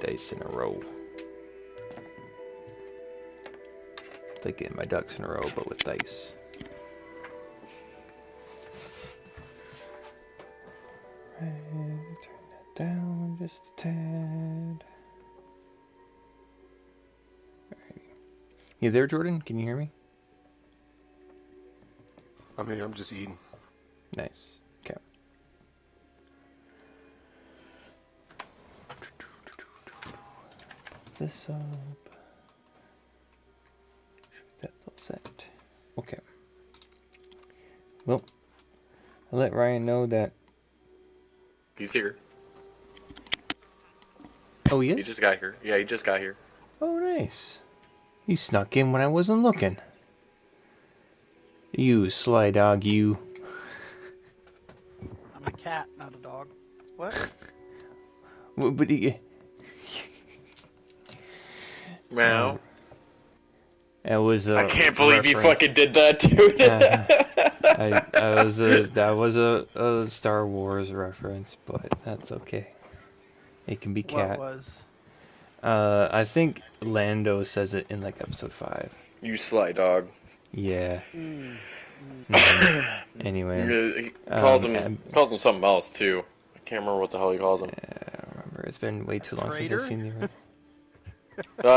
dice in a row. It's like getting my ducks in a row, but with dice. Right, turn that down just a tad. Alright. You there, Jordan? Can you hear me? I mean, I'm just eating. Nice. Okay. This up. That's all set. Okay. Well, I'll let Ryan know that. He's here. Oh, he is? He just got here. Yeah, he just got here. Oh, nice. He snuck in when I wasn't looking. You sly dog, you. I'm a cat, not a dog. What? But he. Wow. That was a I can't believe you reference. fucking did that, dude. That was a Star Wars reference, but that's okay. It can be cat. What was? I think Lando says it in like episode 5. You sly dog. Yeah. Mm. Anyway. He calls him something else too. I can't remember what the hell he calls him. I don't remember. It's been way too long since Traitor? I've seen the.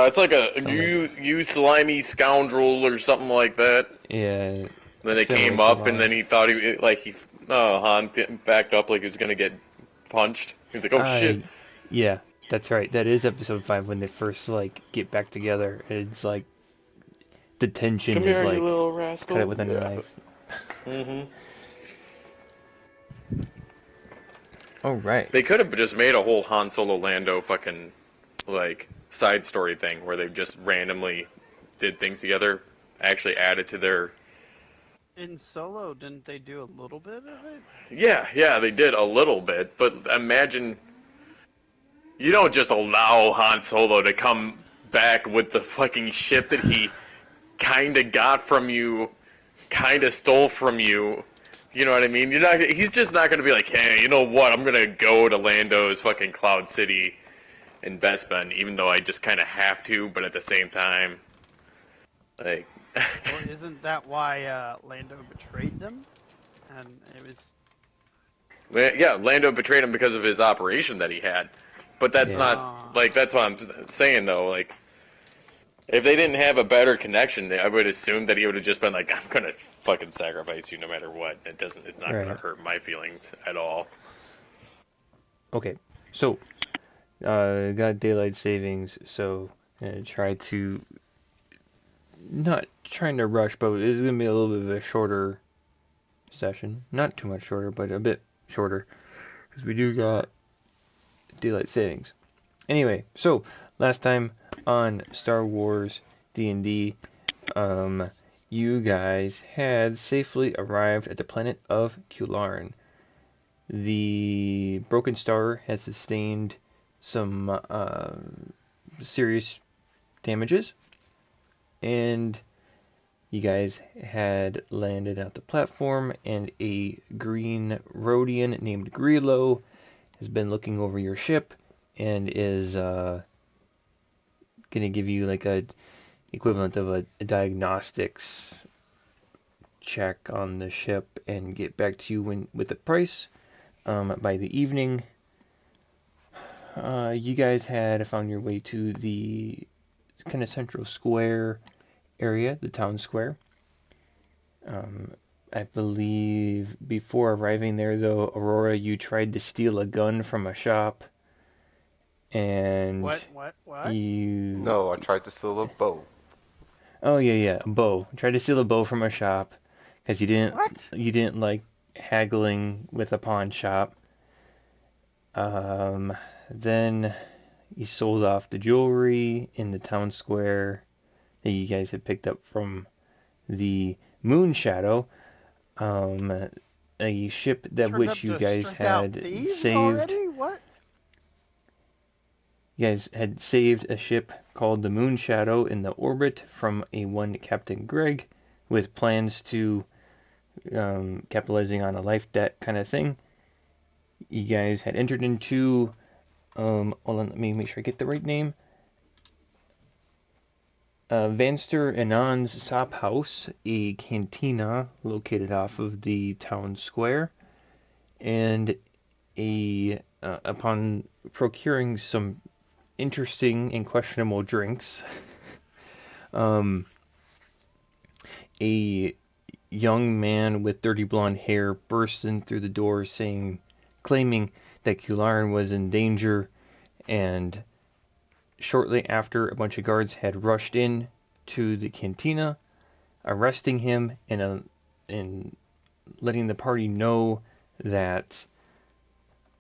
It's like you slimy scoundrel or something like that. Yeah. Then it came up, and then he thought Han backed up like he was gonna get punched. He was like, "Oh shit!" Yeah, that's right. That is episode 5 when they first like get back together. It's like the tension Come is here, like you little rascal. cut it with a knife. Oh right. They could have just made a whole Han Solo Lando fucking like side story thing where they just randomly did things together. Actually added to their. In Solo, didn't they do a little bit of it? Yeah, they did a little bit, but imagine you don't just allow Han Solo to come back with the fucking ship that he kinda got from you, kinda stole from you. You know what I mean? He's just not gonna be like, hey, you know what? I'm gonna go to Lando's fucking Cloud City in Bespin, even though I just kinda have to, but at the same time, like. Well, isn't that why Lando betrayed them? And it was. Yeah, Lando betrayed him because of his operation that he had. But that's not, like, that's what I'm saying, though, like, if they didn't have a better connection, I would assume that he would have just been like, I'm gonna fucking sacrifice you no matter what. It's not gonna hurt my feelings at all. Okay, so, got daylight savings, so, try to, not trying to rush, but this is gonna be a little bit of a shorter session. Not too much shorter, but a bit shorter, because we do got daylight savings. Anyway, so last time on Star Wars D&D, you guys had safely arrived at the planet of Kularn. The Broken Star has sustained some serious damages, and you guys had landed at the platform, and a green Rhodian named Grillo has been looking over your ship and is gonna give you like a equivalent of a diagnostics check on the ship and get back to you with the price by the evening. You guys had found your way to the kind of central square area, the town square. I believe before arriving there, though, Aurora, you tried to steal a gun from a shop. And What? No, I tried to steal a bow. Oh yeah, a bow. Tried to steal a bow from a shop because you didn't like haggling with a pawn shop. Then you sold off the jewelry in the town square that you guys had picked up from the Moon Shadow. A ship that which you guys had saved. Already? What? You guys had saved a ship called the Moon Shadow in the orbit from a one Captain Greg, with plans to capitalizing on a life debt kind of thing. You guys had entered into Hold on, let me make sure I get the right name. Vanster Anand's Sop House, a cantina located off of the town square, and upon procuring some interesting and questionable drinks, a young man with dirty blonde hair burst in through the door, claiming that Kularin was in danger, and shortly after, a bunch of guards had rushed in to the cantina, arresting him and letting the party know that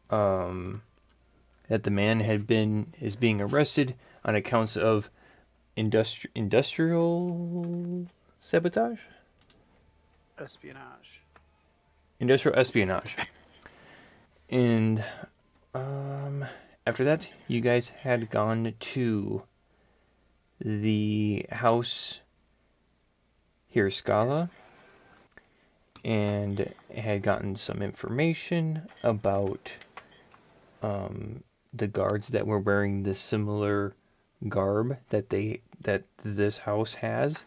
that the man is being arrested on accounts of industrial sabotage, industrial espionage, and after that, you guys had gone to the house Hirskala and had gotten some information about the guards that were wearing the similar garb that this house has,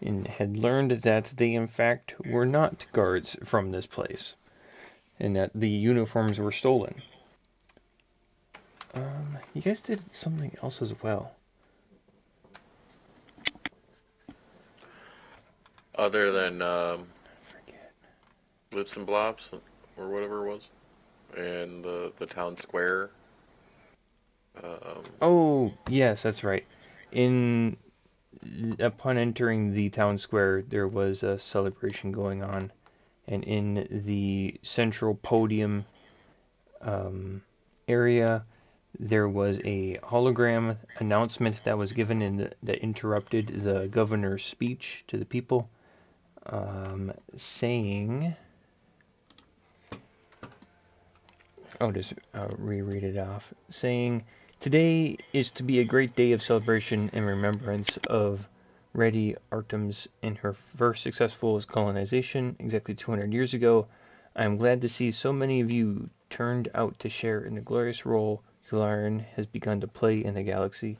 and had learned that they in fact were not guards from this place, and that the uniforms were stolen. You guys did something else as well. Other than Blips and Blops, or whatever it was, and the town square. Oh, yes, that's right. Upon entering the town square, there was a celebration going on, and in the central podium area, there was a hologram announcement that was given that interrupted the governor's speech to the people, saying, I'll just reread it off, saying, "Today is to be a great day of celebration and remembrance of Redi Artems in her first successful colonization exactly 200 years ago. I am glad to see so many of you turned out to share in the glorious role Kularin has begun to play in the galaxy.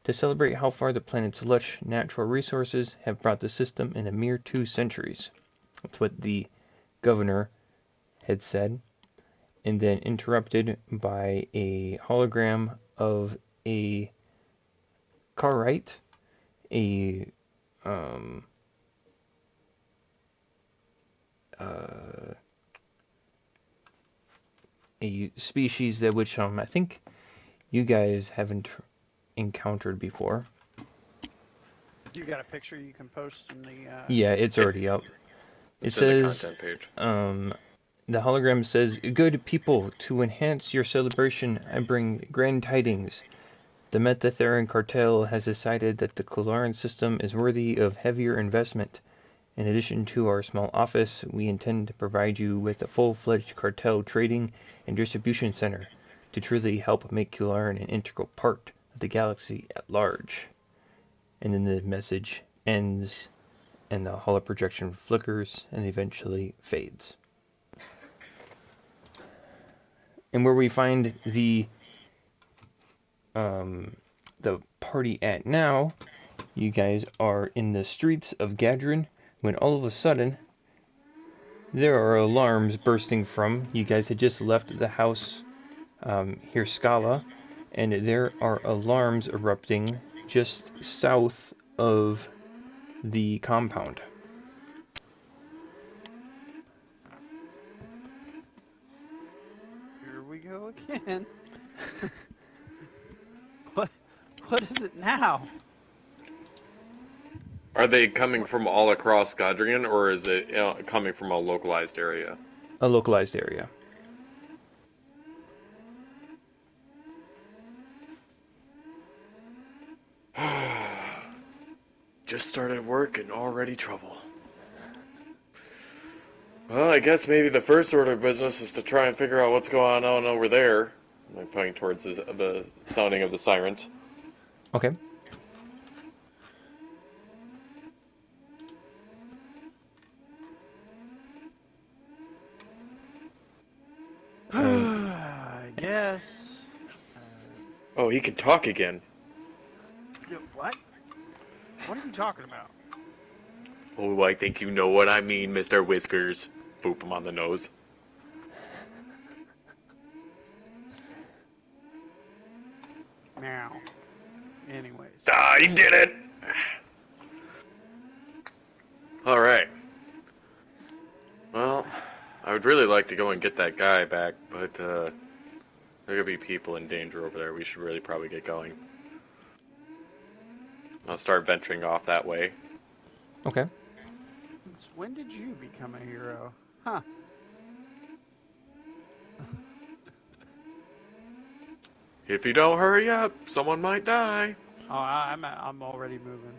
To celebrate how far the planet's lush natural resources have brought the system in a mere 2 centuries." That's what the governor had said, and then interrupted by a hologram of a Carite, a a species that which I think you guys haven't encountered before. You got a picture you can post in the... Yeah, it's already up. It's it in says, the content page. The hologram says, "Good people, to enhance your celebration, I bring grand tidings. The Metatheran cartel has decided that the Kularan system is worthy of heavier investment. In addition to our small office, we intend to provide you with a full-fledged cartel trading and distribution center to truly help make Kularan an integral part of the galaxy at large." And then the message ends, and the holo projection flickers and eventually fades. And where we find the party at now, you guys are in the streets of Gadrin, when all of a sudden there are alarms bursting from. You guys had just left the house Hirskala, and there are alarms erupting just south of the compound. Here we go again. What is it now? Are they coming from all across Godrian, or is it coming from a localized area? A localized area. Just started work and already trouble. Well, I guess maybe the first order of business is to try and figure out what's going on over there. I'm pointing towards the sounding of the sirens. Okay. I guess. Oh, he can talk again. What? What are you talking about? Oh, I think you know what I mean, Mr. Whiskers. Boop him on the nose. Now. Anyways. Ah, he did it! Alright. Well, I would really like to go and get that guy back, but, there could be people in danger over there. We should really probably get going. I'll start venturing off that way. Okay. Since when did you become a hero? Huh. If you don't hurry up, someone might die. Oh, I'm already moving.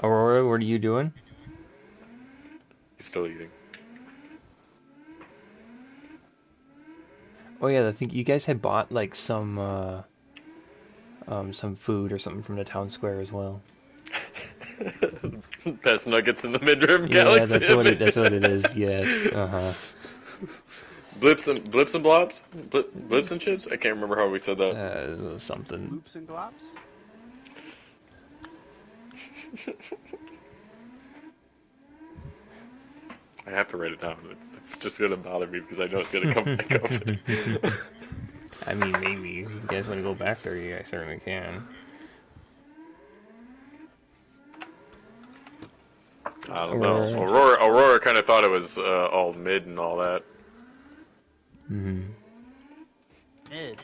Aurora, what are you doing? He's still eating. Oh yeah, I think you guys had bought like some food or something from the town square as well. Best nuggets in the mid-rim Yeah, galaxy. that's what it is. Yes. Uh-huh. Blips and blobs? Blips and chips? I can't remember how we said that. Something. Loops and glops? I have to write it down. It's just gonna bother me because I know it's gonna come back up. I mean, maybe if you guys want to go back there, you guys certainly can. I don't know. Aurora kind of thought it was all mid and all that. Mm-hmm. Mid.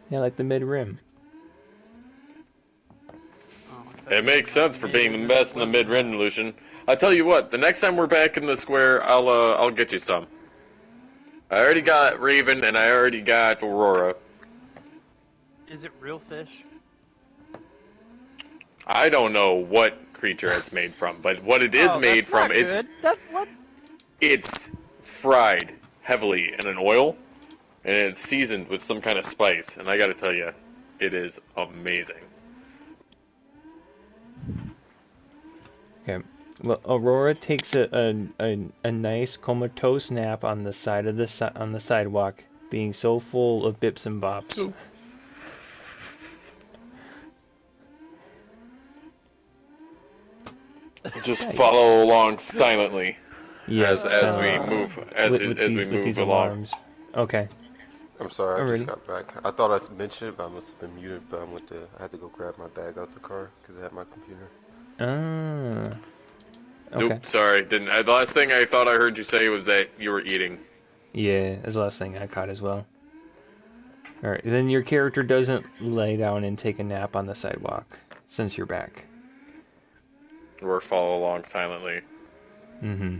Yeah, like the mid rim. Oh, It makes sense for being the best in the mid-rim, Lucian. I tell you what, the next time we're back in the square, I'll get you some. I already got Raven and I already got Aurora. Is it real fish? I don't know what creature it's made from, but what it is made from is it's fried heavily in an oil and it's seasoned with some kind of spice, and I gotta tell you, it is amazing. Okay. Well, Aurora takes a nice comatose nap on the side of on the sidewalk, being so full of bips and bops. Ooh. Just follow along silently. Yes, as we move with these along. alarms. Okay. I'm sorry, I Alrighty. just got back. I thought I mentioned it, but I must have been muted. But I had to go grab my bag out the car because I had my computer. Ah. Okay. Nope, sorry, didn't. The last thing I thought I heard you say was that you were eating. Yeah, that's the last thing I caught as well. Alright, then your character doesn't lay down and take a nap on the sidewalk, since you're back. Or follow along silently. Mm-hmm.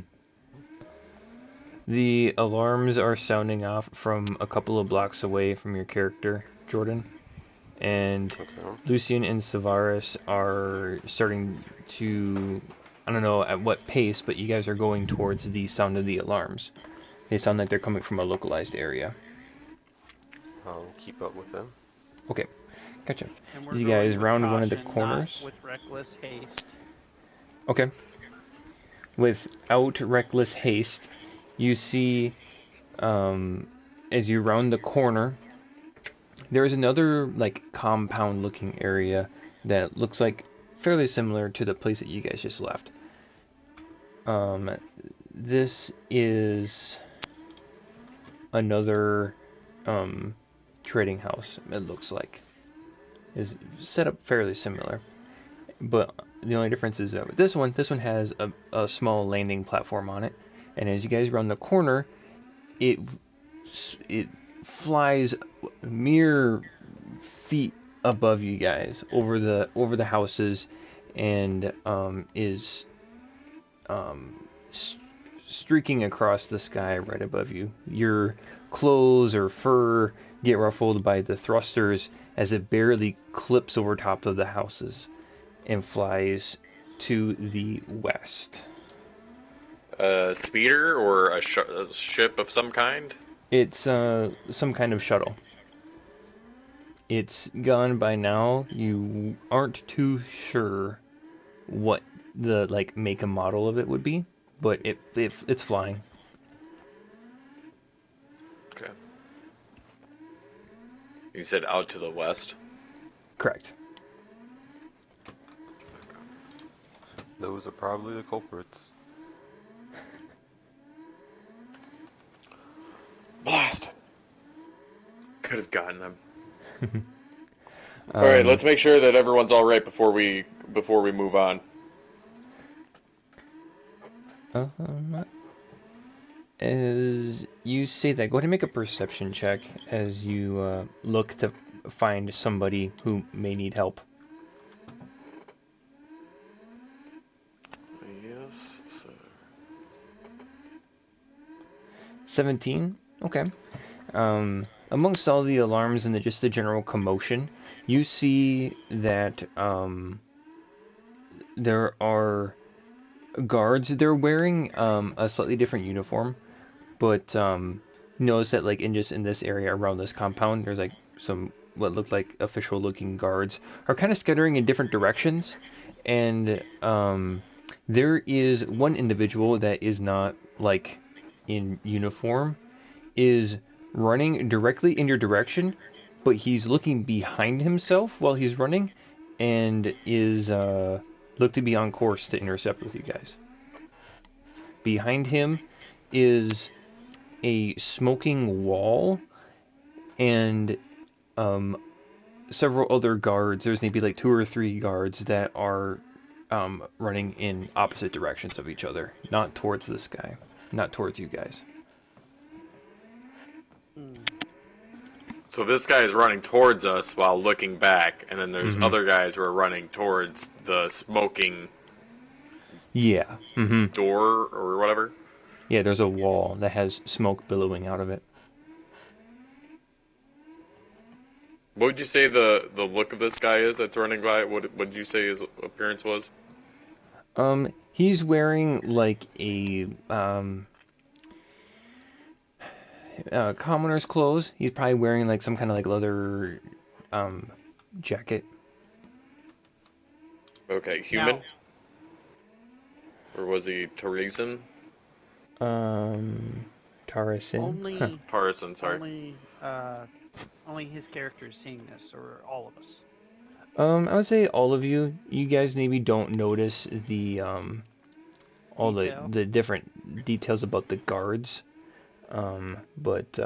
The alarms are sounding off from a couple of blocks away from your character, Jordan. And Lucian and Savaris are starting to, I don't know at what pace, but you guys are going towards the sound of the alarms. They sound like they're coming from a localized area. I'll keep up with them. Okay, gotcha. And we're You guys going with round one of the caution, corners. not with reckless haste. Okay. Without reckless haste, you see, as you round the corner, there is another, like, compound-looking area that looks like fairly similar to the place that you guys just left. This is another, trading house, it looks like. Is set up fairly similar. But the only difference is that with this one has a small landing platform on it, and as you guys round the corner, it flies mere feet above you guys over the houses, and is streaking across the sky right above you. Your clothes or fur get ruffled by the thrusters as it barely clips over top of the houses and flies to the west. A speeder or a ship of some kind? It's some kind of shuttle. It's gone by now. You aren't too sure what the make and model of it would be, but it's flying. Okay. You said out to the west. Correct. Those are probably the culprits. Blast! Could have gotten them. All right, let's make sure that everyone's all right before we move on. As you say that, go ahead and make a perception check as you look to find somebody who may need help. Yes, sir. 17? Okay. Amongst all the alarms and just the general commotion, you see that there are guards. They're wearing a slightly different uniform, but notice that like in this area around this compound, there's like some what look like official looking guards are kind of scattering in different directions, and there is one individual that is not like in uniform is running directly in your direction, but he's looking behind himself while he's running, and is look to be on course to intercept with you guys. Behind him is a smoking wall and several other guards. There's maybe like 2 or 3 guards that are running in opposite directions of each other, not towards this guy, not towards you guys. So this guy is running towards us while looking back, and then there's other guys who are running towards the smoking Yeah. door or whatever. Yeah, there's a wall that has smoke billowing out of it. What would you say the look of this guy is that's running by? What did you say his appearance was? He's wearing like a commoner's clothes. He's probably wearing like some kind of like leather jacket. Okay, human? Now- Or was he Teresian? Tarasin. Only, Parson, sorry. only his character is seeing this, or all of us. I would say all of you. You guys maybe don't notice the all Detail. the different details about the guards, but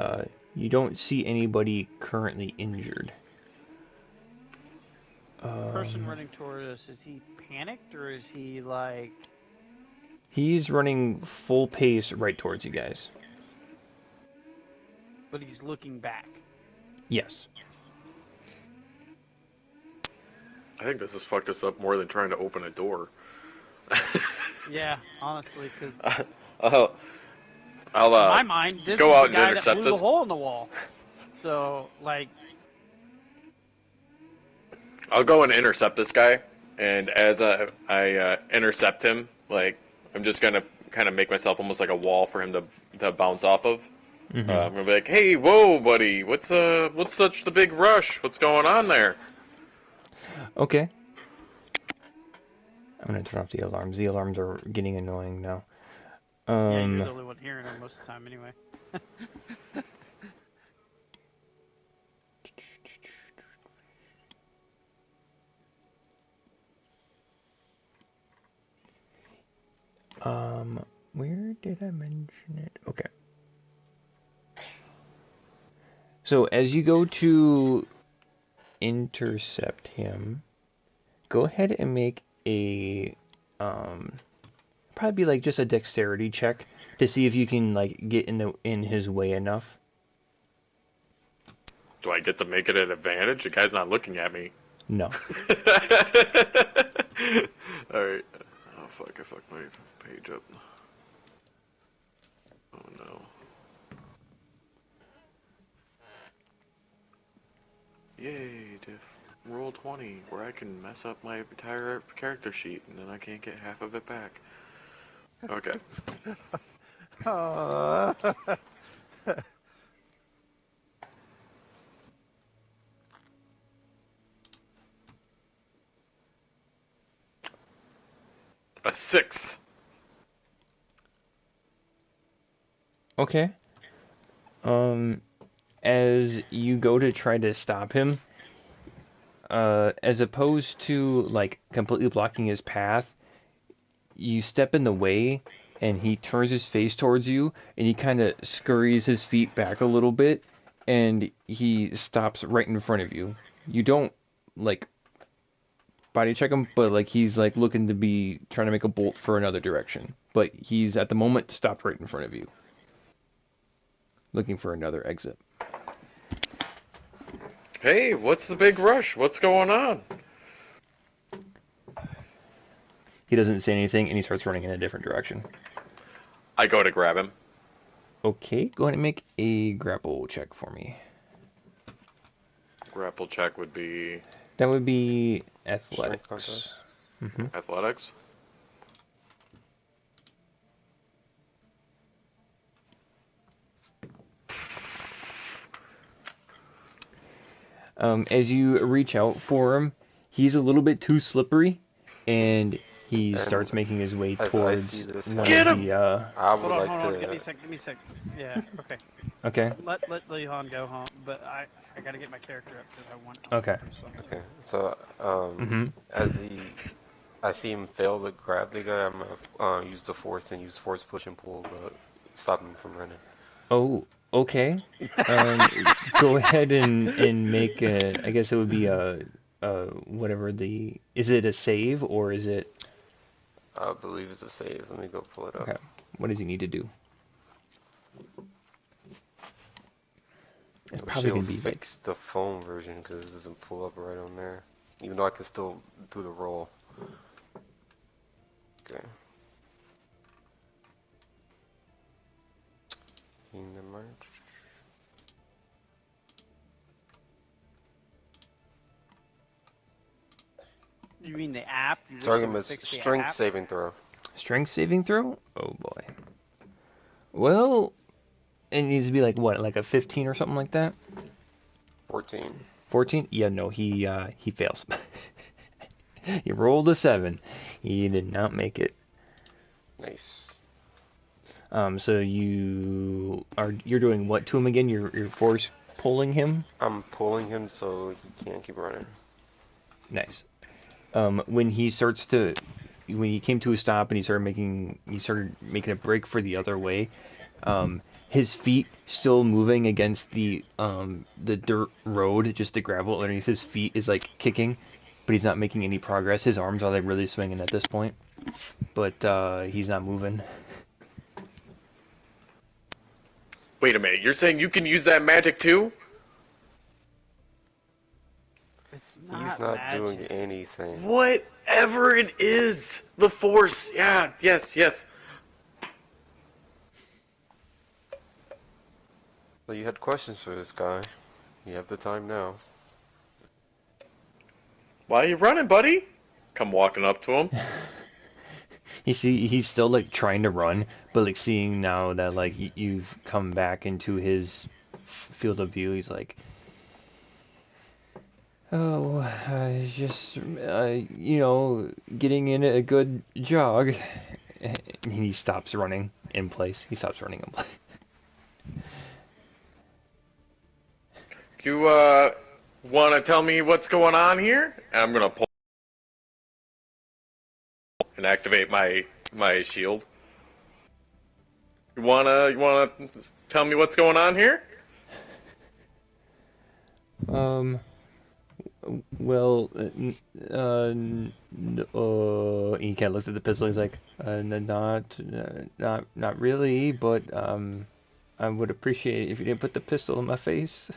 you don't see anybody currently injured. The person running toward us, is he panicked, or is he like... He's running full pace right towards you guys. But he's looking back? Yes. I think this has fucked us up more than trying to open a door. Yeah, honestly, because I'll in my mind, this go is out the and guy that intercept blew this. the hole in the wall. So, like... I'll go and intercept this guy, and as I intercept him, like I'm just gonna kind of make myself almost like a wall for him to bounce off of. I'm gonna be like, "Hey, whoa, buddy, what's such the big rush? What's going on there?" Okay. I'm gonna turn off the alarms. The alarms are getting annoying now. Yeah, you're the only one hearing them most of the time anyway. Where did I mention it? Okay. So as you go to intercept him, go ahead and make a probably be like just a dexterity check to see if you can like get in his way enough. Do I get to make it an advantage? The guy's not looking at me. No. All right. Oh fuck! I fucked my page up. Oh no. Yay! Roll 20, where I can mess up my entire character sheet, and then I can't get half of it back. Okay. A 6. Okay. as you go to try to stop him, as opposed to like completely blocking his path, you step in the way and he turns his face towards you and he kind of scurries his feet back a little bit and he stops right in front of you. You don't like body check him, but like he's like looking to be trying to make a bolt for another direction. But he's at the moment stopped right in front of you, looking for another exit. Hey, what's the big rush? What's going on? He doesn't say anything and he starts running in a different direction. I go to grab him. Okay, go ahead and make a grapple check for me. Grapple check would be That would be Strength athletics. contest. athletics. As you reach out for him, he's a little bit too slippery, and he And starts making his way as I see towards this one Get of him! the. I would Hold on, like hold on. to. Give me a sec. Give me a sec. Yeah. Okay. Okay. Let Leon go home, but I gotta get my character up because I want. Okay. To do something. Okay, so Mhm. as I see him fail to grab the guy, I'm gonna use the force and use force push and pull to stop him from running. Oh, okay. Go ahead and make a. I guess it would be a whatever the. Is it a save or is it? I believe it's a save. Let me go pull it up. Okay. What does he need to do? It's I wish probably it'll gonna be like. fix the phone version because it doesn't pull up right on there. Even though I can still do the roll. Okay. Never mind. You mean the app? You wish Target they would is fix the strength app? saving throw. Strength saving throw? Oh boy. Well, it needs to be like what, like a 15 or something like that? 14. 14? Yeah, no, he fails. He rolled a 7. He did not make it. Nice. So you're doing what to him again? You're force pulling him? I'm pulling him so he can't keep running. Nice. When he came to a stop and he started making a break for the other way, his feet still moving against the dirt road, just the gravel underneath his feet is like kicking, but he's not making any progress. His arms are like really swinging at this point, but he's not moving. Wait a minute, you're saying you can use that magic too? It's He's not not magic. doing anything. Whatever it is, the force. Yeah, yes. So you had questions for this guy. You have the time now. Why are you running, buddy? Come walking up to him. He's still like trying to run, but like seeing now that like you've come back into his field of view, he's like, oh, just getting in a good jog. And he stops running in place. He stops running in place. You want to tell me what's going on here? And I'm gonna pull and activate my shield. You wanna tell me what's going on here? Well, he kind of looks at the pistol. He's like, not really, but I would appreciate it if you didn't put the pistol in my face.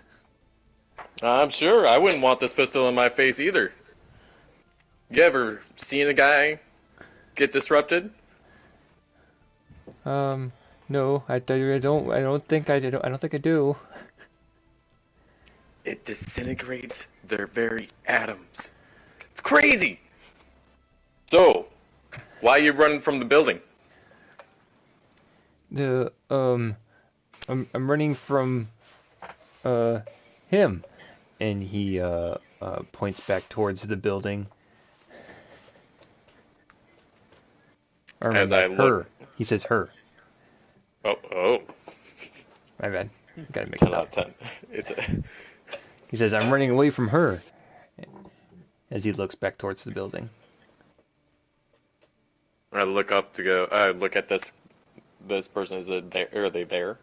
I'm sure I wouldn't want this pistol in my face either. You ever seen a guy get disrupted? No, I don't think I did. I don't think I do. It disintegrates their very atoms. It's crazy. So, why are you running from the building? I'm running from him, and he points back towards the building. Or As my I bad, her. look. He says her. Oh. My bad. Got it mixed 10 out up. of 10. It's a, He says, "I'm running away from her," as he looks back towards the building. I look up to go. I look at this person. Is it there? Are they there?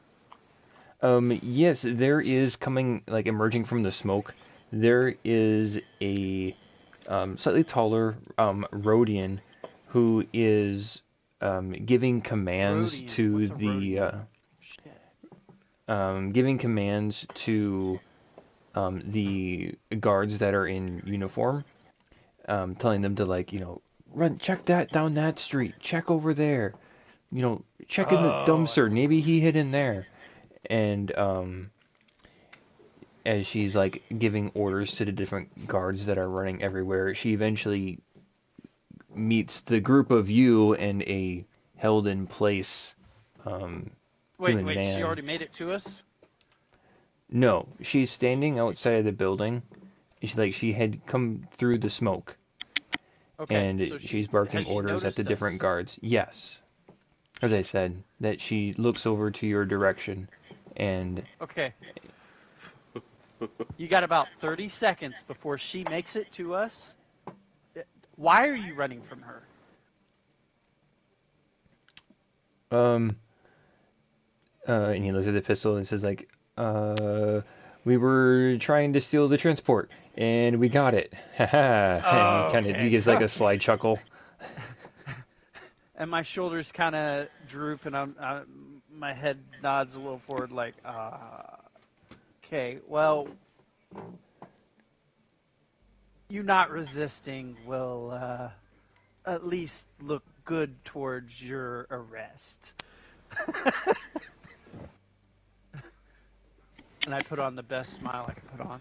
Yes, there is coming, like, emerging from the smoke. There is a slightly taller Rhodian who is giving commands Rhodian. to What's a the Rhodian? Shit. giving commands to the guards that are in uniform, telling them to, like, run, check that down that street, check over there, check in the Oh, dumpster, maybe he hid in there. And as she's, like, giving orders to the different guards that are running everywhere, she eventually meets the group of you and a held in place human wait. She man. already made it to us. No, she's standing outside of the building. She had come through the smoke, Okay, and so she's barking has she orders at the noticed different us? guards. Yes, as I said, that she looks over to your direction, and Okay. You got about 30 seconds before she makes it to us. Why are you running from her? um, and he looks at the pistol and says, like, we were trying to steal the transport, and we got it. Haha. And he Okay. gives, like, a sly chuckle. And my shoulders kind of droop, and my head nods a little forward, like, okay, well, you not resisting will at least look good towards your arrest. And I put on the best smile I could put on,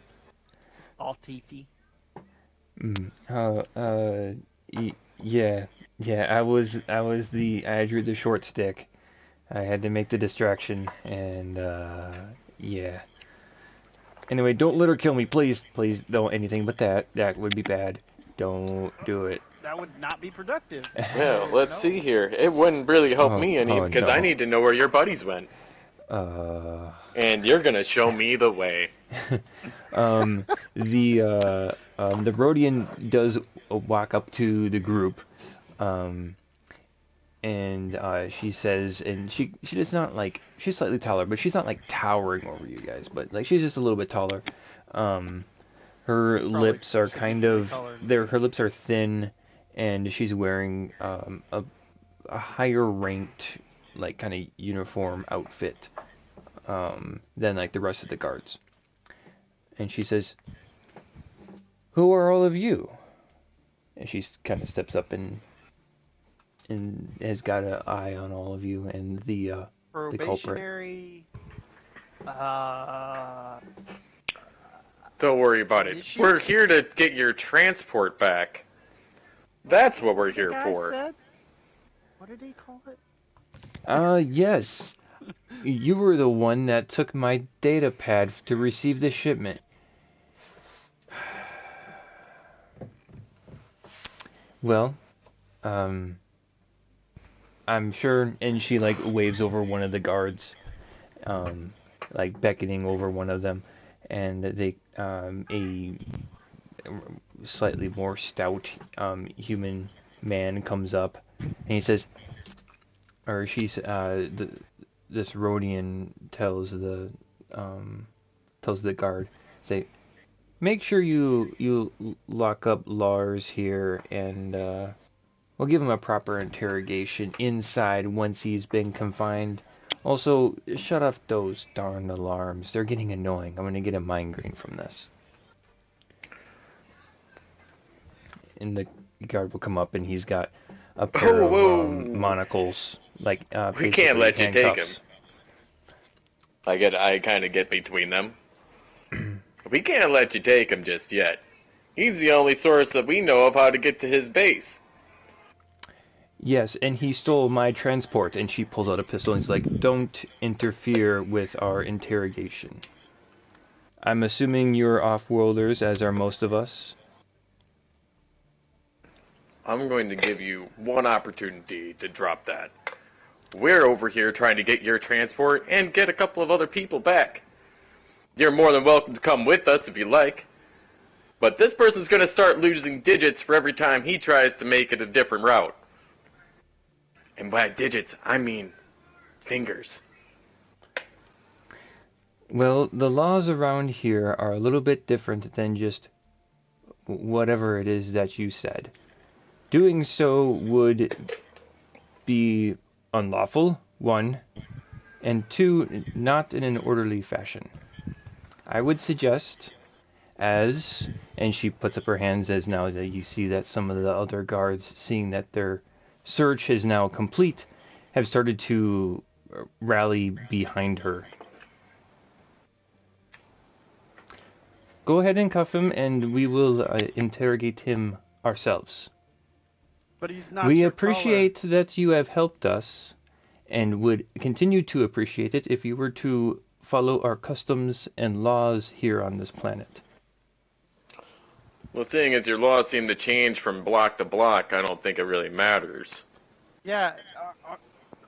all teethy. Yeah, yeah. I drew the short stick. I had to make the distraction, and yeah. Anyway, don't let her kill me, please. Please don't anything but that. That would be bad. Don't do it. That would not be productive. Yeah, So, let's no. see here. It wouldn't really help me any Oh because I no. need to know where your buddies went, Uh, and you're gonna show me the way. the Rhodian does walk up to the group, um, and she says, and she does not, like, she's slightly taller, but she's not, like, towering over you guys, but, like, she's just a little bit taller. Her Probably lips are kind significantly of taller than her me. lips are thin, and she's wearing a higher ranked, like, kind of uniform outfit than, like, the rest of the guards. And she says, "Who are all of you?" And she kind of steps up and has got an eye on all of you and the culprit. Probationary. Uh, Don't worry about it. We're Initiates? here to get your transport back. That's what we're the here guy for. said? What did he call it? Yes. You were the one that took my data pad to receive the shipment. Well, I'm sure, and she, like, waves over one of the guards, like, beckoning over one of them, and a slightly more stout human man comes up, and he says, or she's this Rhodian tells the guard, say, make sure you lock up Lars here, and we'll give him a proper interrogation inside once he's been confined. Also, shut off those darn alarms. They're getting annoying. I'm gonna get a migraine from this. And the guard will come up, and he's got a pair Oh, of whoa. monocles, like We can't basically let you take him. handcuffs. I kind of get between them. We can't let you take him just yet. He's the only source that we know of how to get to his base. Yes, and he stole my transport. And she pulls out a pistol, and he's like, don't interfere with our interrogation. I'm assuming you're off-worlders, as are most of us. I'm going to give you one opportunity to drop that. We're over here trying to get your transport and get a couple of other people back. You're more than welcome to come with us if you like. But this person's going to start losing digits for every time he tries to make it a different route. And by digits, I mean fingers. Well, the laws around here are a little bit different than just whatever it is that you said. Doing so would be unlawful, one, and two, not in an orderly fashion. I would suggest, and she puts up her hands as now that you see that some of the other guards, seeing that their search is now complete, have started to rally behind her. Go ahead and cuff him, and we will interrogate him ourselves. But he's not We your appreciate that you have helped us, and would continue to appreciate it if you were to follow our customs and laws here on this planet. Well, seeing as your laws seem to change from block to block, I don't think it really matters. Yeah,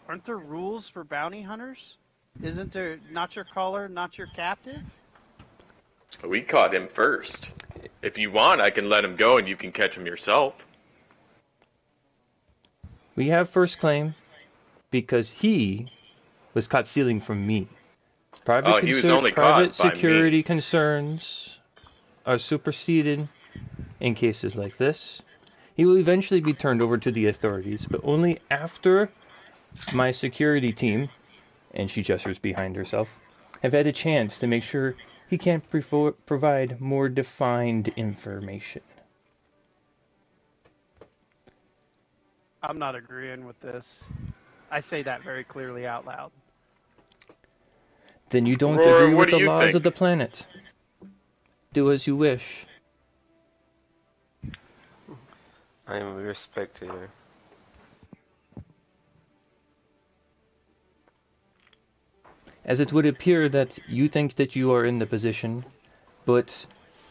aren't there rules for bounty hunters? Isn't there not your caller, not your captive? We caught him first. If you want, I can let him go and you can catch him yourself. We have first claim because he was caught stealing from me. He was only caught private by security me. concerns are superseded in cases like this. He will eventually be turned over to the authorities, but only after my security team, and she gestures behind herself, have had a chance to make sure he can't provide more defined information. I'm not agreeing with this. I say that very clearly out loud. Then you don't Roar, agree what with do the you laws think? of the planet. Do as you wish. I am a spectator. As it would appear that you think that you are in the position, but...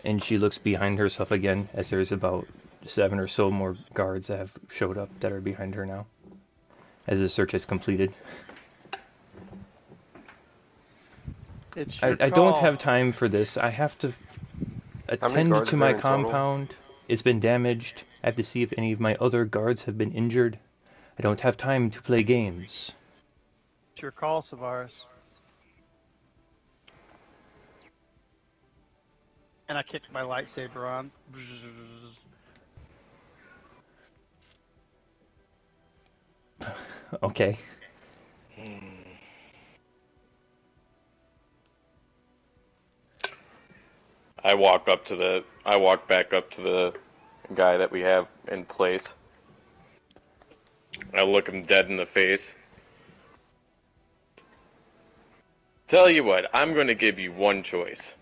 And she looks behind herself again, as there's about 7 or so more guards that have showed up that are behind her now, as the search is completed. It's your I don't call. have time for this. I have to How many attend guards to are my there in total? compound. It's been damaged. I have to see if any of my other guards have been injured. I don't have time to play games. It's your call, Savaris. And I kicked my lightsaber on. Okay. I walk back up to the guy that we have in place. I look him dead in the face. Tell you what, I'm going to give you one choice.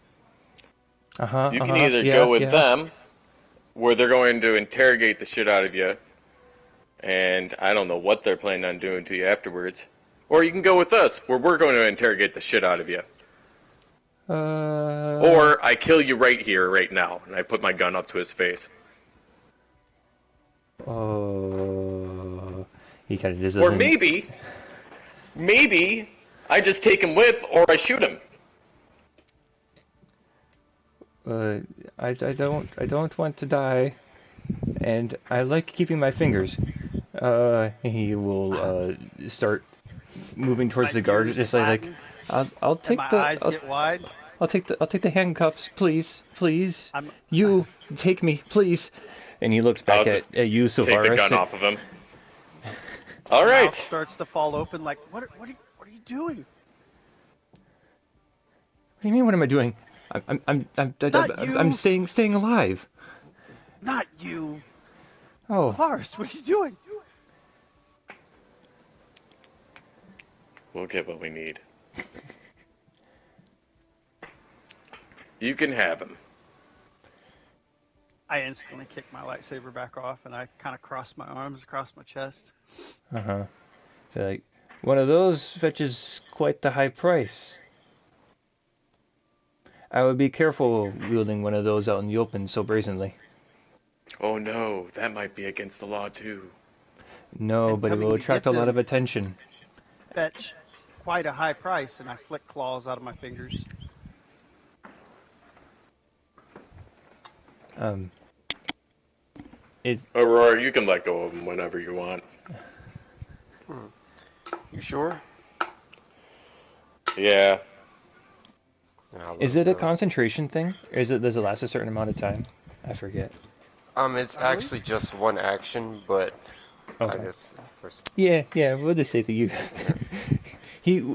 You can either go with them, where they're going to interrogate the shit out of you, and I don't know what they're planning on doing to you afterwards. Or you can go with us, where we're going to interrogate the shit out of you. Or I kill you right here, right now, and I put my gun up to his face. He kind of doesn't... Or maybe I just take him with, or I shoot him. I don't want to die, and I like keeping my fingers. He will start moving towards My the guard. ears Just like flatten, I'll take and my the eyes get wide. I'll take the handcuffs, please. I'm- You take me, please. And he looks back I'll at you, Take Savaris. the gun off of him. All Mouth right. starts to fall open. Like, what are you doing? What do you mean? What am I doing? Not you. I'm staying alive. Not you, Oh, Forrest. What are you doing? We'll get what we need. You can have him. I instantly kick my lightsaber back off, and I kind of cross my arms across my chest. So like one of those fetches quite the high price. I would be careful wielding one of those out in the open so brazenly. Oh no, that might be against the law too. No, I'm but it will coming to attract get a lot them. of attention. fetch quite a high price, and I flick claws out of my fingers. It Aurora, you can let go of him whenever you want. You sure? Yeah. I'll let is him it a go. concentration thing, or does it last a certain amount of time? I forget. It's I believe- actually just one action, but I Okay. guess first. Yeah. We'll just say that you.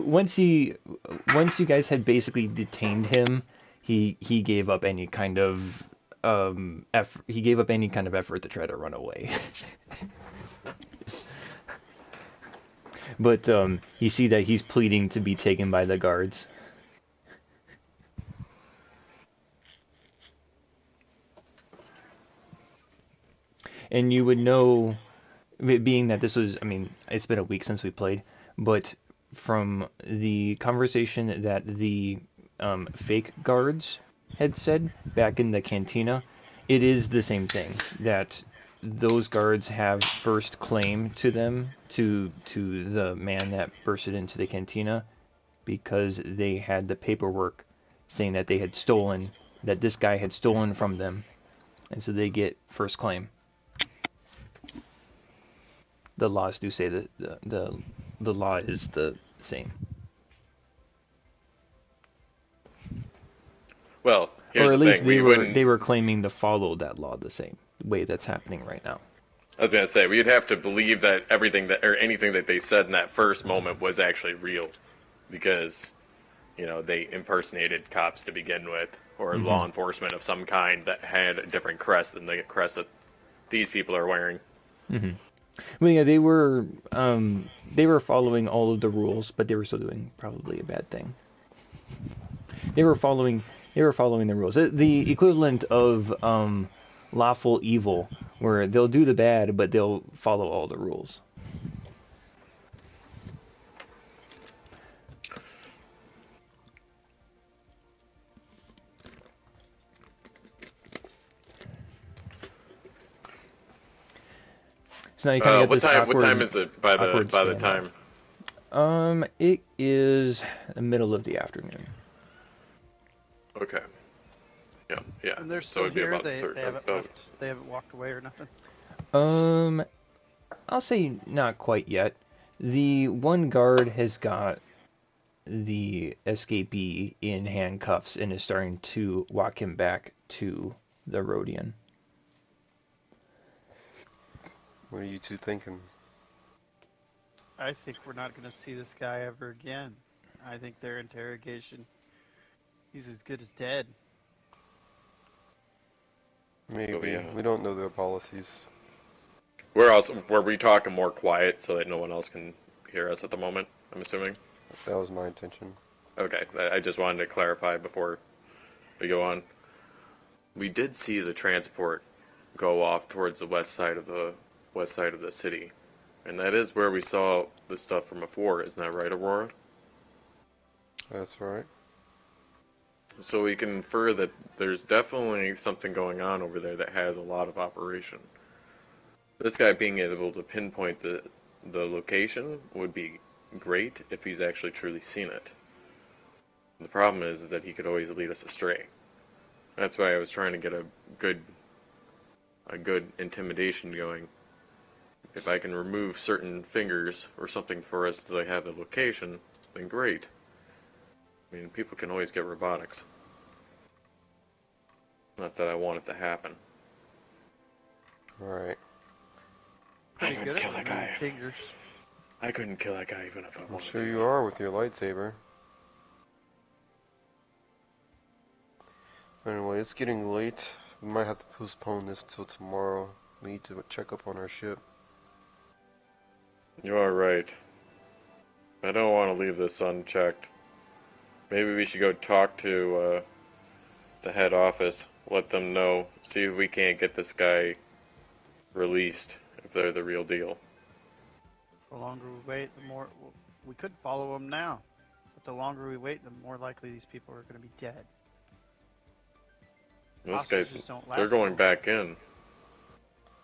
Once you guys had basically detained him, he gave up any kind of effort. He gave up any kind of effort to try to run away. But you see that he's pleading to be taken by the guards. And you would know, being that this was, I mean, it's been a week since we played, but from the conversation that the fake guards had said back in the cantina, it is the same thing, that those guards have first claim to them, to the man that bursted into the cantina, because they had the paperwork saying that they had stolen, that this guy had stolen from them, and so they get first claim. The laws do say that the law is the same. Well, Or here's at the least thing. We wouldn't. they were claiming to follow that law the same way that's happening right now. I was gonna say we'd have to believe that everything that or anything that they said in that first moment was actually real, because they impersonated cops to begin with, or law enforcement of some kind that had a different crest than the crest that these people are wearing. Well, yeah, they were following all of the rules, but they were still doing probably a bad thing. They were following the rules. The equivalent of lawful evil, where they'll do the bad, but they'll follow all the rules. So now you kind of get What this time? awkward, What time is it by the standoff. time? It is the middle of the afternoon. Okay. Yeah. And they're So still it'd be here. about They 30. haven't left. They haven't walked away or nothing. I'll say not quite yet. The one guard has got the escapee in handcuffs and is starting to walk him back to the Rhodian. What are you two thinking? I think we're not going to see this guy ever again. I think their interrogation, he's as good as dead. Maybe. Oh, yeah. We don't know their policies. Were we talking more quiet so that no one else can hear us at the moment? I'm assuming. That was my intention. Okay, I just wanted to clarify before we go on. We did see the transport go off towards the west side of the city, and that is where we saw the stuff from before. Isn't that right, Aurora? That's right. So we can infer that there's definitely something going on over there that has a lot of operation. This guy being able to pinpoint the location would be great if he's actually truly seen it. The problem is that he could always lead us astray. That's why I was trying to get a good intimidation going. If I can remove certain fingers or something for us to have the location, then great. I mean, people can always get robotics. Not that I want it to happen. Alright. I Pretty couldn't good kill at that removing guy. fingers. I couldn't kill that guy even if I I'm wanted sure to. you are with your lightsaber. Anyway, it's getting late. We might have to postpone this till tomorrow. We need to check up on our ship. You are right. I don't want to leave this unchecked. Maybe we should go talk to the head office, let them know, see if we can't get this guy released, if they're the real deal. The longer we wait, the more we could follow them now. But the longer we wait, the more likely these people are going to be dead. This guy's, Hostages don't they're last going long. back in.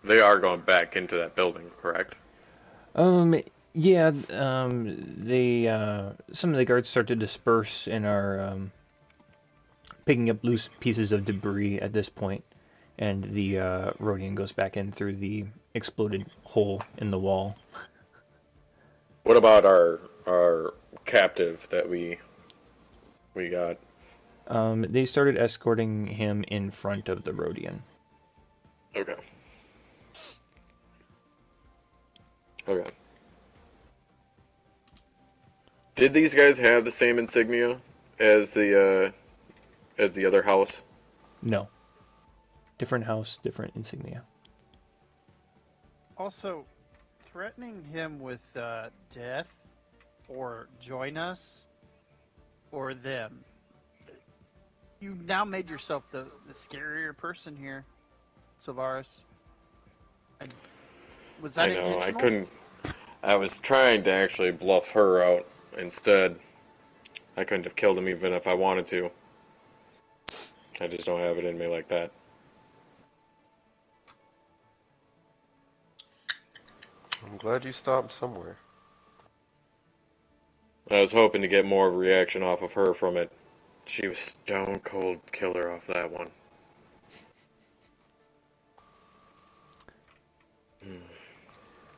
They are going back into that building, correct? Um, Yeah, they some of the guards start to disperse and are picking up loose pieces of debris at this point, and the Rodian goes back in through the exploded hole in the wall. What about our captive that we got? They started escorting him in front of the Rodian. Okay. Okay. Did these guys have the same insignia as the other house? No, different house, different insignia. Also, threatening him with death, or join us, or them. You now made yourself the scarier person here, Sylvaris. And was that I know. I intentional? couldn't. I was trying to actually bluff her out instead. I couldn't have killed him even if I wanted to. I just don't have it in me like that. I'm glad you stopped somewhere. I was hoping to get more of a reaction off of her from it. She was stone cold killer off that one.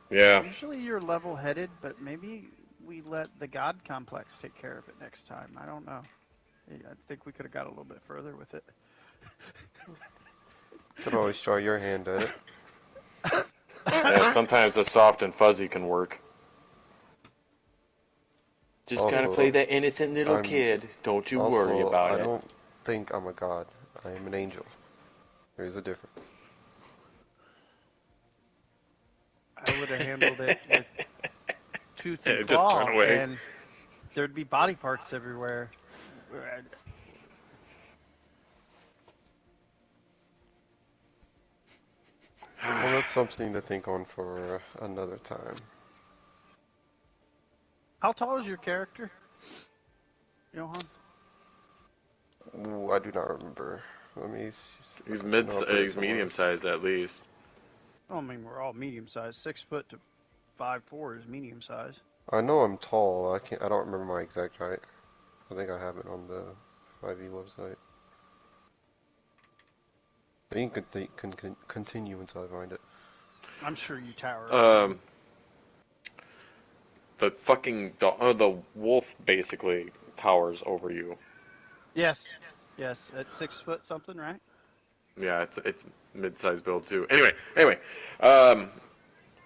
Yeah. Usually you're level-headed, but maybe we let the God complex take care of it next time. I don't know. I think we could have got a little bit further with it. Could always try your hand at it. Yeah, sometimes the soft and fuzzy can work. Just gotta Also, play that innocent little I'm- kid. Don't you worry Also, about I it. don't think I'm a god. I am an angel. There's a difference. I would have handled it with tooth and Yeah, just claw, turn away. and there'd be body parts everywhere. Well, that's something to think on for another time. How tall is your character, Johan? Ooh, I do not remember. Let me. He's I know I put it he's somewhere. medium sized at least. I mean, we're all medium-sized. 6 foot to 5'4" is medium-sized. I know I'm tall. I can't. I don't remember my exact height. I think I have it on the 5E website. You can continue until I find it. I'm sure you tower. Um, the wolf basically towers over you. Yes, yes, at 6 foot something, right? Yeah, it's mid-sized build too. Anyway, um,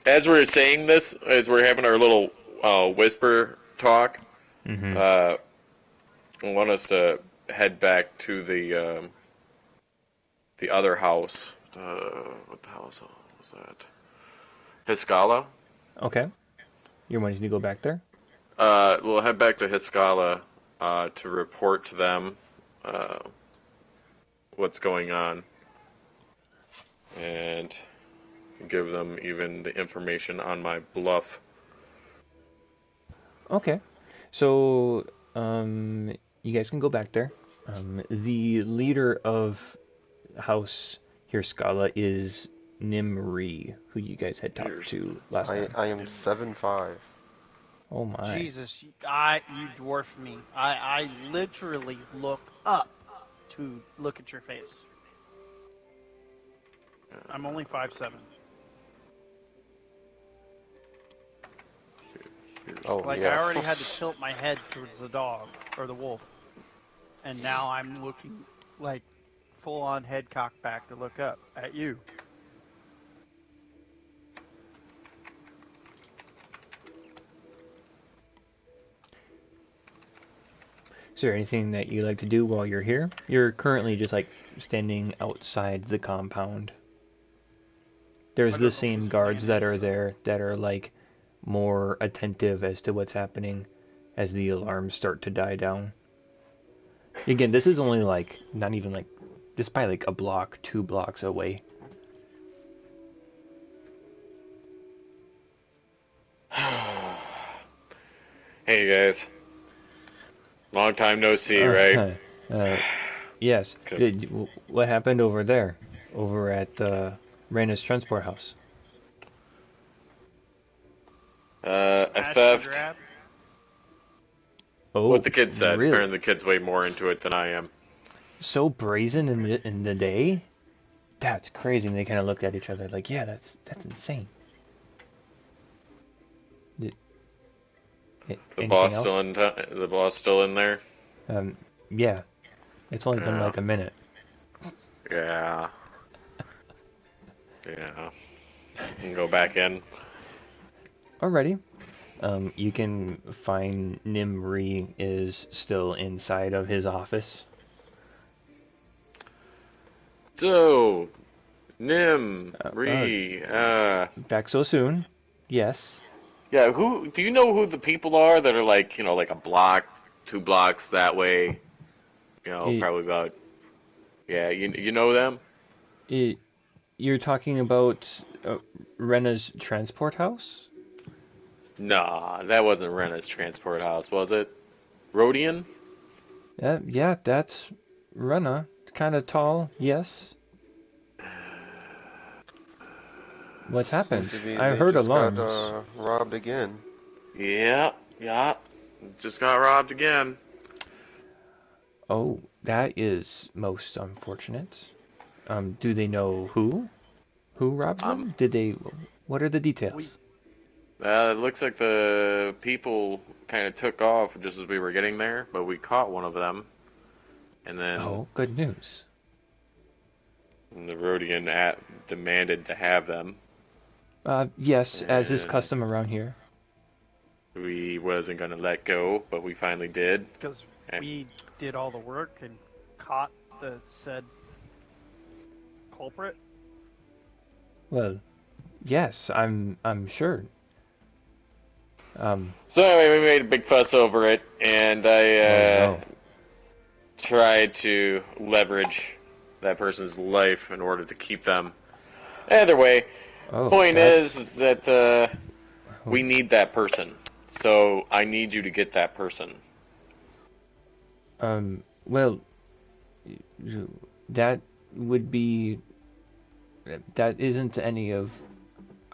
as we're saying this, as we're having our little whisper talk, Mm-hmm. I want us to head back to the other house. What the house was that? Hiscala. Okay. You're wanting to go back there? We'll head back to Hiscala to report to them uh, what's going on and give them even the information on my bluff. Okay. So, you guys can go back there. The leader of House Hirskala is Nimri, who you guys had talked to last time. I am 7'5". Oh my. Jesus, you dwarf me. I literally look up to look at your face. I'm only 5'7". Oh Like, yeah. I already had to tilt my head towards the dog, or the wolf. And now I'm looking, like, full-on head cocked back to look up at you. Is there anything that you like to do while you're here? You're currently just like standing outside the compound. There's I don't the know same whose guards plan that are is. there that are like more attentive as to what's happening as the alarms start to die down. Again, this is only like not even like this is probably like a block, 2 blocks away. Hey guys, long time no see, right? Yes. Okay. What happened over there? Over at Rana's transport house? A Smash and theft. grab. Oh, What the kid said. really? Apparently, the kid's way more into it than I am. So brazen in the day? That's crazy. And they kind of looked at each other like, yeah, that's insane. Did, The anything boss else? still in. The boss still in there. Yeah. It's only been Yeah. like a minute. Yeah. Yeah. And go back in. Alrighty. You can find Nimri is still inside of his office. So, Nim, Uh, Re, back so soon. Yes. yeah. Who do you know who the people are that are like like a block, 2 blocks that way? It, Probably about. Yeah, you know them? it, you're talking about Rena's transport house? Nah, that wasn't Rena's transport house, was it? Rodian? Yeah, that's Rena. Kind of tall, yes. What Seems happened? to be I they heard just got alarms. robbed again. Yeah, yeah. Just got robbed again. Oh, that is most unfortunate. Do they know who? Who robbed Um, them? Did they? What are the We details? it looks like the people kind of took off just as we were getting there, but we caught one of them, and then Oh, good news. the Rodian demanded to have them, Yes, as is and custom around here. we wasn't gonna let go, but we finally did. because And, we did all the work and caught the said culprit. Well, yes, I'm sure. Um, so anyway, we made a big fuss over it, and I oh no. tried to leverage that person's life in order to keep them. Either way, Oh, point that's. is that we need that person. So I need you to get that person. Well, that would be. That isn't any of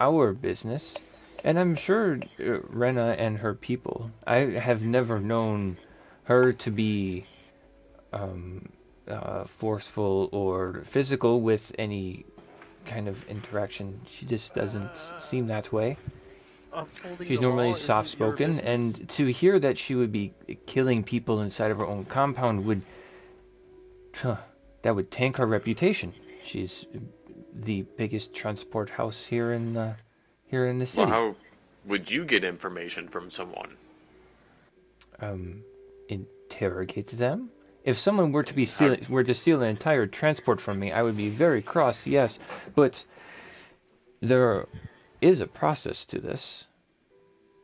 our business. And I'm sure Rena and her people. I have never known her to be forceful or physical with any kind of interaction. She just doesn't seem that way. Upholding She's the normally law isn't your soft-spoken, business. and to hear that she would be killing people inside of her own compound would that would tank her reputation. She's the biggest transport house here in the Well, city. how would you get information from someone? Um, interrogate them. If someone were to steal an entire transport from me, I would be very cross. Yes, but there is a process to this.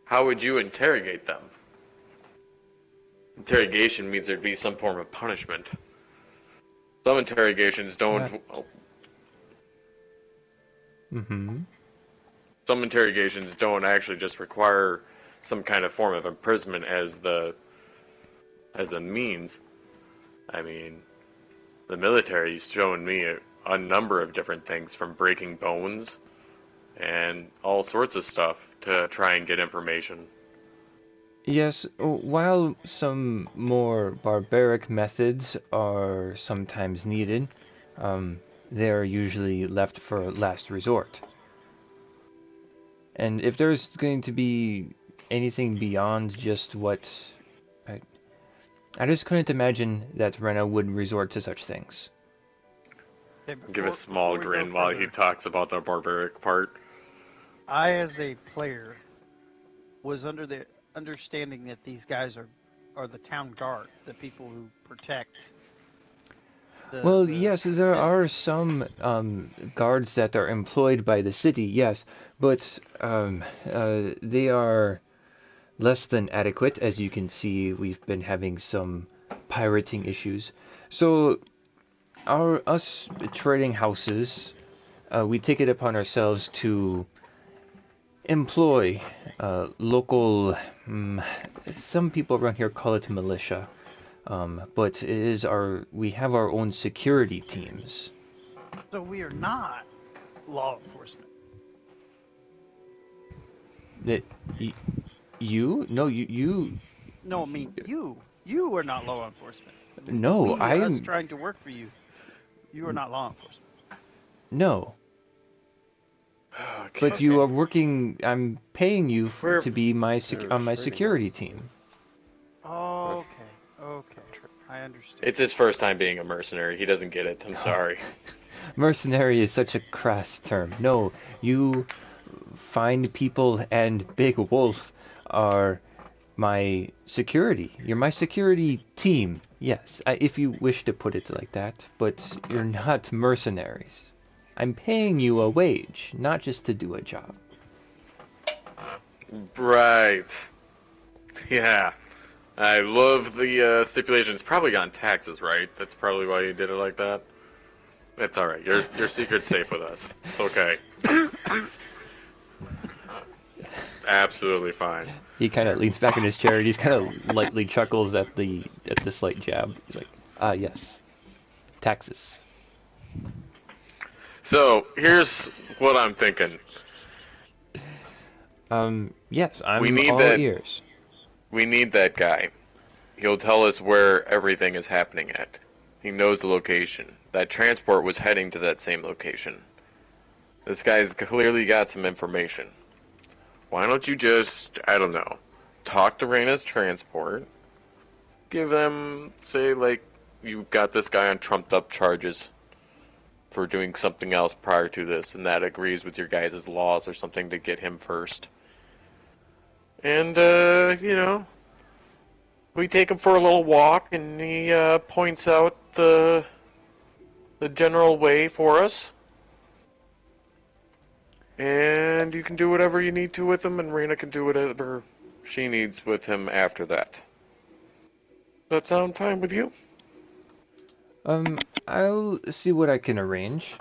How would you interrogate them? Interrogation means there'd be some form of punishment. Some interrogations Uh, don't. mm-hmm. Some interrogations don't actually just require some kind of form of imprisonment as the means. I mean, the military's shown me a number of different things, from breaking bones and all sorts of stuff to try and get information. Yes, while some more barbaric methods are sometimes needed, they are usually left for last resort. And if there's going to be anything beyond just what I, I just couldn't imagine that Rena would resort to such things. Okay, Give a before small we go grin while he further, talks about the barbaric part. I, as a player, was under the understanding that these guys are the town guard, the people who protect Well, the yes, there city. are some guards that are employed by the city, yes, but they are less than adequate. As you can see, we've been having some pirating issues. So, us trading houses, we take it upon ourselves to employ local. Some people around here call it militia, but it is we have our own security teams. So we are not law enforcement. That you? No, you. No, I mean you. You are not law enforcement. No, We, I us am. trying to work for you. You are not law enforcement. No, but Okay. you Okay. are working. I'm paying you We're to be They're on my restraining him. security team. Okay. Okay. I understand. It's his first time being a mercenary. He doesn't get it. I'm sorry. Mercenary is such a crass term. No, you find people, and Big Wolf are my security. You're my security team. Yes, if you wish to put it like that, but you're not mercenaries. I'm paying you a wage, not just to do a job. Right. Yeah. I love the stipulations. Probably on taxes, right? That's probably why you did it like that. It's all right. Your secret's safe with us. It's okay. It's absolutely fine. He kind of leans back in his chair and he's kind of lightly chuckles at the slight jab. He's like, "Ah, yes, taxes." So here's what I'm thinking. Yes, We I'm need all that. ears. We need that guy. He'll tell us where everything is happening at. He knows the location. That transport was heading to that same location. This guy's clearly got some information. Why don't you just, I don't know, talk to Reina's transport, give them, say, like, you've got this guy on trumped up charges for doing something else prior to this, and that agrees with your guys' laws or something to get him first. And, we take him for a little walk, and he points out the general way for us. And you can do whatever you need to with him, and Reina can do whatever she needs with him after that. That sound fine with you? I'll see what I can arrange.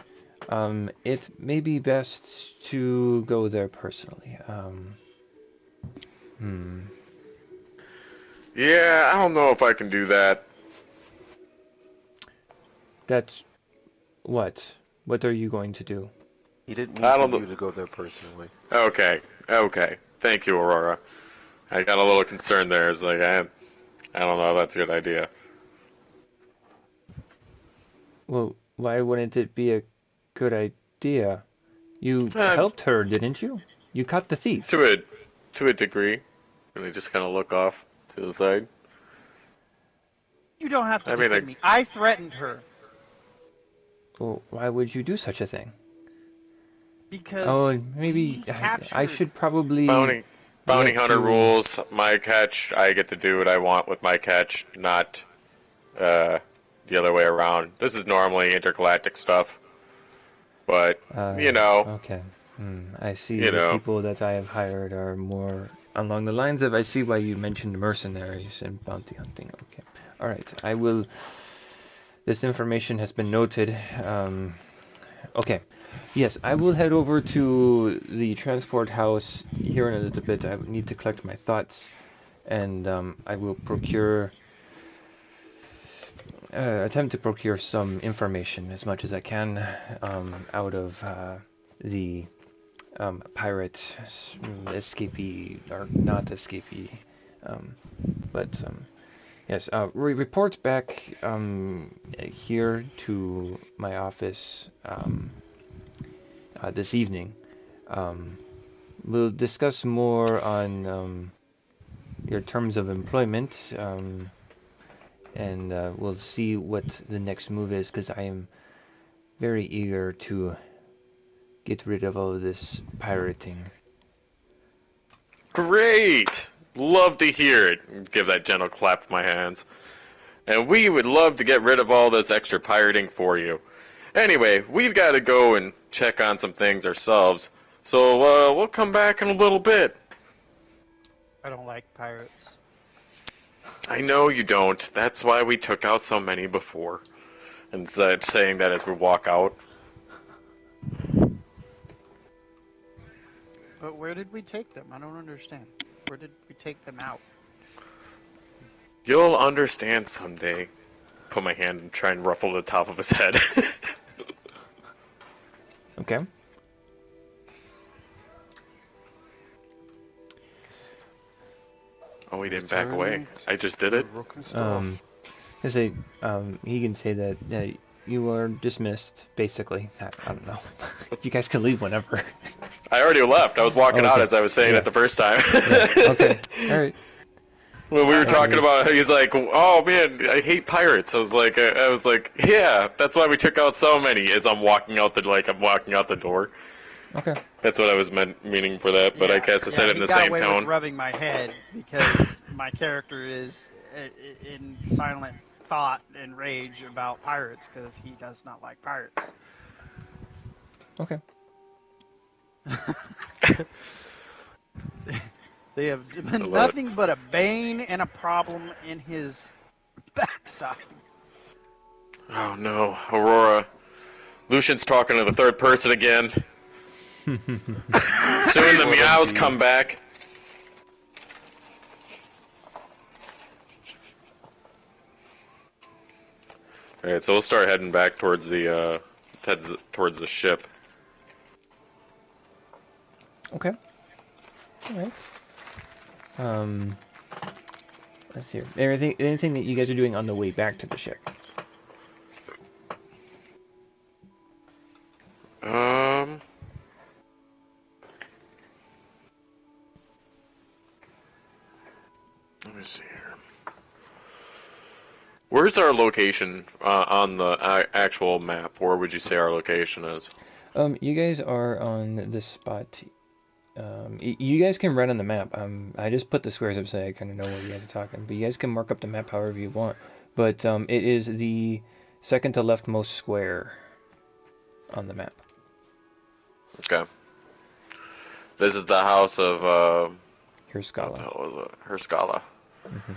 It may be best to go there personally. Hmm. Yeah, I don't know if I can do that. That's what? What are you going to do? He didn't mean I for don't. you to go there personally. Okay, okay. Thank you, Aurora. I got a little concerned there. It's like I don't know if that's a good idea. Well, why wouldn't it be a good idea? You Uh, helped her, didn't you? You caught the thief. to a to a degree, and I just kind of look off to the side. You don't have to I mean, defend me. I threatened her Well, why would you do such a thing? because Oh, maybe we I captured. should probably bounty get hunter to. rules. My catch. I get to do what I want with my catch, not uh, the other way around. This is normally intergalactic stuff, but Uh, you know, okay. I see you the know. people that I have hired are more along the lines of I see why you mentioned mercenaries and bounty hunting. Okay. All right. I will. This information has been noted. Okay. Yes, I will head over to the transport house here in a little bit. I need to collect my thoughts, and I will attempt to procure some information as much as I can out of the pirate escapee or not escapee, um, but yes, report back here to my office this evening. Um, we'll discuss more on your terms of employment, and we'll see what the next move is, because I am very eager to get rid of all of this pirating. Great! Love to hear it. Give that gentle clap with my hands. And we would love to get rid of all this extra pirating for you. Anyway, we've got to go and check on some things ourselves. So we'll come back in a little bit. I don't like pirates. I know you don't. That's why we took out so many before. And saying that as we walk out. But where did we take them? I don't understand. Where did we take them out? You'll understand someday. Put my hand and try and ruffle the top of his head. Okay. Oh, he didn't back away. Return I just did to it. broken stuff. I say, he can say that you are dismissed, basically. I don't know. You guys can leave whenever. I already left. I was walking Oh, out okay. as I was saying Yeah. it the first time. Yeah. Okay. All right. When we were Alright. talking about, he's like, "Oh man, I hate pirates." I was like, "Yeah, that's why we took out so many." As I'm walking out the door. Okay. That's what I was meaning for that. But I guess I said it in he the got same away tone. with rubbing my head because my character is in silent thought and rage about pirates because he does not like pirates. Okay. They have been nothing but a bane and a problem in his backside. Oh no, Aurora. Lucian's talking to the third person again. Soon the meows come back. Alright, so we'll start heading back towards the ship. Okay. All right. Let's see. Anything that you guys are doing on the way back to the ship? Let me see here. Where's our location on the actual map? Where would you say our location is? You guys are on the spot. You guys can run on the map. I just put the squares up so I kind of know where you guys are talking. But you guys can mark up the map however you want. But it is the second to leftmost square on the map. Okay. This is the house of Hirskala. Hirskala. Mm-hmm.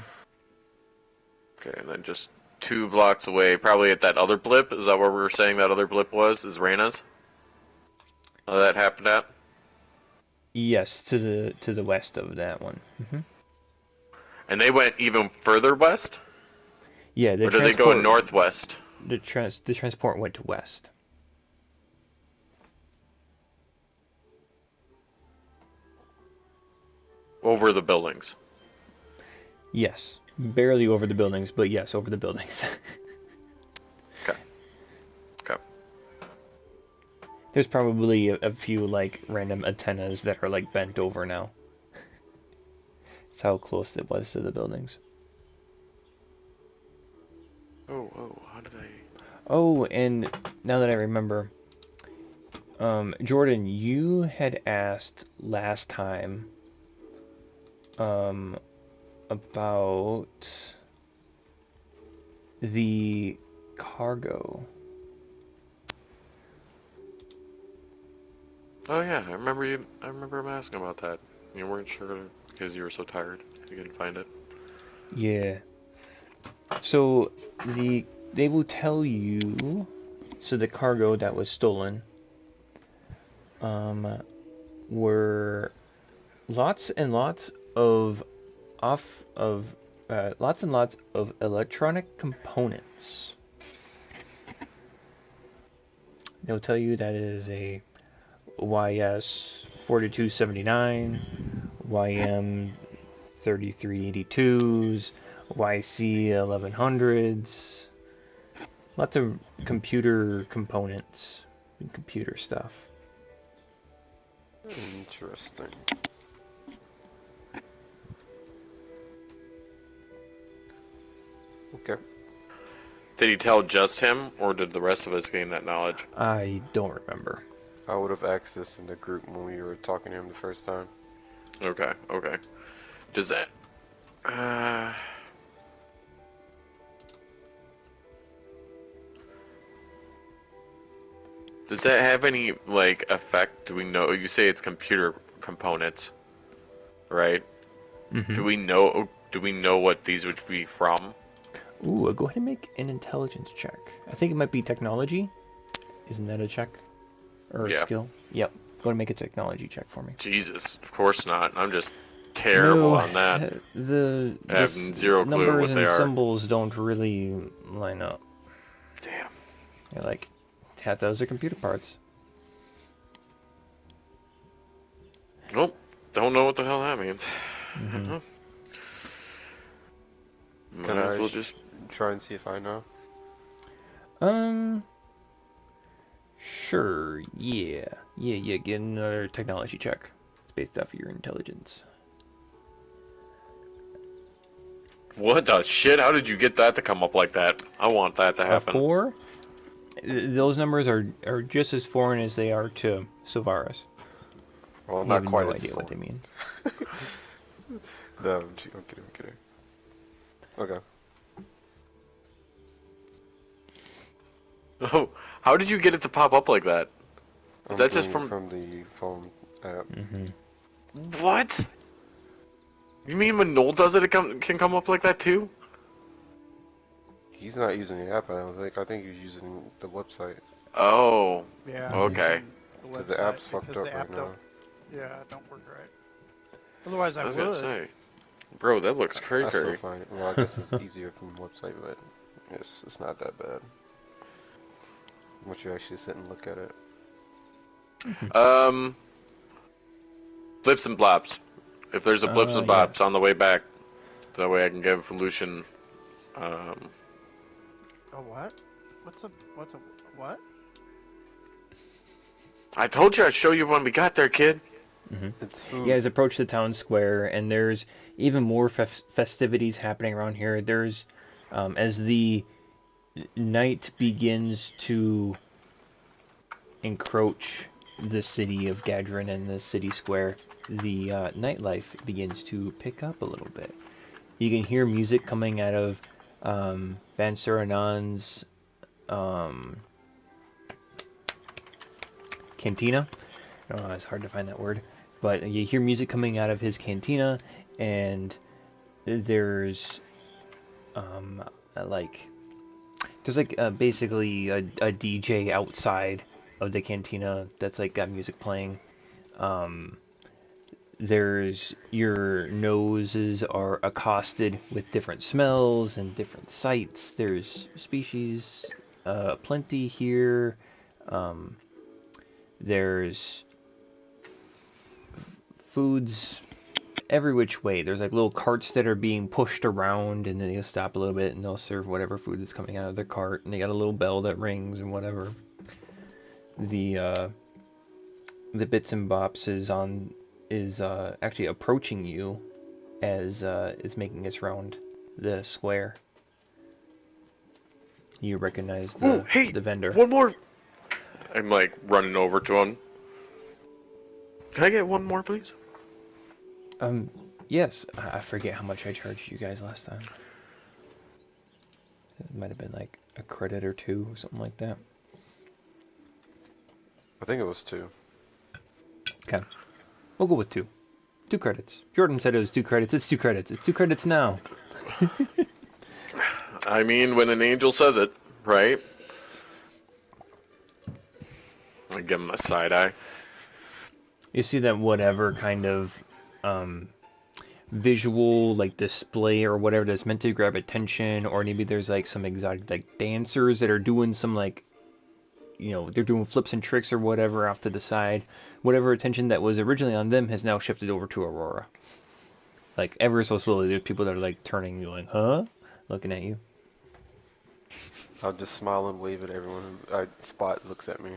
Okay, and then just 2 blocks away, probably at that other blip. Is that where we were saying that other blip was? Is Reina's? That happened at? Yes, to the west of that one. Mm-hmm. And they went even further west? Yeah, Or did they go northwest? The transport went to west. Over the buildings. Yes, barely over the buildings, but yes, over the buildings. Okay. Okay. There's probably a few like random antennas that are like bent over now. That's how close it was to the buildings. Oh, how did I... Oh, and now that I remember, Jordan, you had asked last time about the cargo. Oh yeah, I remember him asking about that. You weren't sure because you were so tired. You couldn't find it. Yeah. So they will tell you. So the cargo that was stolen were lots and lots of lots and lots of electronic components. They'll tell you that it is a YS 4279, YM 3382s, YC 1100s. Lots of computer components and computer stuff. Interesting. Okay. Did he tell just him, or did the rest of us gain that knowledge? I don't remember. I would have asked this in the group when we were talking to him the first time. Okay. Does that... Does that have any, like, effect? Do we know... You say it's computer components, right? Mm-hmm. Do we know what these would be from? Ooh, go ahead and make an intelligence check. I think it might be technology. Isn't that a check? Or a skill? Yep. Go ahead and make a technology check for me. Jesus, of course not. I'm just terrible on that. I have zero clue numbers what they and are. symbols don't really line up. Damn. You're like, those are computer parts. Nope. Don't know what the hell that means. Mm-hmm. Might Can as I well just. try and see if I know? Um, sure, yeah. Get another technology check. It's based off of your intelligence. What the shit? How did you get that to come up like that? I want that to A happen. 4? Those numbers are just as foreign as they are to Silvaris. Well, You not have quite no as idea what they full. mean. No, I'm kidding, I'm kidding. Okay. Oh, how did you get it to pop up like that? Is I'm that just doing it from the phone app. Mm-hmm. What? You mean when Noel does it, can come up like that too? He's not using the app, I don't think. I think he's using the website. Oh, Yeah, I'm okay. using the Because the website app's fucked because up the right app now. don't work right. Otherwise, I I was gonna would. say, bro, that looks cray I still cray. find it. Well, I guess it's easier from the website, but it's not that bad. Once you actually sit and look at it. Blips and blops. If there's a blips and blops on Yes. the way back, that way I can give Lucian. Oh, what? What's a what? I told you I'd show you when we got there, kid. Mm-hmm. It's You food. guys approach the town square, and there's even more festivities happening around here. There's, as the night begins to encroach the city of Gadrin and the city square, the nightlife begins to pick up a little bit. You can hear music coming out of Van Surinan's cantina. It's hard to find that word, but you hear music coming out of his cantina, and there's um, like basically a DJ outside of the cantina that's like got music playing. Um, there's your noses are accosted with different smells and different sights. There's species plenty here. Um, there's foods every which way. There's like little carts that are being pushed around, and then they'll stop a little bit and they'll serve whatever food is coming out of their cart, and they got a little bell that rings and whatever. The bits and bops is actually approaching you as is making its round the square. You recognize Oh, hey, the vendor. one more. I'm like running over to him. Can I get one more, please? Yes, I forget how much I charged you guys last time. It might have been like a credit or two, something like that. I think it was 2. Okay, we'll go with 2. 2 credits. Jordan said it was 2 credits. It's 2 credits. It's 2 credits now. I mean, when an angel says it, right? I give him a side eye. You see that whatever kind of visual like display or whatever that's meant to grab attention, or maybe there's like some exotic like dancers that are doing some like they're doing flips and tricks or whatever off to the side. Whatever attention that was originally on them has now shifted over to Aurora. Like ever so slowly, there's people that are like turning, going, "Huh?" looking at you. I'll just smile and wave at everyone who I spot looks at me.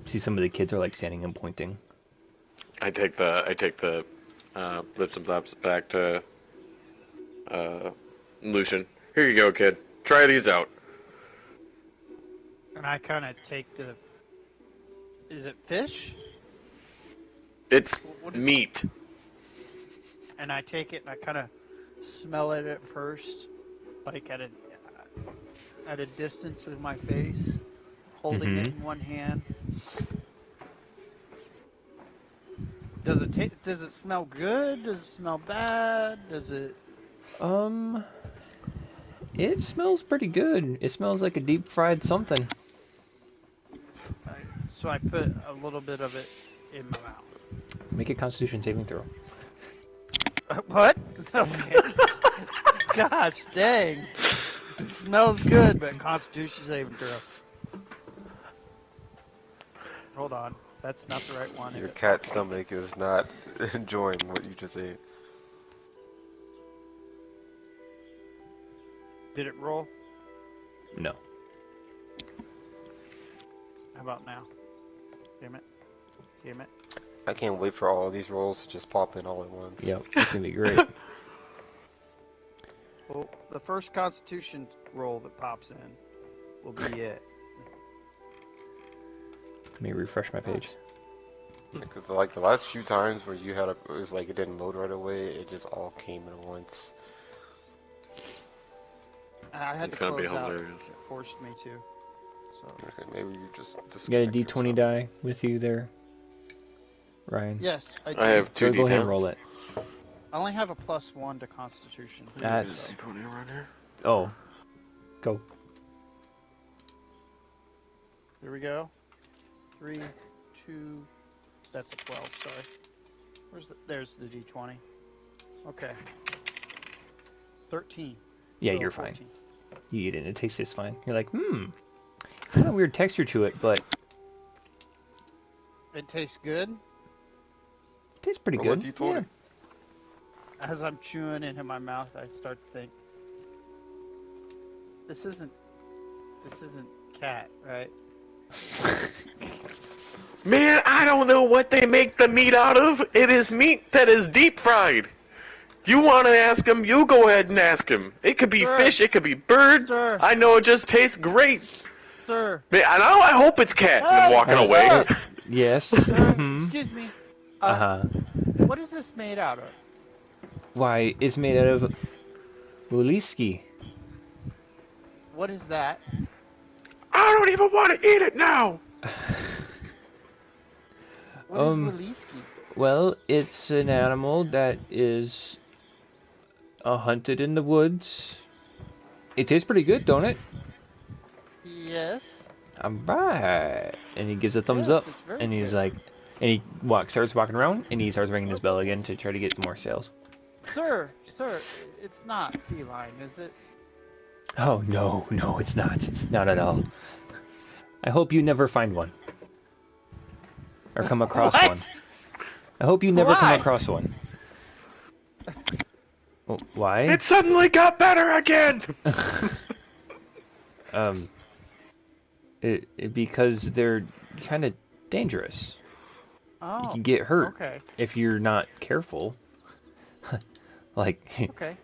See, some of the kids are like standing and pointing. I take the lips and flaps back to Lucian. Here you go, kid. Try these out. And I kind of take the. Is it fish? It's What meat. and I take it and I kind of smell it at first, like at a distance with my face, holding it Mm-hmm. in one hand. Does it Does it smell good? Does it smell bad? Does it? Um, it smells pretty good. It smells like a deep fried something. So I put a little bit of it in my mouth. Make a Constitution saving throw. What? Okay. Gosh dang. It smells good, but Constitution saving throw. Hold on. That's not the right one. Your cat's stomach is not enjoying what you just ate. Did it roll? No. How about now? Damn it. Damn it. I can't wait for all of these rolls to just pop in all at once. Yep, it's gonna be great. Well, the first Constitution roll that pops in will be it. Let me refresh my page. Because like the last few times where you had it was like it didn't load right away, it just all came at once. I had It's to gonna be close out. hilarious. It forced me to. So. Okay, maybe you just You got a disconnect D20 yourself. die with you there, Ryan? Yes, I do. I have two So go ahead and D10s. roll it. I only have a +1 to Constitution. That's- Is D20 around here? Oh, go. Here we go. 3, 2. That's a 12. Sorry. There's the D20. Okay. 13. Yeah, So you're fine. 14. You eat it, and it tastes just fine. You're like, kind of weird texture to it, but It tastes good. it tastes pretty Roll a good. D20. Yeah. As I'm chewing into my mouth, I start to think, this isn't cat, right? Man, I don't know what they make the meat out of. It is meat that is deep fried. If you want to ask him, you go ahead and ask him. It could be Sir. fish, it could be bird. Sir. I know it just tastes great. Sir. Man, I hope it's cat. And I'm walking Hey, away. sir. Yes. Sir, Mhm. excuse me. Uh-huh. What is this made out of? Why, it's made out of Wuliski. What is that? I don't even want to eat it now. What is Um, Waliski? Well, it's an animal that is hunted in the woods. It tastes pretty good, don't it? Yes. Alright. And he gives a thumbs Yes, up. it's very And he's good. like, and he starts walking around, and he starts ringing his bell again to try to get more sales. Sir, it's not feline, is it? Oh, no, it's not. Not at all. I hope you never find one. Or come across What? one. I hope you never come Why? across one. Oh, why? It suddenly got better again. Because they're kind of dangerous. Oh. You can get hurt Okay. if you're not careful. Like, Okay.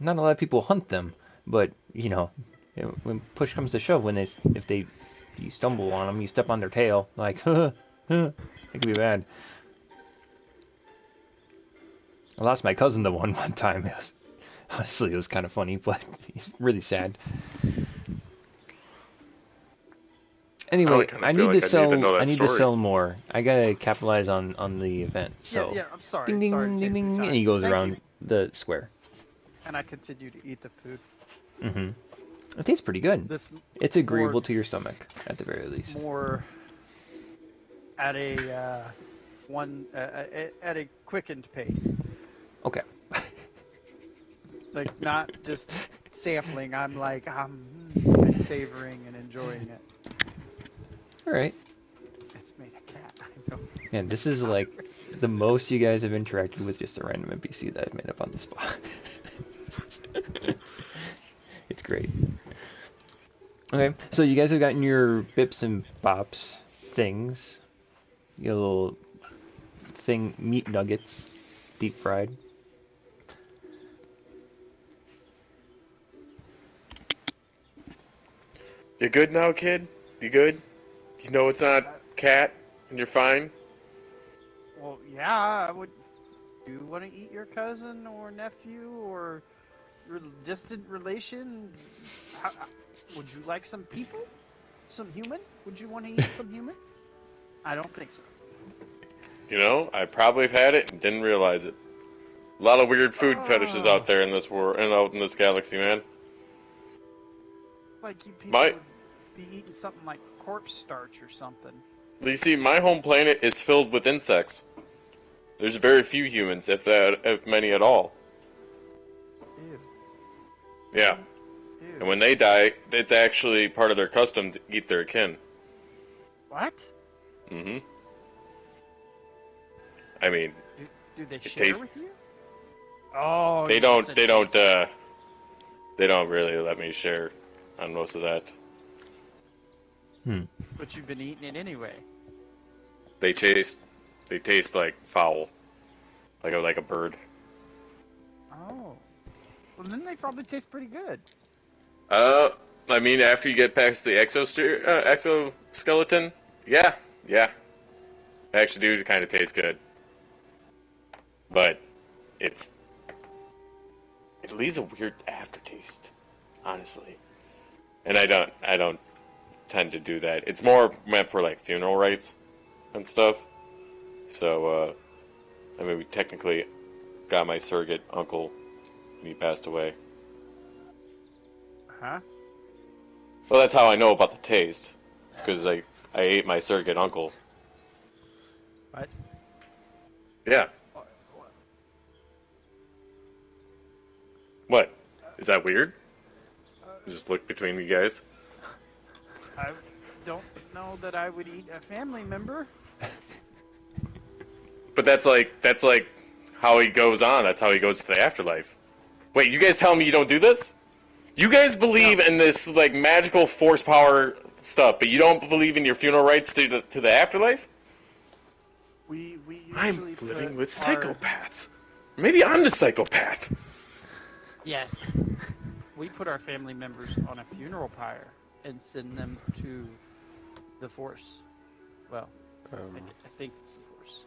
not a lot of people hunt them, but when push comes to shove, if you stumble on them, you step on their tail, like, it can be bad. I lost my cousin to one time. Honestly, it was kind of funny, but it's really sad. Anyway, kinda I feel need like to I need to sell. know that I need to story. sell more. I gotta capitalize on the event. So, Yeah, I'm sorry. ding ding sorry to ding take ding, your time. and he goes Thank around you. the square. And I continue to eat the food. Mm-hmm. It tastes pretty good. This It's agreeable more- to your stomach, at the very least. more at a at a quickened pace. Okay. Like not just sampling. I'm like I'm savoring and enjoying it. All right. It's made a cat. I know. Yeah, this is like the most you guys have interacted with just a random NPC that I've made up on the spot. It's great. Okay, so you guys have gotten your bips and bops things. You got a little thing, meat nuggets, deep fried. You good now, kid? You good? You know it's not cat, and you're fine? Well, yeah, I would. Do you want to eat your cousin or nephew or your distant relation? Would you like some people? Some human? Would you want to eat some human? I don't think so. You know, I probably have had it and didn't realize it. A lot of weird food fetishes out there in this world and out in this galaxy, man. Like you people My- would be eating something like corpse starch or something. You see, my home planet is filled with insects. There's very few humans, if many at all. Ew. Yeah, Ew. and when they die, it's actually part of their custom to eat their kin. What? Mm-hmm. I mean, Do they share tastes- with you? Oh, they you don't. said They don't. taste. They don't really let me share on most of that. But you've been eating it anyway. They taste like foul, like a bird. Oh. Well, then they probably taste pretty good. I mean, after you get past the exoskeleton, yeah, they actually do kind of taste good. But it leaves a weird aftertaste, honestly. And I don't tend to do that. It's more meant for like funeral rites and stuff. So, I mean, we technically got my surrogate uncle when he passed away. Huh? Well, that's how I know about the taste, because I ate my surrogate uncle. What? Yeah. What? Is that weird? Just look between you guys. I don't know that I would eat a family member. But that's like how he goes on. That's how he goes to the afterlife. Wait, you guys tell me you don't do this? You guys believe in this like magical force power stuff, but you don't believe in your funeral rites to the afterlife? We usually I'm living with our- psychopaths. Maybe I'm the psychopath. Yes. We put our family members on a funeral pyre and send them to the Force. Well, I think it's the Force.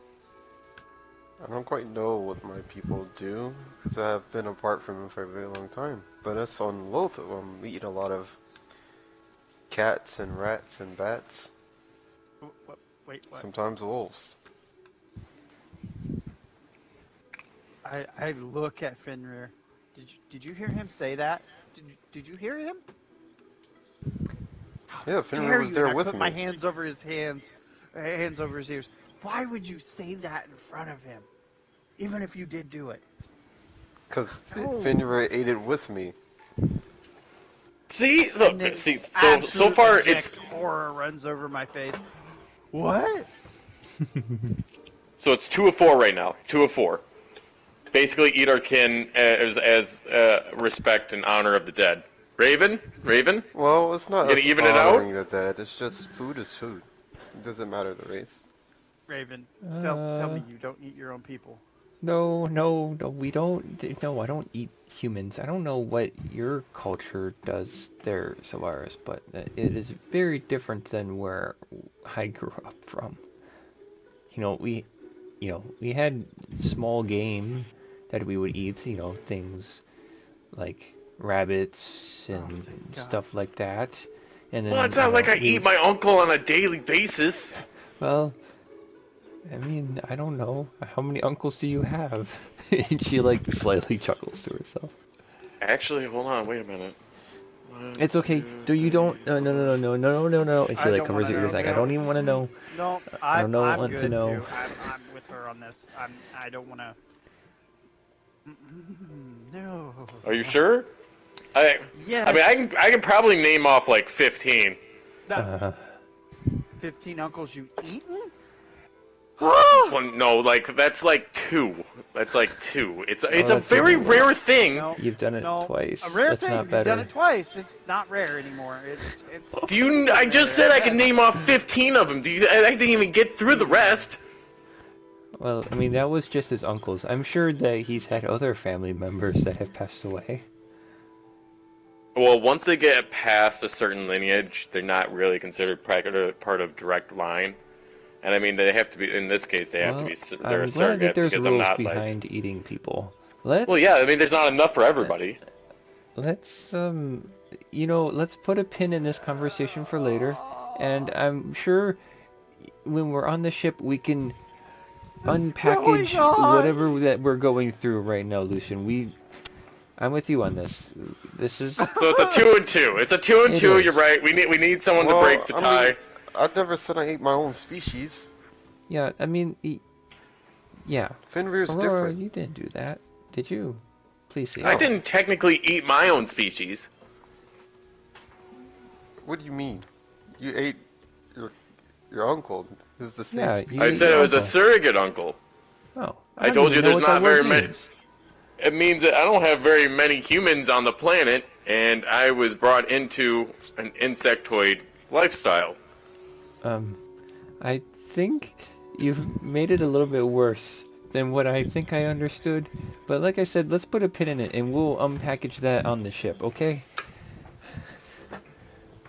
I don't quite know what my people do, because I have been apart from them for a very long time. But us on both of them, we eat a lot of cats and rats and bats, Wait, what? sometimes wolves. I look at Fenrir. Did you hear him say that? Did you hear him? Yeah, Dare Fenrir was you? there And I with put me. my hands over his hands over his ears. Why would you say that in front of him? Even if you did do it. Because No. Fenrir ate it with me. See, And look, then so absolute far abject it's horror runs over my face. What? so it's 2 of 4 right now. 2 of 4. Basically, eat our kin as respect and honor of the dead. Raven. Well, it's not You gonna us even it out? honoring the dead, it's just food is food. It doesn't matter the race. Raven, tell me you don't eat your own people. No, we don't. No, I don't eat humans. I don't know what your culture does there, Solaris, but it is very different than where I grew up from. We had small game that we would eat. Things like rabbits and thank God. stuff like that. And then, Well, it's not like I we eat my uncle on a daily basis. Well, I mean, I don't know. How many uncles do you have? And she like slightly chuckles to herself. Actually, hold on, wait a minute. One, It's okay. two, You don't. No. And she I like don't covers wanna her ears know. like, I don't even want to know. No, I don't know I'm what good to know. too. I'm with her on this. I don't want to. No. Are you sure? Yes. I mean, I can probably name off like 15. Uh, 15 uncles you eaten? Well, no, like that's like 2. That's like 2. It's a that's very even rare thing. No, You've done it no, twice. A rare That's thing. not You've better. done it twice. It's not rare anymore. It's. Do you? I just said I could name off 15 of them. I didn't even get through the rest. Well, I mean, that was just his uncles. I'm sure that he's had other family members that have passed away. Well, once they get past a certain lineage, they're not really considered part of direct line. And I mean, they have to be. In this case, they have to be. They're a I'm glad that surrogate there's because I'm rules not behind eating people. Let's. Well, yeah. I mean, there's not enough for everybody. Let's let's put a pin in this conversation for later, and I'm sure when we're on the ship we can unpackage going on? whatever that we're going through right now, Lucian. I'm with you on this. This is So it's a 2 and 2. It's a 2 and It 2. is. You're right. We need someone to Well, break the I tie. mean, I never said I ate my own species. yeah. I mean, yeah. Fenrir's Aurora, different. you didn't do that, did you? Please say. I didn't technically eat my own species. What do you mean? You ate your uncle, who's the same Yeah, species. you I ate said your it was a uncle. surrogate uncle. Oh, I don't told even you know there's what that not very word many. means. it means that I don't have very many humans on the planet, and I was brought into an insectoid lifestyle. I think you've made it a little bit worse than what I think I understood. But like I said, let's put a pin in it and we'll unpackage that on the ship, okay?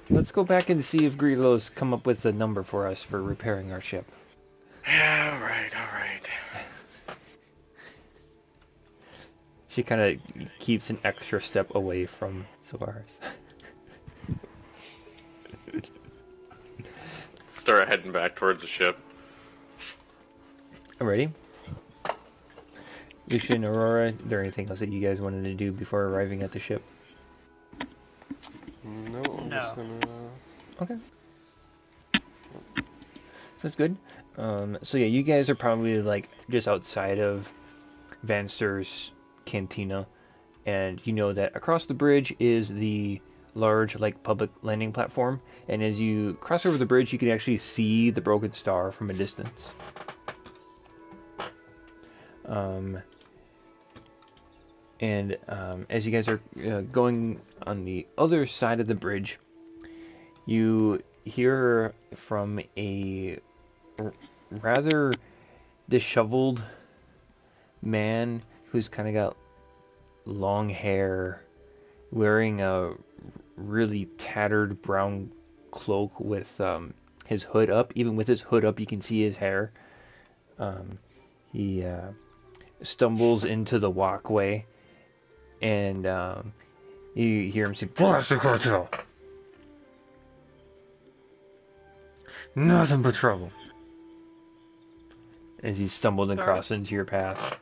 Let's go back and see if Grillo's come up with a number for us for repairing our ship. Yeah, all right. She kind of keeps an extra step away from Solaris. Start heading back towards the ship. Alrighty. Lucia and Aurora, is there anything else that you guys wanted to do before arriving at the ship? No, I'm just gonna. Okay. That's good. So yeah, you guys are probably like just outside of Vanster's cantina, and you know that across the bridge is the large like public landing platform, and as you cross over the bridge you can actually see the broken star from a distance. As you guys are going on the other side of the bridge, you hear from a rather disheveled man who's kind of got long hair, wearing a really tattered brown cloak with his hood up. Even with his hood up, you can see his hair. He stumbles into the walkway, and you hear him say, "Blast the cartel! Nothing but trouble." As he stumbled across into your path,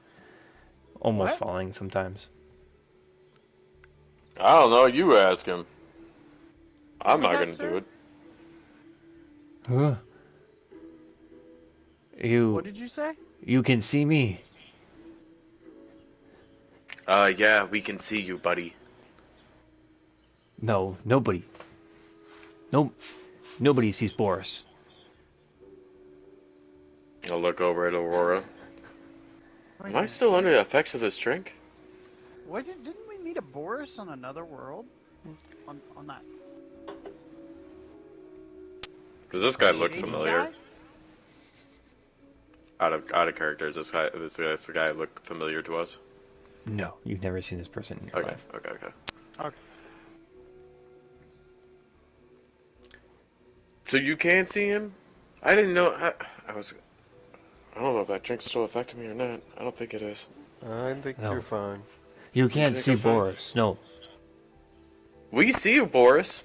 almost falling sometimes. I don't know. You ask him. I'm not gonna do it. Huh? What did you say? You can see me. Yeah, we can see you, buddy. No, nobody. Nobody sees Boris. I'll look over at Aurora. Am I still under the effects of this drink? What didn't we meet a Boris on another world? On that. Does this guy look shady familiar? guy? Out of character, does this guy look familiar to us? No, you've never seen this person in your life. Okay. So you can see him? I didn't know. I don't know if that drink's still affecting me or not. I don't think it is. I think No. you're fine. You can't think see I'm fine? Boris. No. We see you, Boris.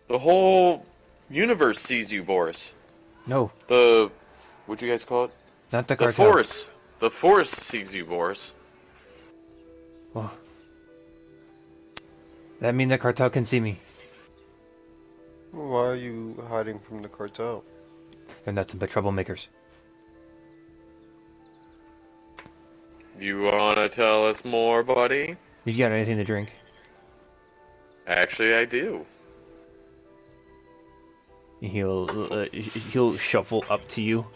The whole universe sees you, Boris. No. What'd you guys call it? Not the The cartel. Force. The Force sees you, Boris. Oh. That mean the cartel can see me. Why are you hiding from the cartel? They're nothing but troublemakers. You wanna tell us more, buddy? You got anything to drink? Actually, I do. He'll shuffle up to you,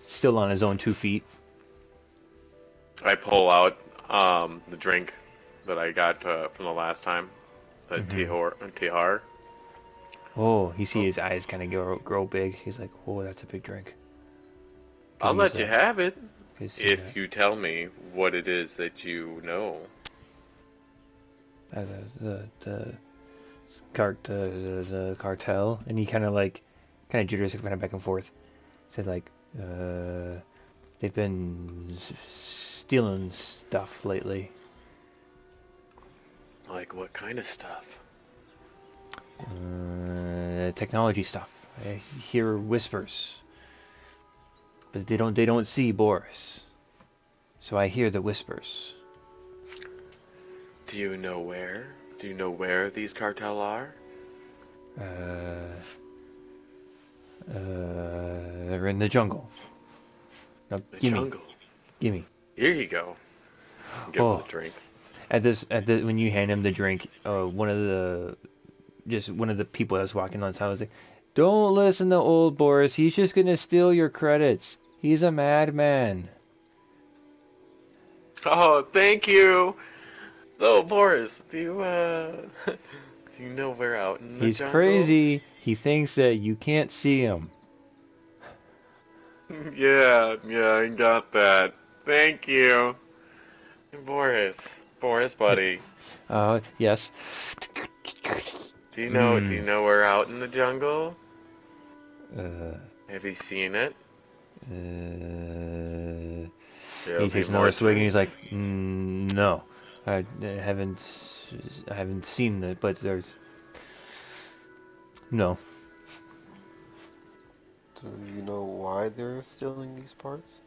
still on his own 2 feet. I pull out the drink that I got from the last time, the Tihar. Oh, you see his eyes kind of grow big. He's like, "Oh, that's a big drink." I'll let you have it if you you tell me what it is that you know. the cartel, and he kind of jitters kind of back and forth. Said like, they've been stealing stuff lately. Like what kind of stuff? Technology stuff. I hear whispers, but they don't see Boris. So I hear the whispers. Do you know where? Do you know where these cartel are? They're in the jungle. Now, The jungle. Gimme. Here you go. Give him the drink. When you hand him the drink, one of the people that's walking on side was like, "Don't listen to old Boris. He's just gonna steal your credits. He's a madman." Oh, thank you. So, Boris, do you know we're out in the He's jungle? crazy. He thinks that you can't see him. Yeah, I got that. Thank you. Boris, buddy. Yes. Do you Hmm. know we're out in the jungle? Uh, Have you seen it? uh, There'll he be takes another more swig and he's like, drinks. no, I haven't, I haven't seen it, but there's no. Do you know why they're stealing these parts?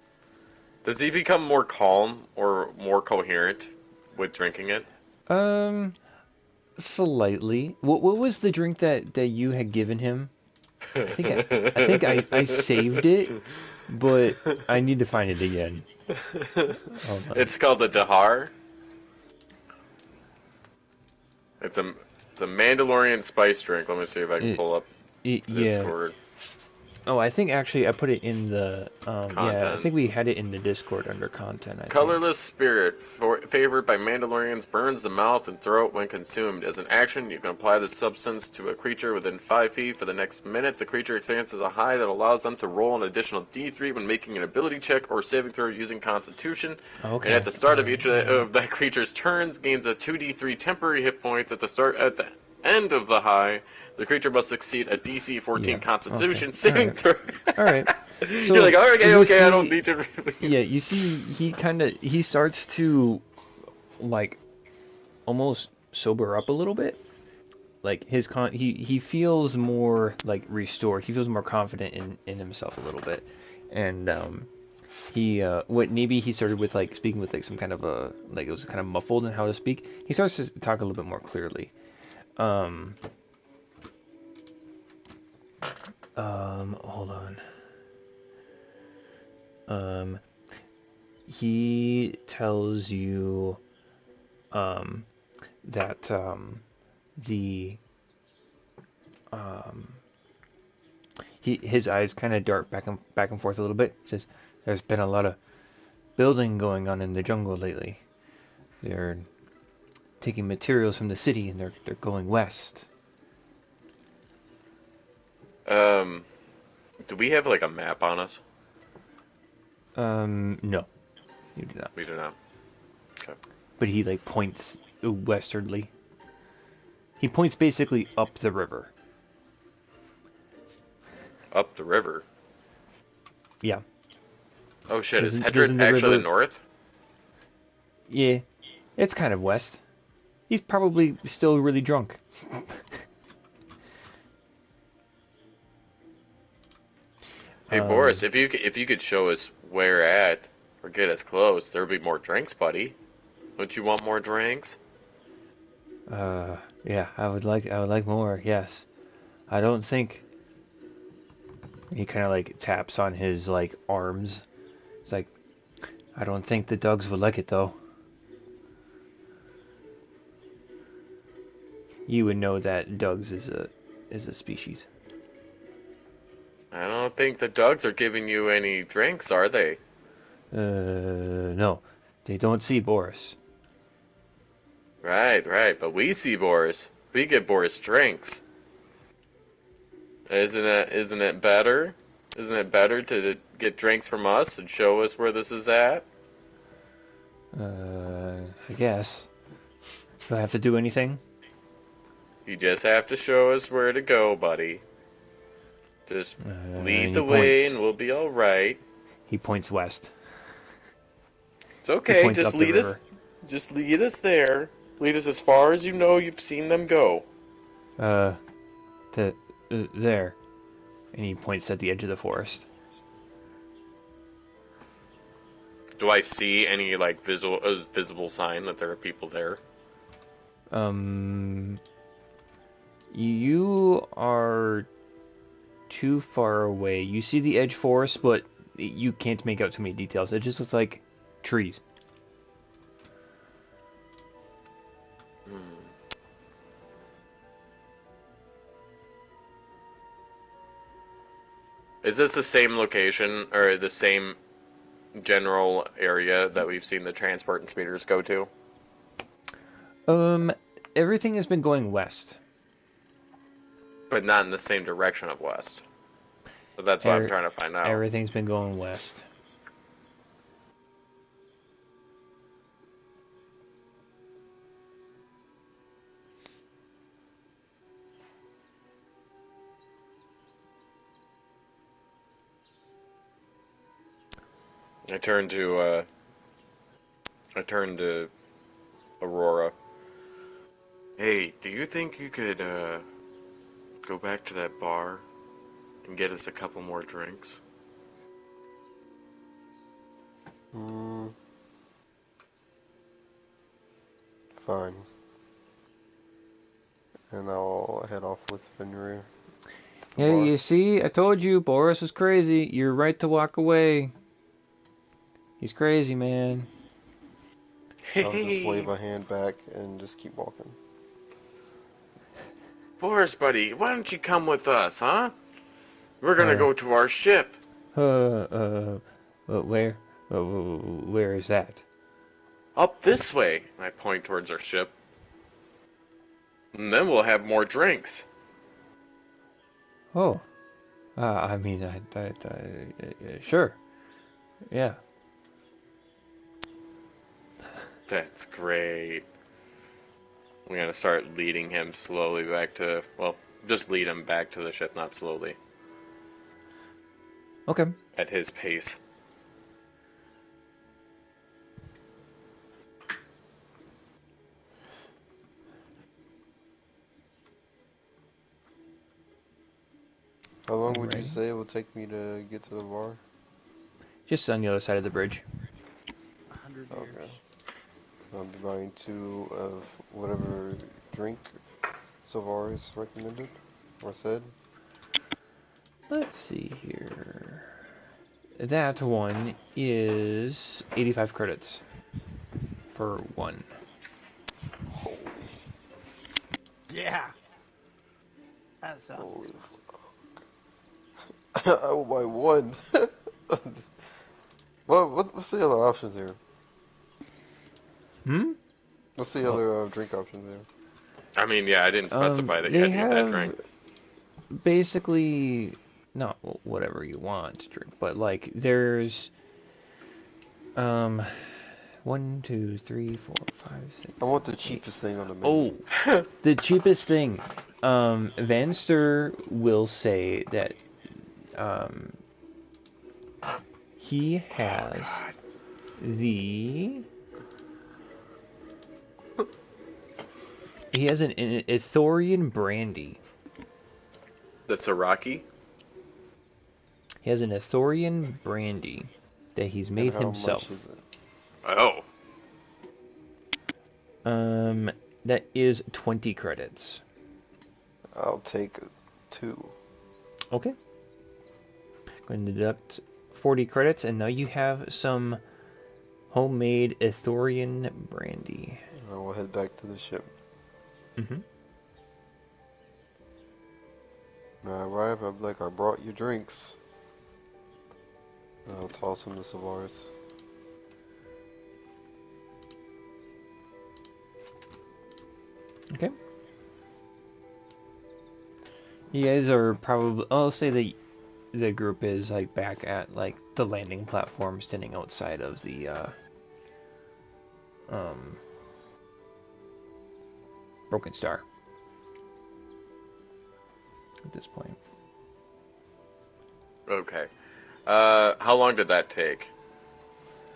Does he become more calm or more coherent with drinking it? Um, Slightly. What was the drink that you had given him? I think I saved it, but I need to find it again. Hold on. It's called the Dahar. It's a it's a Mandalorian spice drink. Let me see if I can It, pull up yeah. Discord Oh, I think actually I put it in the yeah, I content. think we had it in the Discord under content, I think. Colorless spirit, favored by Mandalorians, burns the mouth and throat when consumed. As an action, you can apply the substance to a creature within 5 feet. For the next minute, the creature experiences a high that allows them to roll an additional d3 when making an ability check or saving throw using Constitution. And at Okay. the start of each of that creature's turns, gains a 2d3 temporary hit points. At the end of the high, the creature must succeed a DC 14 Yeah. Okay. Constitution All saving right. throw. All right. You're like, So okay, you okay, I don't see, need to really. yeah, you see, he starts to like almost sober up a little bit. Like he feels more like restored. He feels more confident in himself a little bit, and he what maybe he started with like speaking with like some kind of a like it was kind of muffled in how to speak. He starts to talk a little bit more clearly. Um, Hold on. Um, he tells you um that the um his eyes kind of dart back and forth a little bit. He says, "There's been a lot of building going on in the jungle lately. They're taking materials from the city and they're going west." Um, do we have like a map on us? No, you do not. We do not. Okay. But he like points westwardly. He points basically up the river. Up the river. Yeah. Oh shit, is Hedrid Doesn't the actually the river? north? Yeah, it's kind of west. He's probably still really drunk. Hey Boris, if you could show us where at or get us close, there'd be more drinks, buddy. Don't you want more drinks? Yeah, I would like more. Yes, I don't think. He kind of like taps on his like arms. It's like, I don't think the dogs would like it though. You would know that dogs is a species. I don't think the dogs are giving you any drinks, are they? No, they don't see Boris. Right, but we see Boris. We get Boris drinks. Isn't it better? Isn't it better to get drinks from us and show us where this is at? I guess. Do I have to do anything? You just have to show us where to go, buddy. Just lead He the way and points. we'll be alright. He points west. It's He okay, points up the river. just lead us there. Lead us as far as you know you've seen them go. Uh, to there, and he points at the edge of the forest. Do I see any like visible sign that there are people there? Um, you are too far away. You see the edge forest, but you can't make out too many details. It just looks like trees. Hmm. Is this the same location or the same general area that we've seen the transport and speeders go to? Everything has been going west. But not in the same direction of west. But that's what I'm trying to find out. Everything's been going west. I turned to Aurora. Hey, do you think you could go back to that bar and get us a couple more drinks? Fine. And I'll head off with Fenrir. Yeah, you see, I told you Boris was crazy. You're right to walk away. He's crazy, man. I'll just wave a hand back and just keep walking. Boris, buddy, why don't you come with us, huh? We're gonna go to our ship. Where? Where is that? Up this way. I point towards our ship. And then we'll have more drinks. Oh. I mean, sure. Yeah. That's great. We're gonna start leading him slowly back to, well, just lead him back to the ship, not slowly. Okay. At his pace. How long would you say it would take me to get to the bar? Just on the other side of the bridge. 100 years. Okay. I'll be buying 2 of whatever drink Savaris recommended or said. Let's see here. That one is 85 credits for one. Holy. Yeah. That sounds Holy expensive. I will buy 1. What's the other options here? What's the other drink options there? I mean, yeah, I didn't specify that you had to get that drink. Basically, not whatever you want to drink, but like there's 1, 2, 3, 4, 5, 6. I want the cheapest thing on the menu. Oh, the cheapest thing. Vanster will say that he has he has an Ithorian brandy. The Siraki? He has an Ithorian brandy that he's made himself. Much is it? Oh. That is 20 credits. I'll take 2. Okay. Going to deduct 40 credits, and now you have some homemade Ithorian brandy. I will head back to the ship. When I arrive, I'm like, I brought you drinks. And I'll toss them to Savaris. Okay. You guys are probably, I'll say that the group is like back at like the landing platform, standing outside of the Broken Star at this point. Okay. How long did that take?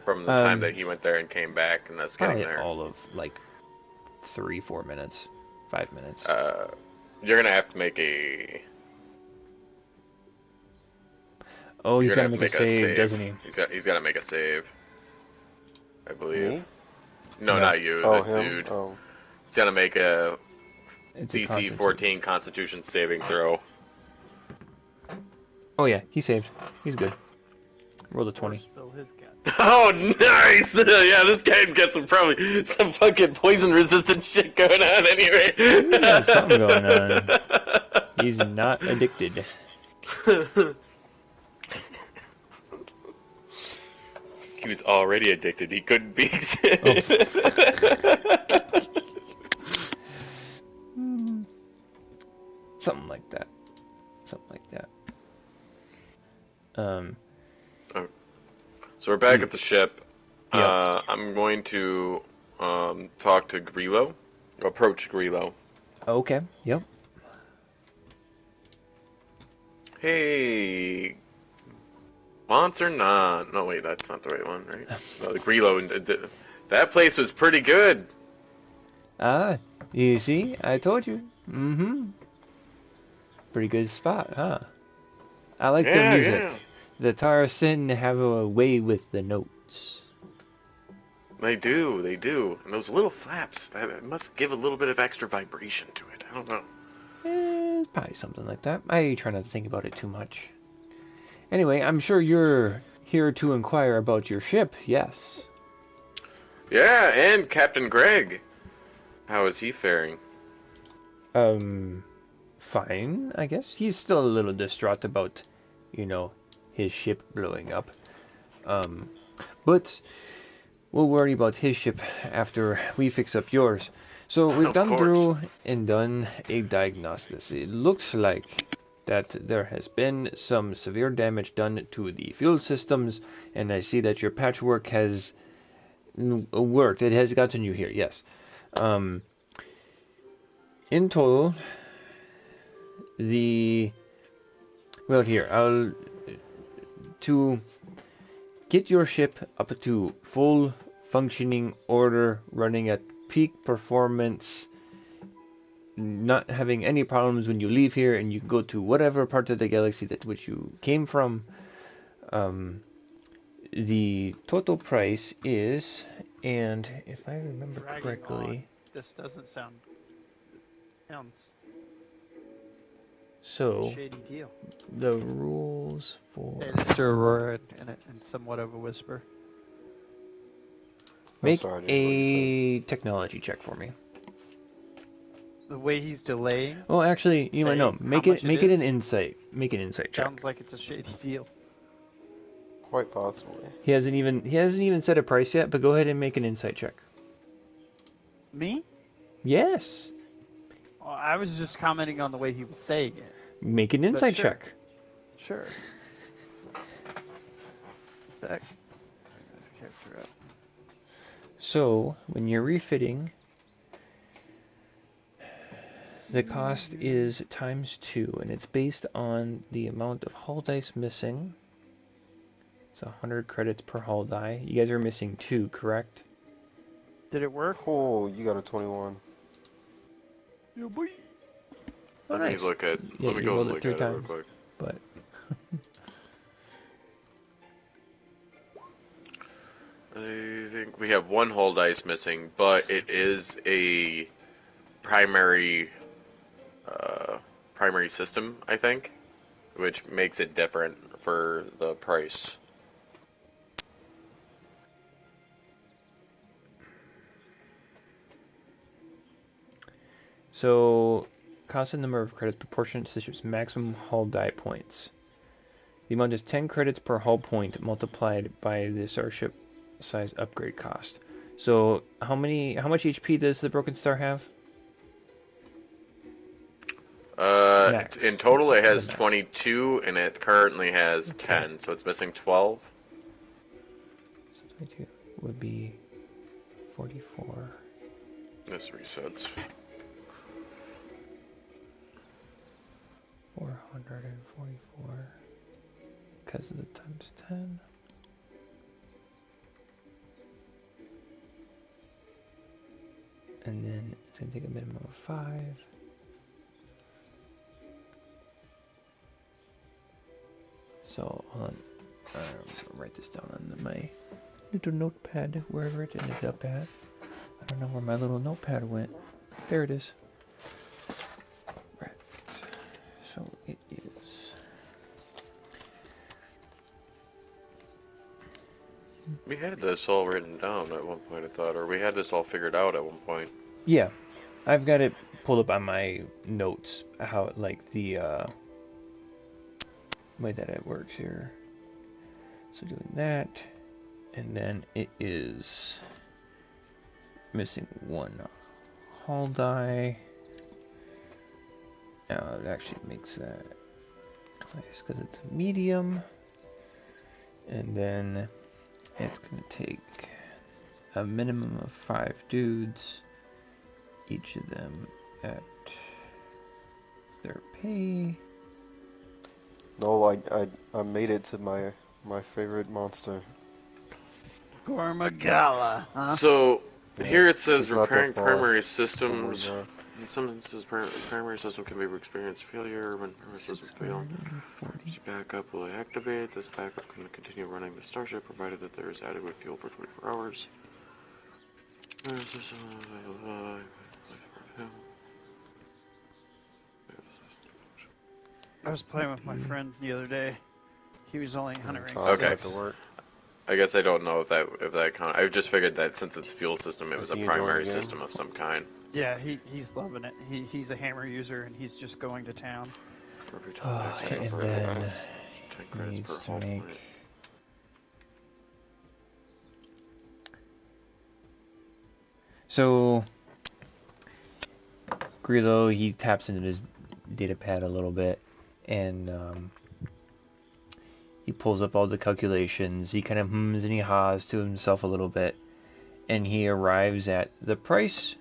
From the time that he went there and came back and us getting there? All of like 3-4 minutes, 5 minutes. You're gonna have to make a... Oh, he's gotta make a save, doesn't he? He's gotta make a save. I believe. Me? No, not you, Oh, the him? dude. Oh. He's gotta make a It's a DC 14 Constitution saving throw. Oh yeah, he saved. He's good. Rolled a 20. Or spill his cat. Oh, nice! Yeah, this guy's got probably some fucking poison resistant shit going on anyway. He's got something going on. He's not addicted. He was already addicted. He couldn't be. Something like that. Something like that. So we're back at the ship. Yep. I'm going to talk to Grillo. Approach Grillo. Okay. Yep. Hey, monster? Nah. No, wait, that's not the right one, right? No, the Grillo. That place was pretty good. Ah, you see? I told you. Mm-hmm. Pretty good spot, huh? I like their Yeah, music. yeah. The Tarasin have a way with the notes. They do, they do. And those little flaps, that must give a little bit of extra vibration to it. I don't know. Probably something like that. I try not to think about it too much. Anyway, I'm sure you're here to inquire about your ship, yes? Yeah, and Captain Greg. How is he faring? Fine, I guess. He's still a little distraught about, his ship blowing up. But we'll worry about his ship after we fix up yours. So we've Of gone course. through and done a diagnosis. It looks like that there has been some severe damage done to the fuel systems, and I see that your patchwork has worked. It has gotten you here, yes. In total, to get your ship up to full functioning order, running at peak performance, not having any problems when you leave here, and you can go to whatever part of the galaxy that which you came from. The total price is, and if I remember Dragging correctly, on. This doesn't sounds so shady deal. the rules for Hey, Mr. Aurora, in somewhat of a whisper. I'm make sorry, I didn't hear what you a technology check for me. The way he's delaying Well, actually, you might know. saying how Make much it an is, insight. Make an insight check. sounds like it's a shady deal. said. Quite possibly. He hasn't even set a price yet, but go ahead and make an insight check. Me? Yes. Well, I was just commenting on the way he was saying it. Make an insight sure. check. Sure. Back. Bring this character up. So, when you're refitting, the cost is ×2, and it's based on the amount of hull dice missing. It's 100 credits per hull die. You guys are missing 2, correct? Did it work? Oh, you got a 21. Yeah, boy. Oh, Let nice. me look at. Yeah, Let me you go rolled and it look 3 at it real times, quick. but I think we have one hull dice missing, but it is a primary primary system, I think, which makes it different for the price. so constant number of credits proportionate to the ship's maximum hull die points. The amount is 10 credits per hull point multiplied by the starship size upgrade cost. So how much HP does the Broken Star have? Max. In total, it The has max. 22, and it currently has Okay. 10, so it's missing 12. So 22 would be 44. This resets. 444 because of the times 10. And then it's going to take a minimum of 5. So, hold on. I'll write this down on my little notepad, wherever it ended up at. I don't know where my little notepad went. There it is. Right. So it is. We had this all written down at one point, I thought, or we had this all figured out at one point. Yeah, I've got it pulled up on my notes. How like the way that it works here. So doing that, And then it is missing one hull die. Now it actually makes that twice because it's a medium. And then it's going to take a minimum of 5 dudes, each of them at their pay. No, I made it to my favorite monster. Gormagala, huh? So Yeah, here it says it's not that repairing far. primary Oh systems. my god. In some instances, primary system can be experience failure when primary systems fail. 640. Backup will activate. This backup can continue running the starship provided that there is adequate fuel for 24 hours. I was playing with my friend the other day. He was only hunting rank Toss Okay. out 6. to work. I guess I don't know if that count. I just figured that since it's fuel system, it was a Is he enjoying primary the game? system of some kind. Yeah, he's loving it. He's a hammer user and he's just going to town. For every time it Okay, exits and per then 10 credits needs per to hull make point. so Grillo, he taps into his data pad a little bit and he pulls up all the calculations. He kind of hums and he haws to himself a little bit, and he arrives at the price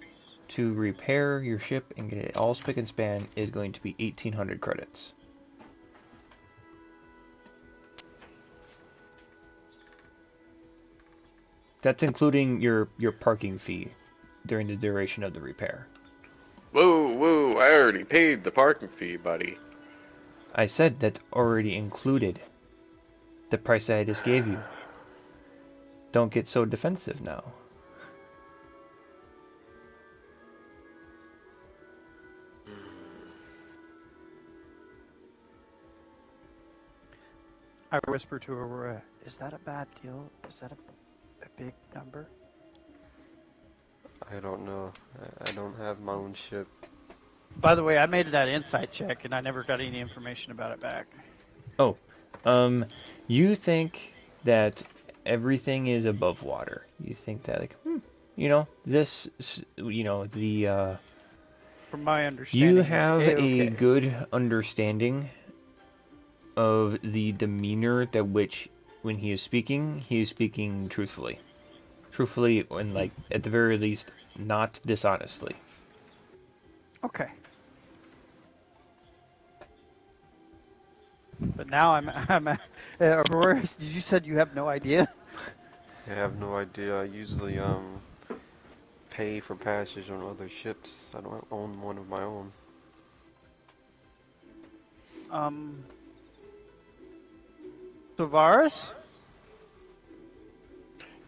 to repair your ship and get it all spick and span is going to be 1,800 credits. That's including your parking fee during the duration of the repair. Whoa, I already paid the parking fee, buddy. I said that's already included. The price that I just gave you. Don't get so defensive now. I whispered to Aurora, "Is that a bad deal? Is that a big number?" I don't know. I don't have my own ship. By the way, I made that insight check and I never got any information about it back. Oh, you think that everything is above water. You think that, like, this, the, From my understanding, you it's have a A-okay. good understanding of the demeanor that which, when he is speaking truthfully. Truthfully, and, like, at the very least, not dishonestly. Okay. But now I'm Aurora, you said you have no idea? I have no idea. I usually pay for passage on other ships. I don't own one of my own. Tavares?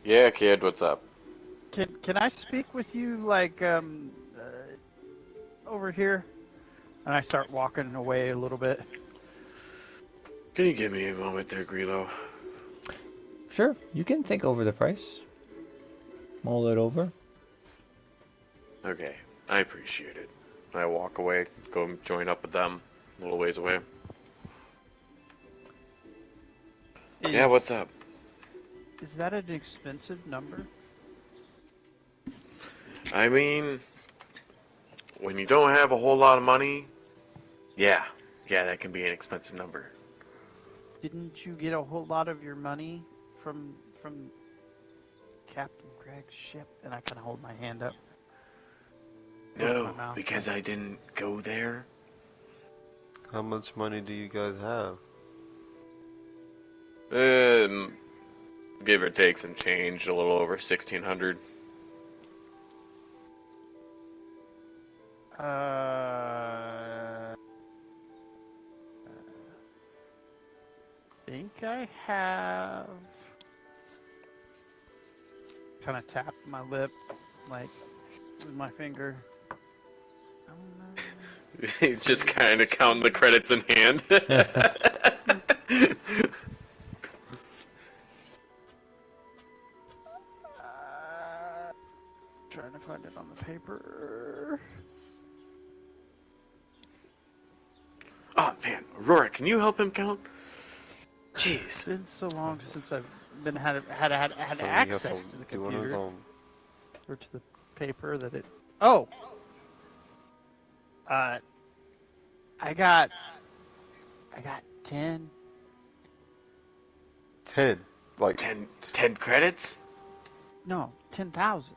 Yeah, kid, what's up? Can I speak with you, like, over here? And I start walking away a little bit. Can you give me a moment there, Grillo? Sure, you can think over the price. Mull it over. Okay, I appreciate it. I walk away, go join up with them, a little ways away. Yeah, what's up? Is that an expensive number? I mean, when you don't have a whole lot of money, yeah, that can be an expensive number. Didn't you get a whole lot of your money from Captain Greg's ship? And I kind of hold my hand up. Over my No, mouth. because I didn't go there. How much money do you guys have? Give or take some change, a little over 1,600. Think I have. Kind of tap my lip, like with my finger. I don't know. He's just kind of counting the credits in hand. Trying to find it on the paper. Oh man, Aurora, can you help him count? Jeez. It's been so long since I've been had So he has to access to the do on his computer own. or to the paper that it. Oh, uh, I got 10. 10. Like, 10 credits? No, 10,000.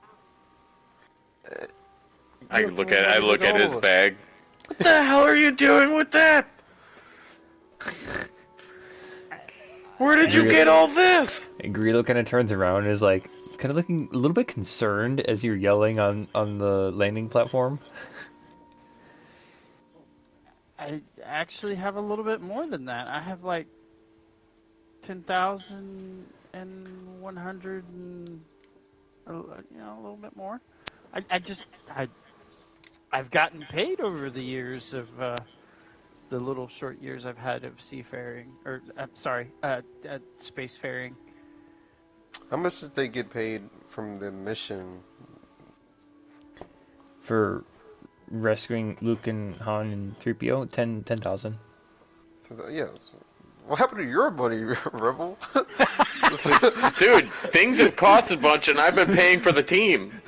I you look have at more I money look than at all his of us. bag. What the hell are you doing with that? Where did you get all this? And Grillo kind of turns around and is like, kind of looking a little bit concerned as you're yelling on the landing platform. I actually have a little bit more than that. I have like 10,100 and a little bit more. I've gotten paid over the years of the little short years I've had of seafaring or spacefaring. How much did they get paid from the mission? For rescuing Luke and Han and 3PO, 10,000. Yeah. What happened to your money, Rebel? Dude, things have cost a bunch, and I've been paying for the team.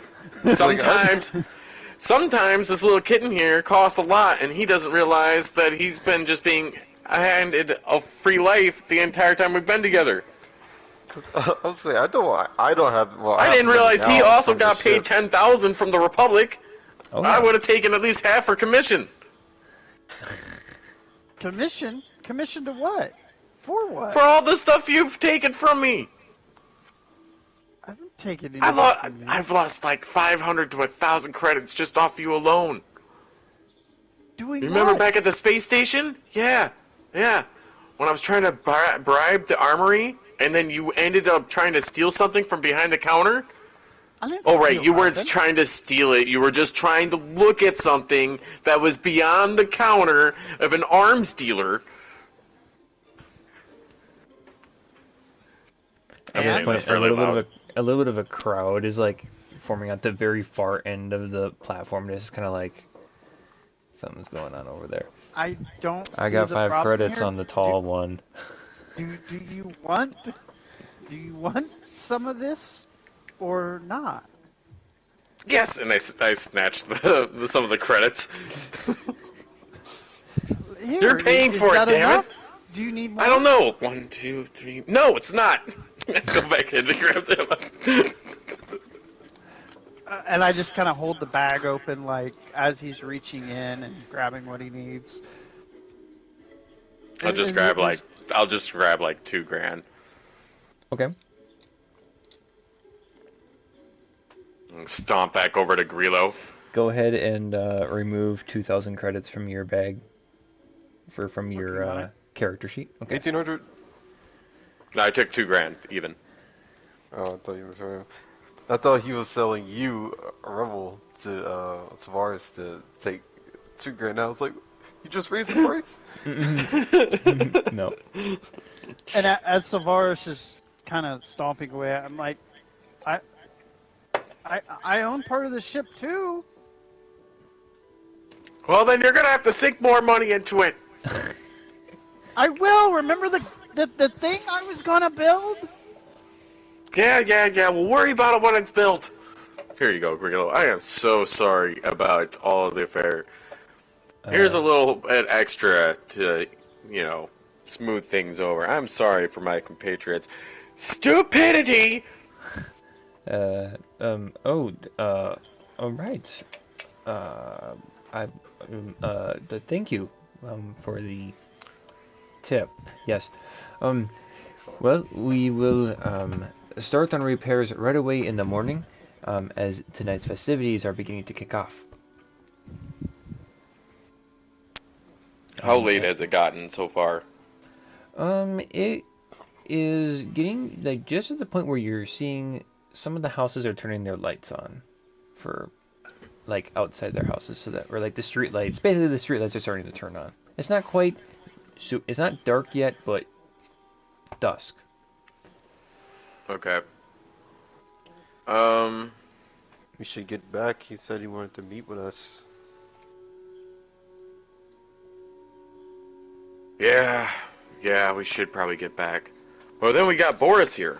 Sometimes this little kitten here costs a lot, and he doesn't realize that he's been just being handed a free life the entire time we've been together. I'll say I don't have. Well, I have didn't money realize he now also from the got paid ship. 10,000 from the Republic. Oh, I yeah. would have taken at least half for commission. Commission? Commission to what? For what? For all the stuff you've taken from me. I haven't taken anything from you. I've lost like 500 to 1,000 credits just off you alone. Doing You remember what? back at the space station? Yeah. When I was trying to bribe the armory, and then you ended up trying to steal something from behind the counter? I didn't Oh, right, steal you weren't nothing. trying to steal it. You were just trying to look at something that was beyond the counter of an arms dealer. At this saying point, this fairly loud. a little bit of a crowd is like forming at the very far end of the platform. Just kind of like something's going on over there. I don't see I got the 5 problem credits here. on the tall one. Do you want some of this or not? Yes, and I snatched some of the credits. Here, You're paying is for it, that damn enough? it. Do you need more? I don't know. 1, 2, 3. No, it's not. Go back in to grab them. And I just kind of hold the bag open, like as he's reaching in and grabbing what he needs. I'll just grab like $2,000. Okay. And stomp back over to Grillo. Go ahead and remove 2,000 credits from your bag from your Okay, character sheet. Okay. 1,800. No, I took $2,000 even. Oh, I thought you were sorry. I thought he was selling you, Rebel, to Savaris to take $2,000. I was like, you just raised the price? No. And as Savaris is kind of stomping away, I'm like, I own part of the ship too. Well, then you're gonna have to sink more money into it. I will. Remember the thing I was gonna build? Yeah. We'll worry about it when it's built. Here you go, Grillo. I am so sorry about all of the affair. Here's a little bit extra to, smooth things over. I'm sorry for my compatriots. Stupidity! All right. Thank you, for the tip. Yes. Well, we will, start on repairs right away in the morning, as tonight's festivities are beginning to kick off. How late has it gotten so far? It is getting, like, just at the point where you're seeing some of the houses are turning their lights on for, like, outside their houses, so that, or like the street lights, basically the street lights are starting to turn on. It's not quite, it's not dark yet, but dusk. Okay. We should get back. He said he wanted to meet with us. Yeah, we should probably get back. Well, then we got Boris here.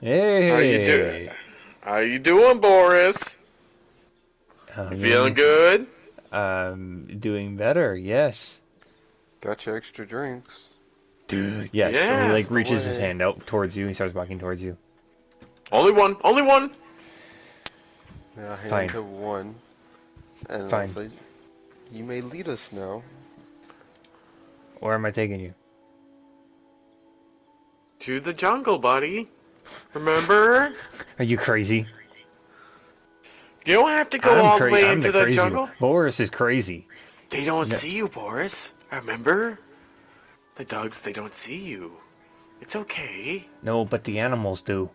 How you do? Hey, How you doing, Boris? You feeling I'm good? doing better. Yes, Got your extra drinks. yes. And he Yeah. like That's the reaches his way. hand out towards you. He starts walking towards you. Only one. Only one. Yeah, hand Fine, to one. And I'll fine. say, you may lead us now. Where am I taking you? To the jungle, buddy. Remember? Are you crazy? You don't have to go I'm all the crazy. way I'm into the the crazy one. jungle. Boris is crazy. They don't No, see you, Boris. Remember? The dogs, they don't see you. It's okay. no, but the animals do.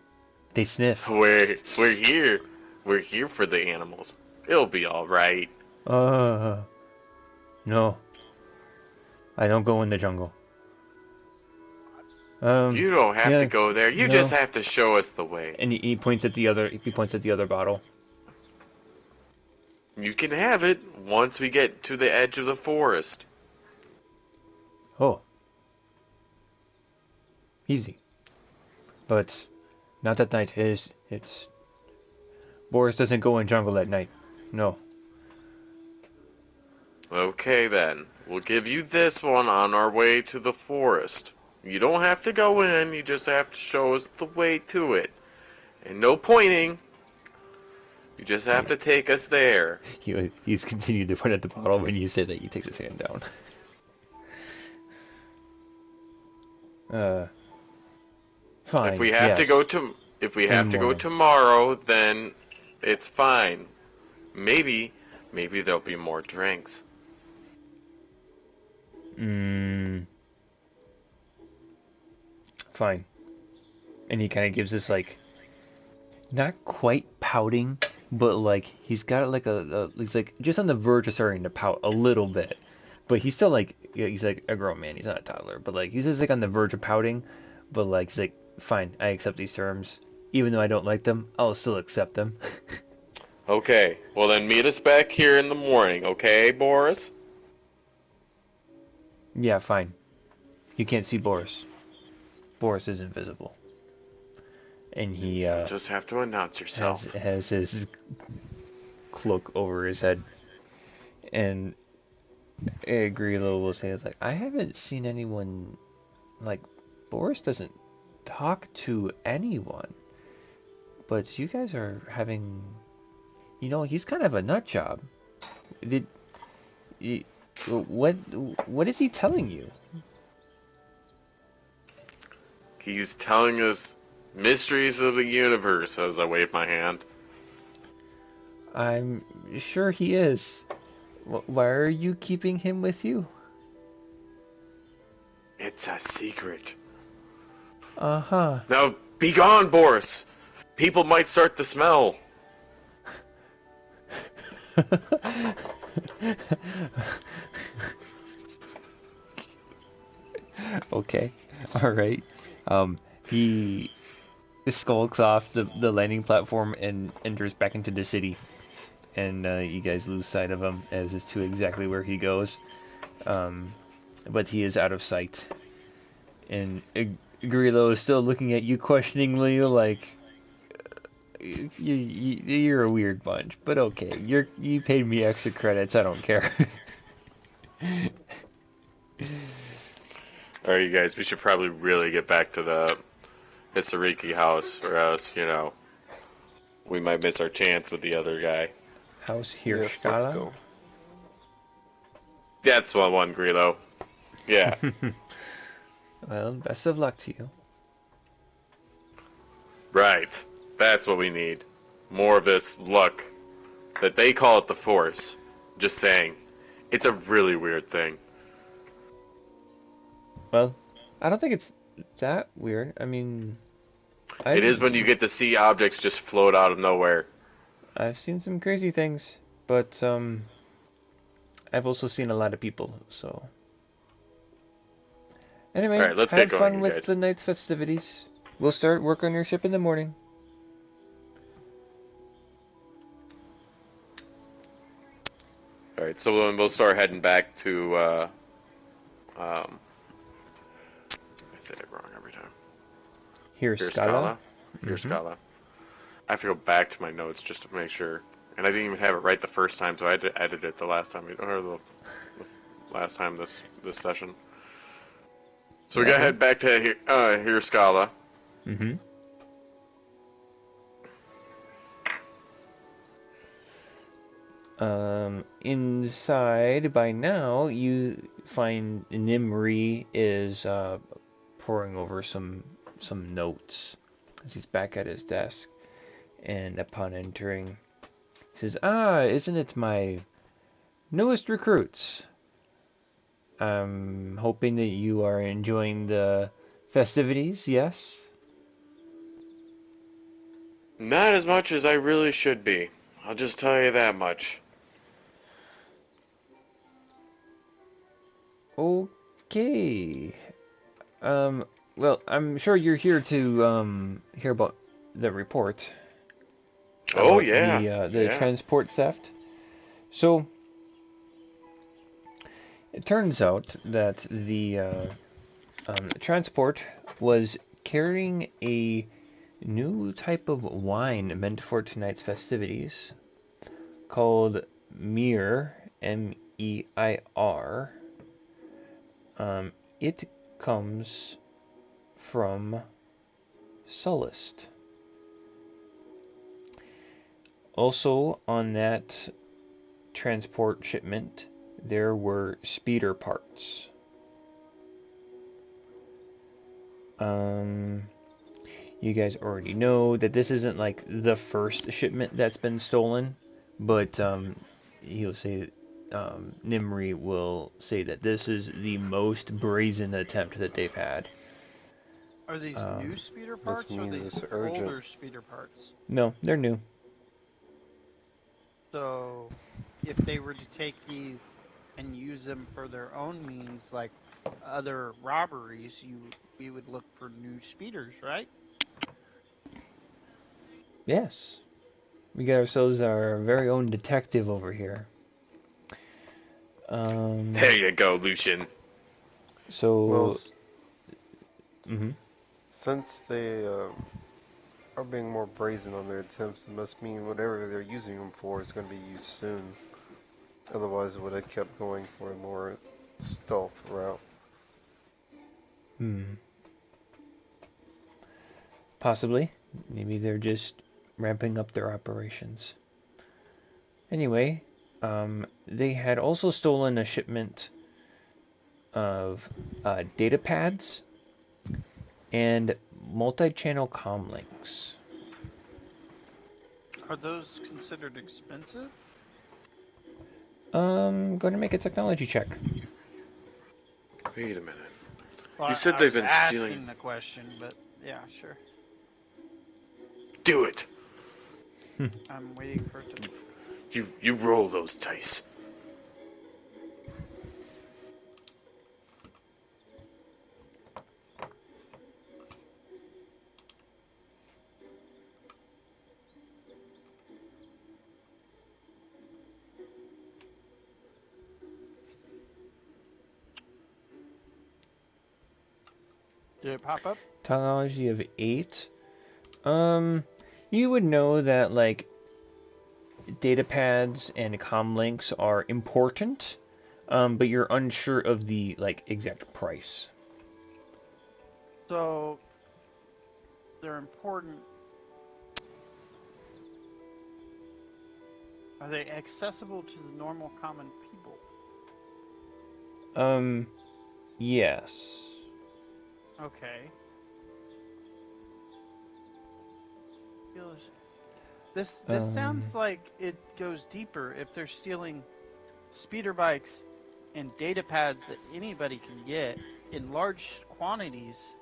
They sniff. We're here. We're here for the animals. It'll be all right. Uh, no, I don't go in the jungle. You don't have to Yeah, go there. You just no. have to show us the way. And he points at the other. He points at the other bottle. You can have it once we get to the edge of the forest. Oh, easy. But not at night. It's Boris doesn't go in jungle at night. No. Okay then. We'll give you this one on our way to the forest. You don't have to go in, you just have to show us the way to it. And no pointing. You just have to take us there. He's continued to point at the bottle. When you say that, he takes his hand down. Fine. If we have to Yes. go to if we In the have to go morning. tomorrow, then it's fine. Maybe there'll be more drinks. Fine. And he kind of gives this like, not quite pouting, but like he's got like he's like just on the verge of starting to pout a little bit, but he's still like, yeah, he's like a grown man. He's not a toddler, but like he's just like on the verge of pouting, but like he's like, fine, I accept these terms, even though I don't like them, I'll still accept them. Okay. Well then meet us back here in the morning, okay, Boris? Yeah, fine. You can't see Boris. Boris is invisible, and he Just have to announce yourself. has his cloak over his head, and Grillo will say, it's like, I haven't seen anyone, like, Boris doesn't talk to anyone, but you guys are having, he's kind of a nut job. Did, y- what is he telling you? He's telling us mysteries of the universe as I wave my hand. I'm sure he is. Why are you keeping him with you? It's a secret. Uh-huh. Now, be gone, Boris. People might start to smell. Okay. All right. He skulks off the landing platform and enters back into the city. And you guys lose sight of him as to exactly where he goes. But he is out of sight. And Grillo is still looking at you questioningly, like, you're a weird bunch, but okay. You paid me extra credits. I don't care. Alright, you guys, we should probably really get back to the Hisariki house, or else, we might miss our chance with the other guy. House Yes, let's Hirschkala? go. That's one, Grillo. Yeah. Well, best of luck to you. Right. That's what we need. More of this luck. That they call it the Force. Just saying. It's a really weird thing. Well, I don't think it's that weird. I mean, It is when you get to see objects just float out of nowhere. I've seen some crazy things, but I've also seen a lot of people, so. Anyway, Alright, let's have get going, fun you with guys. the night's festivities. We'll start work on your ship in the morning. Alright, so then we'll start heading back to, I say it wrong every time. Here, Here's Scala. Scala. Here, Mm-hmm. Scala. I have to go back to my notes just to make sure. And I didn't even have it right the first time, so I had to edit it the last time the last time this session. So we Yeah, gotta okay. head back to here, Scala. Mm-hmm. Inside by now you find Nimri is poring over some notes. He's back at his desk, and upon entering, he says, "Ah, isn't it my newest recruits? I'm hoping that you are enjoying the festivities, yes?" Not as much as I really should be. I'll just tell you that much. Okay. Um, well, I'm sure you're here to hear about the report Oh about yeah, the yeah. transport theft. So it turns out that the transport was carrying a new type of wine meant for tonight's festivities called Mir, Meir. It comes from Sullust. Also on that transport shipment, there were speeder parts. Um, you guys already know that this isn't like the first shipment that's been stolen, but he'll say Nimri will say that this is the most brazen attempt that they've had. Are these new speeder This parts or are means these it's urgent. older speeder parts? No, they're new. So, if they were to take these and use them for their own means, like other robberies, we would look for new speeders, right? Yes, we got ourselves our very own detective over here. There you go, Lucian. Well, So, mhm. since they are being more brazen on their attempts, it must mean whatever they're using them for is going to be used soon. Otherwise, it would have kept going for a more stealth route. Hmm. Possibly. Maybe they're just ramping up their operations. Anyway, they had also stolen a shipment of data pads and multi-channel comm links. Are those considered expensive? Going to make a technology check. Wait a minute. You Well, said I they've was been stealing. asking the question, but yeah, sure. Do it. I'm waiting for it to. You roll those dice. Did it pop up? Technology of 8. Um, you would know that like data pads and comm links are important, but you're unsure of the like exact price. So they're important. Are they accessible to the normal common people? Um, yes. Okay. This Um, sounds like it goes deeper. If they're stealing speeder bikes and data pads that anybody can get in large quantities,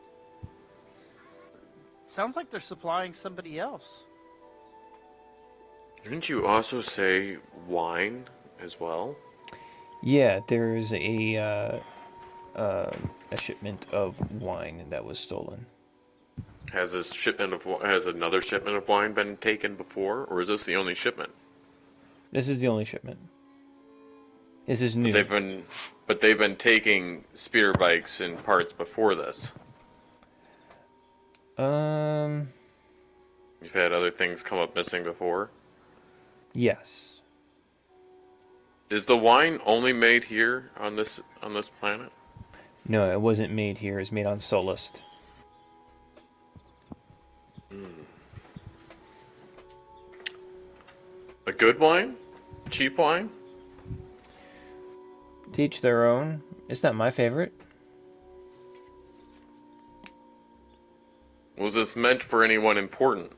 sounds like they're supplying somebody else. Didn't you also say wine as well? yeah, there's a shipment of wine that was stolen. Has another shipment of wine been taken before, or is this the only shipment? This is the only shipment. This is But new. they've been taking speeder bikes and parts before this. Um, You've had other things come up missing before. Yes. Is the wine only made here on this planet? No, it wasn't made here. It was made on Solist. Hmm. A good wine? Cheap wine? To each their own. It's not my favorite. Was this meant for anyone important?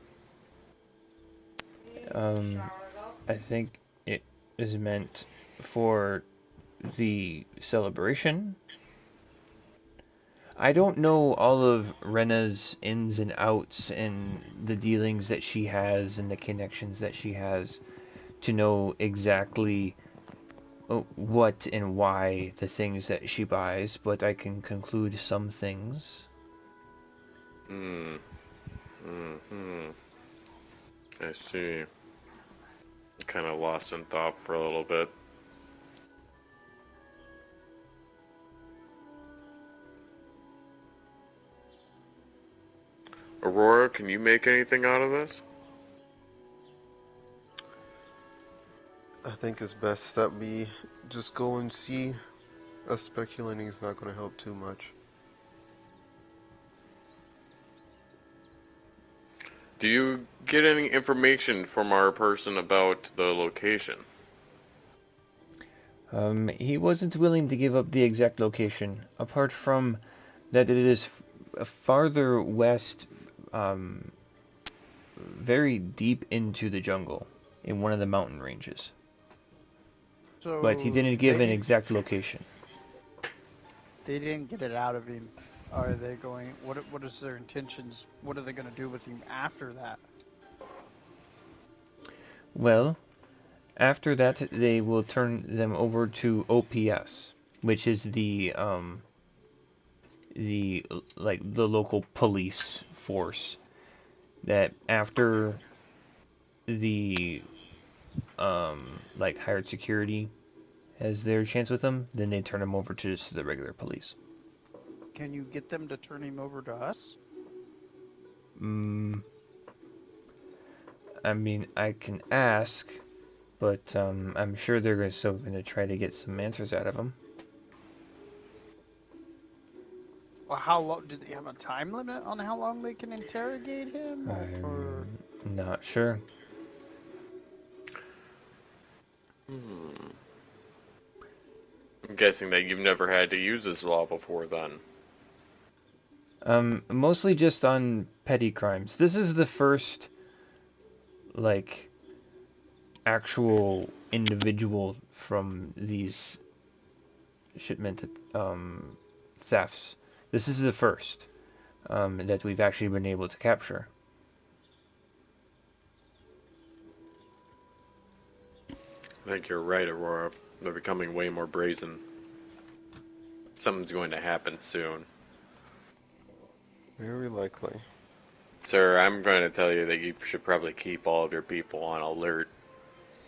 I think it is meant for the celebration. I don't know all of Rena's ins and outs and the dealings that she has and the connections that she has to know exactly what and why the things that she buys, but I can conclude some things. Hmm. Hmm. I see. Kind of lost in thought for a little bit. Aurora, can you make anything out of this? I think it's best that we just go and see. Us speculating is not going to help too much. Do you get any information from our person about the location? He wasn't willing to give up the exact location, apart from that it is farther west, um, very deep into the jungle, in one of the mountain ranges. But he So didn't give an exact location. they didn't get it out of him. Are they going? What is their intentions? What are they going to do with him after that? Well, after that, they will turn them over to OPS, which is the the local police force. That after the hired security has their chance with them, then they turn them over to just the regular police. Can you get them to turn him over to us? Mm, I mean, I can ask, but I'm sure they're still going to try to get some answers out of him. Well, how long? Do they have a time limit on how long they can interrogate him? Or I'm not sure. Hmm. I'm guessing that you've never had to use this law before then. Mostly just on petty crimes. This is the first, like, actual individual from these shipment thefts. This is the first that we've actually been able to capture. I think you're right, Aurora. They're becoming way more brazen. Something's going to happen soon. Very likely. Sir, I'm going to tell you that you should probably keep all of your people on alert.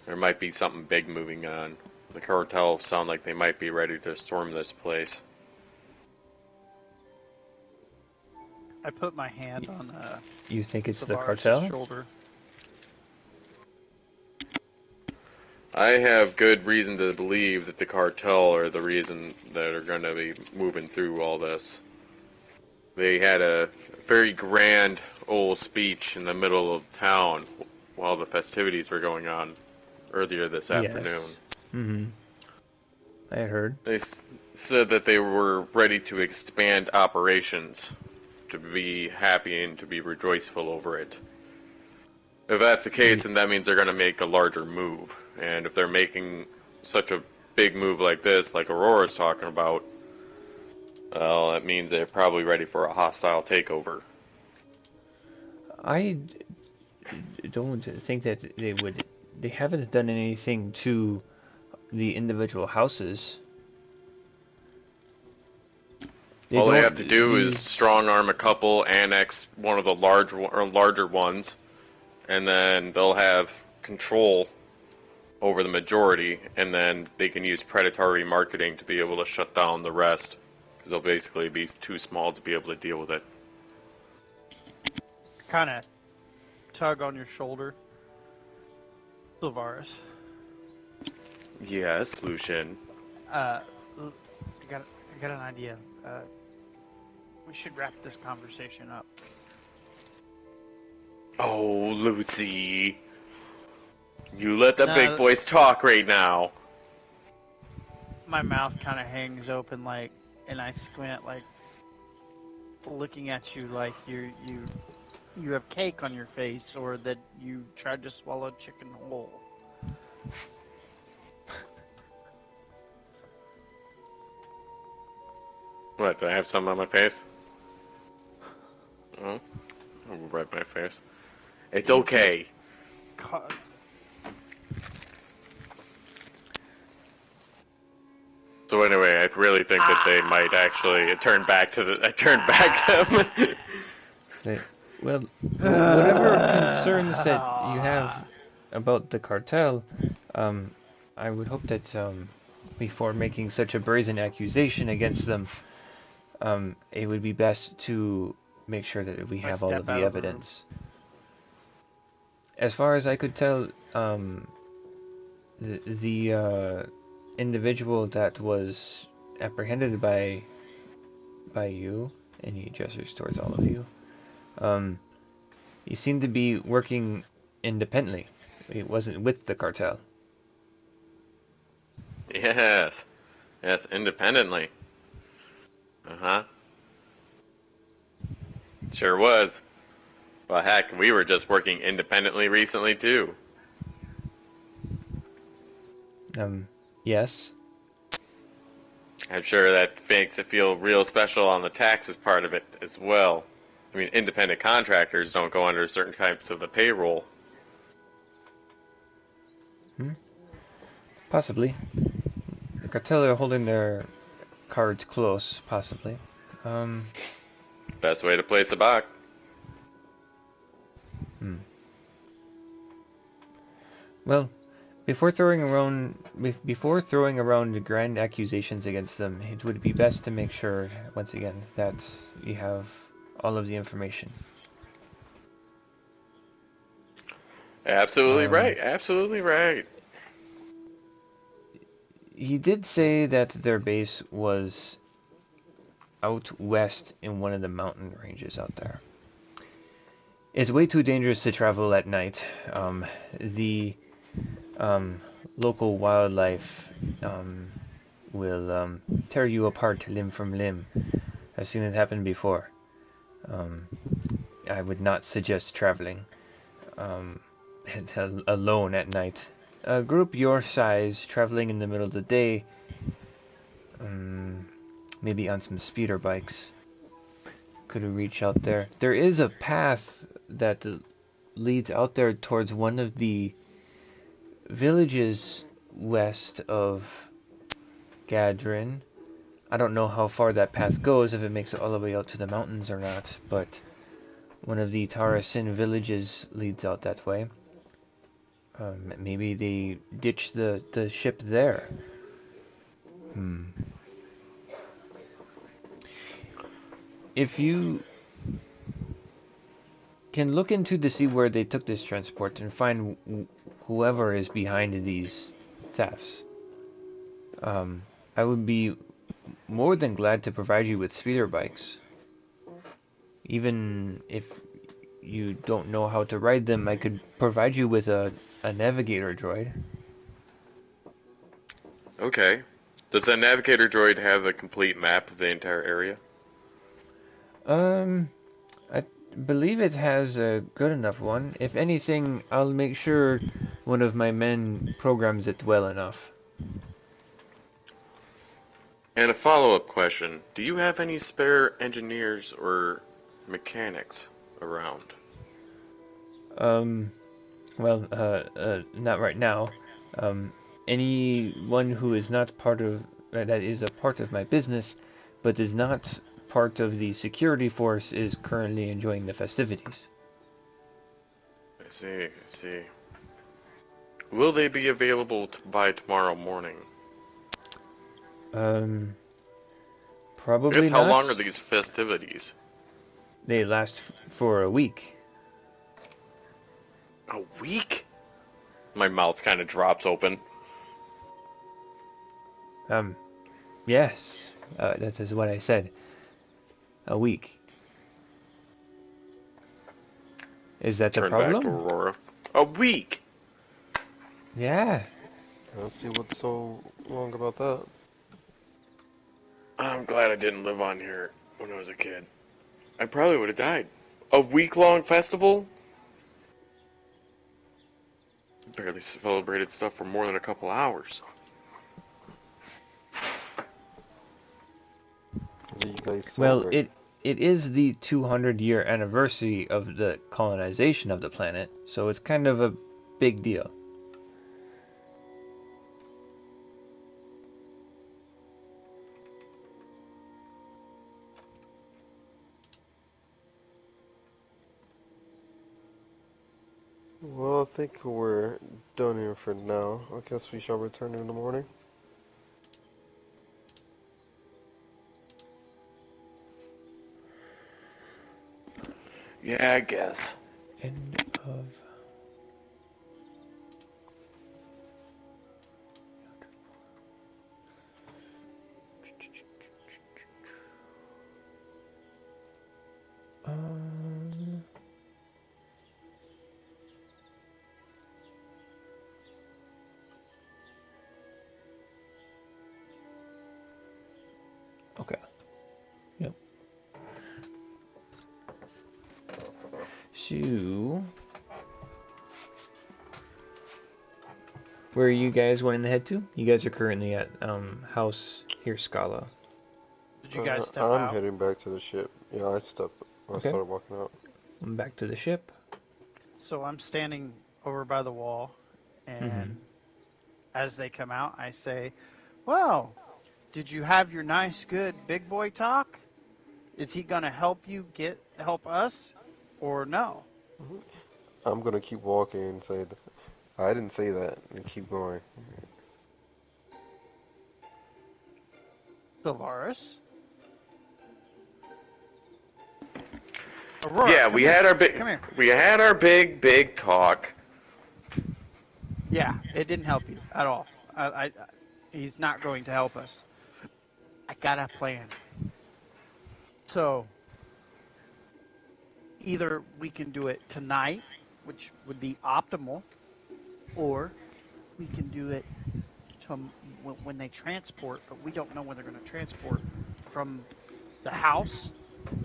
There might be something big moving on. The cartel sound like they might be ready to storm this place. I put my hand on You think it's the Savaris' cartel? shoulder. I have good reason to believe that the cartel are the reason that are going to be moving through all this. They had a very grand old speech in the middle of town while the festivities were going on earlier this afternoon. Yes. Mm-hmm. I heard. They said that they were ready to expand operations, to be happy and to be rejoiceful over it. If that's the case, then that means they're going to make a larger move. And if they're making such a big move like this, like Aurora's talking about, well, that means they're probably ready for a hostile takeover. I don't think that they would. They haven't done anything to the individual houses. All they have to do is these- strong arm a couple, annex one of the larger ones, and then they'll have control over the majority, and then they can use predatory marketing to be able to shut down the rest, because they'll basically be too small to be able to deal with it. Kind of tug on your shoulder. Silvaris. Yes, Lucian. I got an idea. We should wrap this conversation up. Oh, Lucy. You let the big No, boys talk right now. my mouth kind of hangs open, like, and I squint, like, looking at you like you have cake on your face, or that you tried to swallow chicken whole. What, do I have something on my face? Oh, I'll wipe my face. It's okay. So anyway, I really think that they might actually turn back to the. I turned back to them. Well, whatever concerns that you have about the cartel, I would hope that before making such a brazen accusation against them, it would be best to make sure that we have all of the evidence. As far as I could tell, the individual that was apprehended by you, and he gestures towards all of you, he seemed to be working independently. He wasn't with the cartel. Yes. Yes, independently. Uh-huh. Sure was. Well, heck, we were just working independently recently, too. Yes. I'm sure that makes it feel real special on the taxes part of it as well. I mean, independent contractors don't go under certain types of the payroll. Possibly. The cartel are holding their cards close, possibly. Best way to place a buck. Well, before throwing around grand accusations against them, it would be best to make sure, once again, that you have all of the information. Absolutely right. Absolutely right. He did say that their base was out west in one of the mountain ranges out there. It's way too dangerous to travel at night. The local wildlife will tear you apart limb from limb. I've seen it happen before. I would not suggest traveling alone at night. A group your size traveling in the middle of the day, maybe on some speeder bikes, could reach out there. There is a path that leads out there towards one of the villages west of Gadrin. I don't know how far that path goes, if it makes it all the way out to the mountains or not, but one of the Tarasin villages leads out that way. Maybe they ditch the ship there. If you can look into to see where they took this transport and find whoever is behind these thefts, I would be more than glad to provide you with speeder bikes. Even if you don't know how to ride them, I could provide you with a navigator droid. Okay. Does that navigator droid have a complete map of the entire area? I believe it has a good enough one. If anything, I'll make sure one of my men programs it well enough. And a follow-up question. Do you have any spare engineers or mechanics around? Well, not right now. Anyone who is not part of that is a part of my business, but is not part of the security force, is currently enjoying the festivities. I see, I see. Will they be available by tomorrow morning? Probably I guess not. how long are these festivities? They last for a week. A week? My mouth kind of drops open. Yes. That is what I said. A week. Is that the Turn back to problem? Aurora. A week? Yeah. I don't see what's so wrong about that. I'm glad I didn't live on here when I was a kid. I probably would have died. A week-long festival? Barely celebrated stuff for more than a couple hours. What do you guys Well, celebrate? it is the 200-year anniversary of the colonization of the planet, so it's kind of a big deal. Well, I think we're done here for now. I guess we shall return in the morning. Yeah, I guess. End of. Um, okay. Yep. So, where are you guys wanting to head to? You guys are currently at House here, Scala. Did you guys step I'm out? heading back to the ship. Yeah, I Okay. started walking out. I'm back to the ship. So I'm standing over by the wall, and as they come out, I say, "Well, did you have your nice, good big boy talk? Is he gonna help us, or no?" I'm gonna keep walking and say, I didn't say that, and keep going. Sylvaris? Aurora, Yeah, come here. Come here. we had our big talk. Yeah, it didn't help you at all. He's not going to help us. I got a plan. So, either we can do it tonight, which would be optimal, or we can do it when they transport, but we don't know when they're going to transport from the house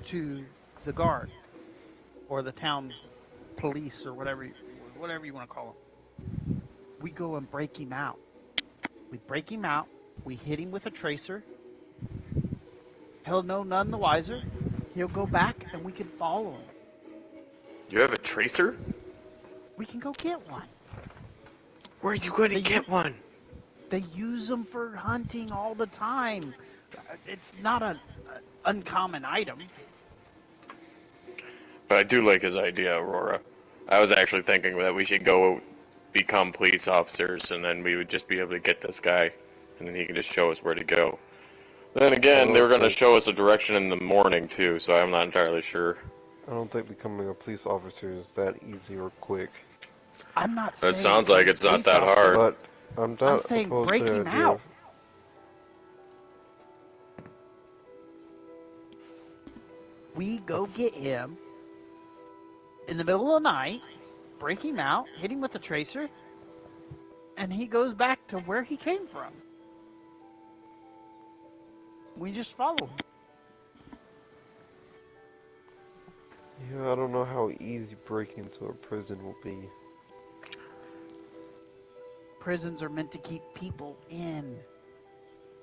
to the guard or the town police or whatever you want to call them. We go and break him out. We break him out. We hit him with a tracer. He'll know none the wiser. He'll go back and we can follow him. You have a tracer? We can go get one. Where are you going to They get one? They use them for hunting all the time. It's not an uncommon item. But I do like his idea, Aurora. I was actually thinking that we should go become police officers, and then we would just be able to get this guy, and then he can just show us where to go. Then again, they were going to show us a direction in the morning, too, so I'm not entirely sure. I don't think becoming a police officer is that easy or quick. I'm not saying. It sounds like it's not that hard. But I'm not saying opposed break to the him idea out. of... We go get him in the middle of the night, break him out, hit him with a tracer, and he goes back to where he came from. We just follow him. Yeah, I don't know how easy breaking into a prison will be. Prisons are meant to keep people in.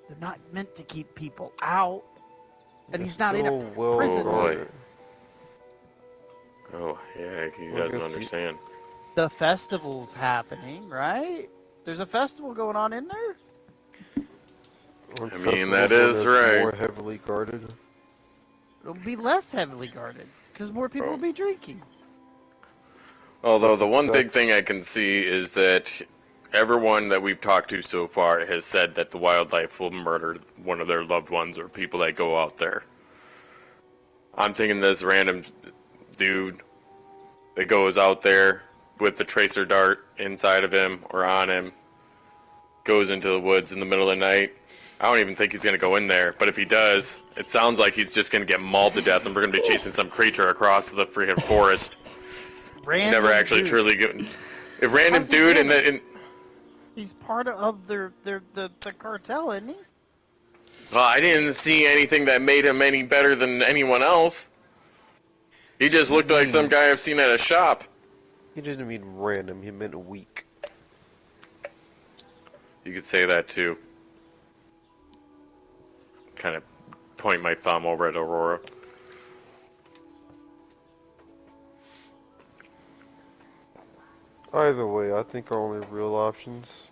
They're not meant to keep people out. And he's not in a prison. Boy. Oh, yeah, he doesn't understand. The festival's happening, right? There's a festival going on in there? I mean, that is right. More heavily guarded. It'll be less heavily guarded because more people will be drinking. Although the one big thing I can see is that everyone that we've talked to so far has said that the wildlife will murder one of their loved ones or people that go out there. I'm thinking this random dude that goes out there with the tracer dart inside of him or on him goes into the woods in the middle of the night. I don't even think he's going to go in there, but if he does, it sounds like he's just going to get mauled to death, and we're going to be chasing some creature across the freaking forest. Random Never actually dude. truly go. If random How's he dude random? He's part of the cartel, isn't he? well, I didn't see anything that made him any better than anyone else. He just looked like some guy I've seen at a shop. He didn't mean random, he meant weak. You could say that too. Kind of point my thumb over at Aurora. Either way, I think our only real options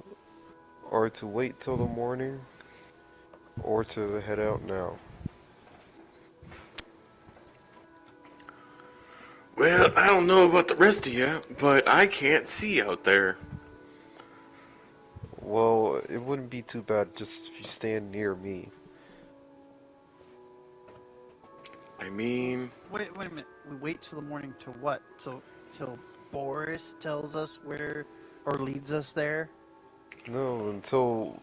are to wait till the morning or to head out now. Well, I don't know about the rest of you, but I can't see out there. Well, it wouldn't be too bad just if you stand near me. I mean, Wait a minute. We wait till the morning to what? Till Boris tells us where or leads us there? No, until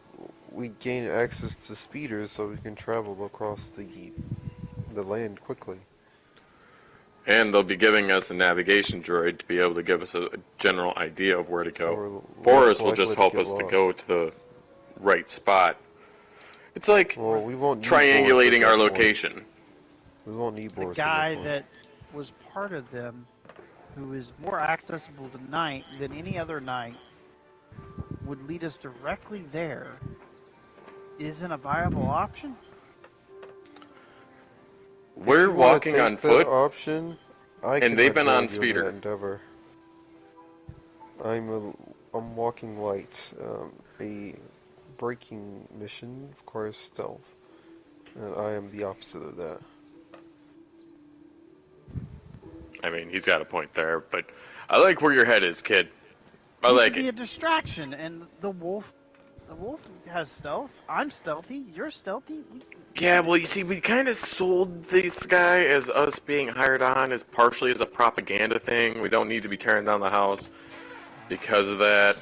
we gain access to speeders so we can travel across the land quickly. and they'll be giving us a navigation droid to be able to give us a general idea of where to So go. we're less Boris will just likely help get us to lost. go to the right spot. It's like Well, we won't need triangulating Boris at our that point. location. We won't need The Boris guy at that that was part of them, who is more accessible tonight than any other night, would lead us directly there, isn't a viable option? We're If you wanna walking take on that foot, option, I and cannot they've been on join you in speeder. that endeavor. I'm walking light. A braking mission requires stealth, and I am the opposite of that. I mean, he's got a point there, but I like where your head is, kid. I We like could be it. a distraction, and the wolf has stealth. I'm stealthy. You're stealthy. Yeah, well, you see, we kind of sold this guy as us being hired on as partially as a propaganda thing. We don't need to be tearing down the house because of that.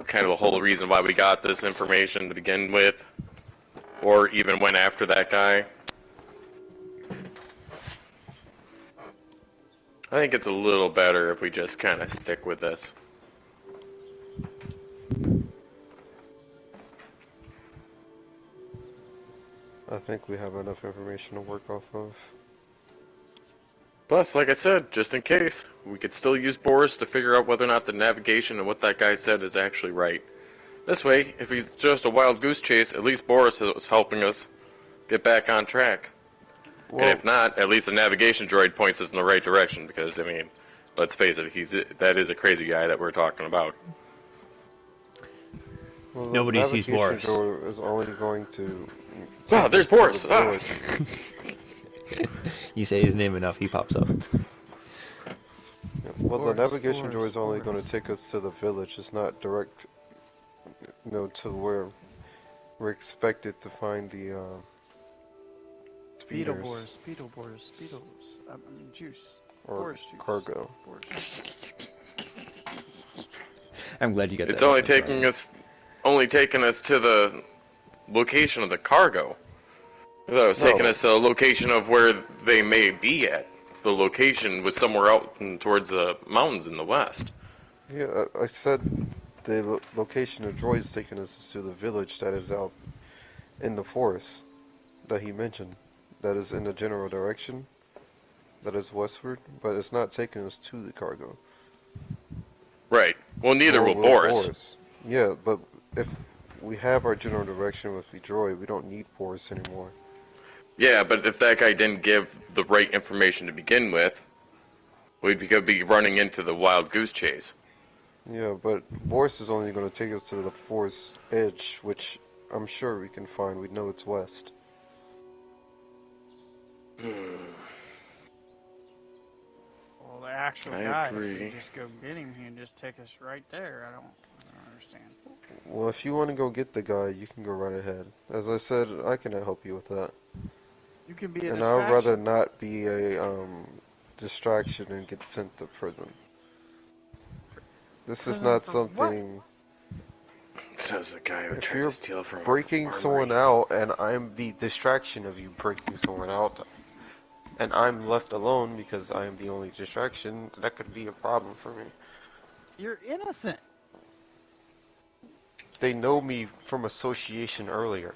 Kind of the whole reason why we got this information to begin with, or even went after that guy. I think it's a little better if we just kind of stick with this. I think we have enough information to work off of. Plus, like I said, just in case, we could still use Boris to figure out whether or not the navigation and what that guy said is actually right. This way, if he's just a wild goose chase, at least Boris was helping us get back on track. Well, And if not, at least the navigation droid points us in the right direction, because, I mean, let's face it, that is a crazy guy that we're talking about. well, the Nobody sees navigation Boris. door is only going to. Wow, take there's us to the Boris! Ah. village. You say his name enough, he pops up. Well, the Boris, navigation door Boris, is only going Boris. to take us to the village. It's not direct, to where we're expected to find the speeders Beetleborgs. I mean, juice. or Boris juice. cargo. Boris juice. I'm glad you got It's that. only reference, taking us to the location of the cargo. I thought it was taking No. us to a location of where they may be at. The location was somewhere out towards the mountains in the west. Yeah, I said the location of droid's taking us to the village that is out in the forest that he mentioned. That is in the general direction. That is westward, but it's not taking us to the cargo. Right. Well, neither Nor will Boris. Yeah, but if we have our general direction with the droid, we don't need Boris anymore. Yeah, but if that guy didn't give the right information to begin with, we'd be running into the wild goose chase. Yeah, but Boris is only going to take us to the forest edge, which I'm sure we can find. We know it's west. Well, the actual I guy, agree. if we just go get him, he can just take us right there. I don't understand. Well, if you want to go get the guy, you can go right ahead. As I said, I cannot help you with that. You can be a And I'd rather distraction. not be a distraction and get sent to prison. This is Prison not for what? something. Says the guy who If tried to you're steal from breaking our someone armory. out and I'm the distraction of you breaking someone out, and I'm left alone because I am the only distraction, that could be a problem for me. You're innocent. They know me from association earlier.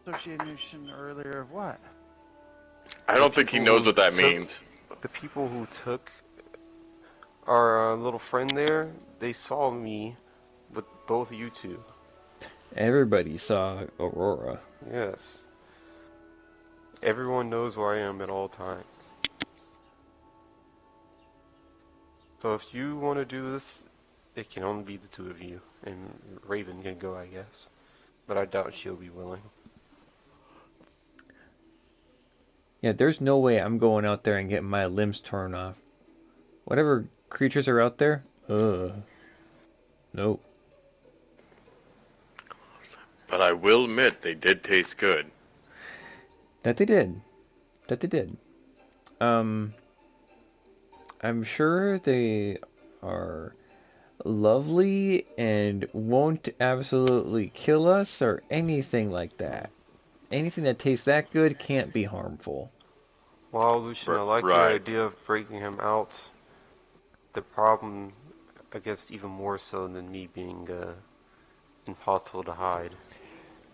Association earlier of what? I The don't think he people knows who what that took means. the people who took our little friend there, they saw me with both you two. Everybody saw Aurora. Yes. Everyone knows where I am at all times. So if you want to do this, it can only be the two of you. And Raven can go, I guess. But I doubt she'll be willing. Yeah, there's no way I'm going out there and getting my limbs torn off. Whatever creatures are out there, nope. But I will admit they did taste good. That they did. That they did. Um, I'm sure they are lovely and won't absolutely kill us or anything like that. Anything that tastes that good can't be harmful. Well, Lucian, I like your Right. idea of breaking him out. The problem, I guess even more so than me being impossible to hide,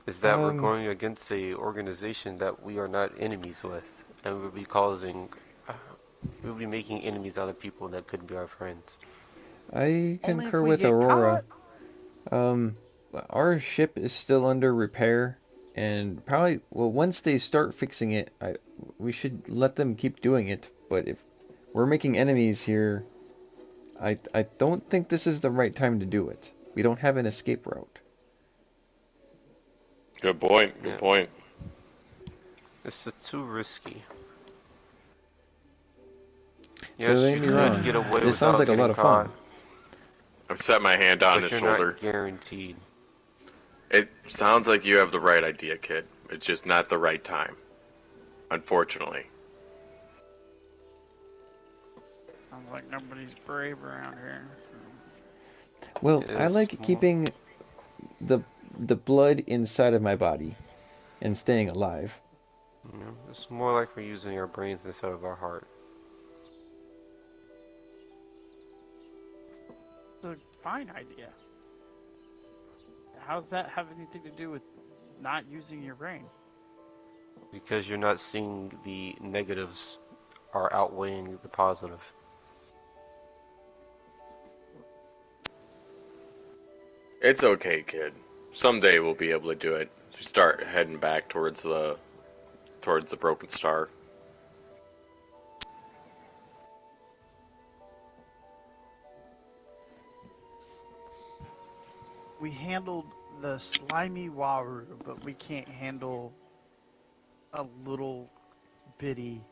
is that we're Um, going against a organization that we are not enemies with. And we'll be causing... we'll be making enemies out of people that could be our friends. I Only concur if we with get Aurora. caught. Um, our ship is still under repair, and probably, well, once they start fixing it, we should let them keep doing it. But if we're making enemies here, I don't think this is the right time to do it. We don't have an escape route. Good point. Good Yeah, point. this is too risky. Don't Yes, get you me could wrong. get away This sounds without like a lot getting of caught, fun. I've set my hand on but his you're shoulder. not guaranteed. It sounds like you have the right idea, kid. It's just not the right time. Unfortunately. Sounds like nobody's brave around here. Well, I It's like keeping the the blood inside of my body and staying alive. it's more like we're using our brains instead of our heart. It's a fine idea. How's that have anything to do with not using your brain? Because you're not seeing the negatives are outweighing the positive. It's okay, kid. Someday we'll be able to do it. As we start heading back towards the broken star. We handled the slimy Waru, but we can't handle a little bitty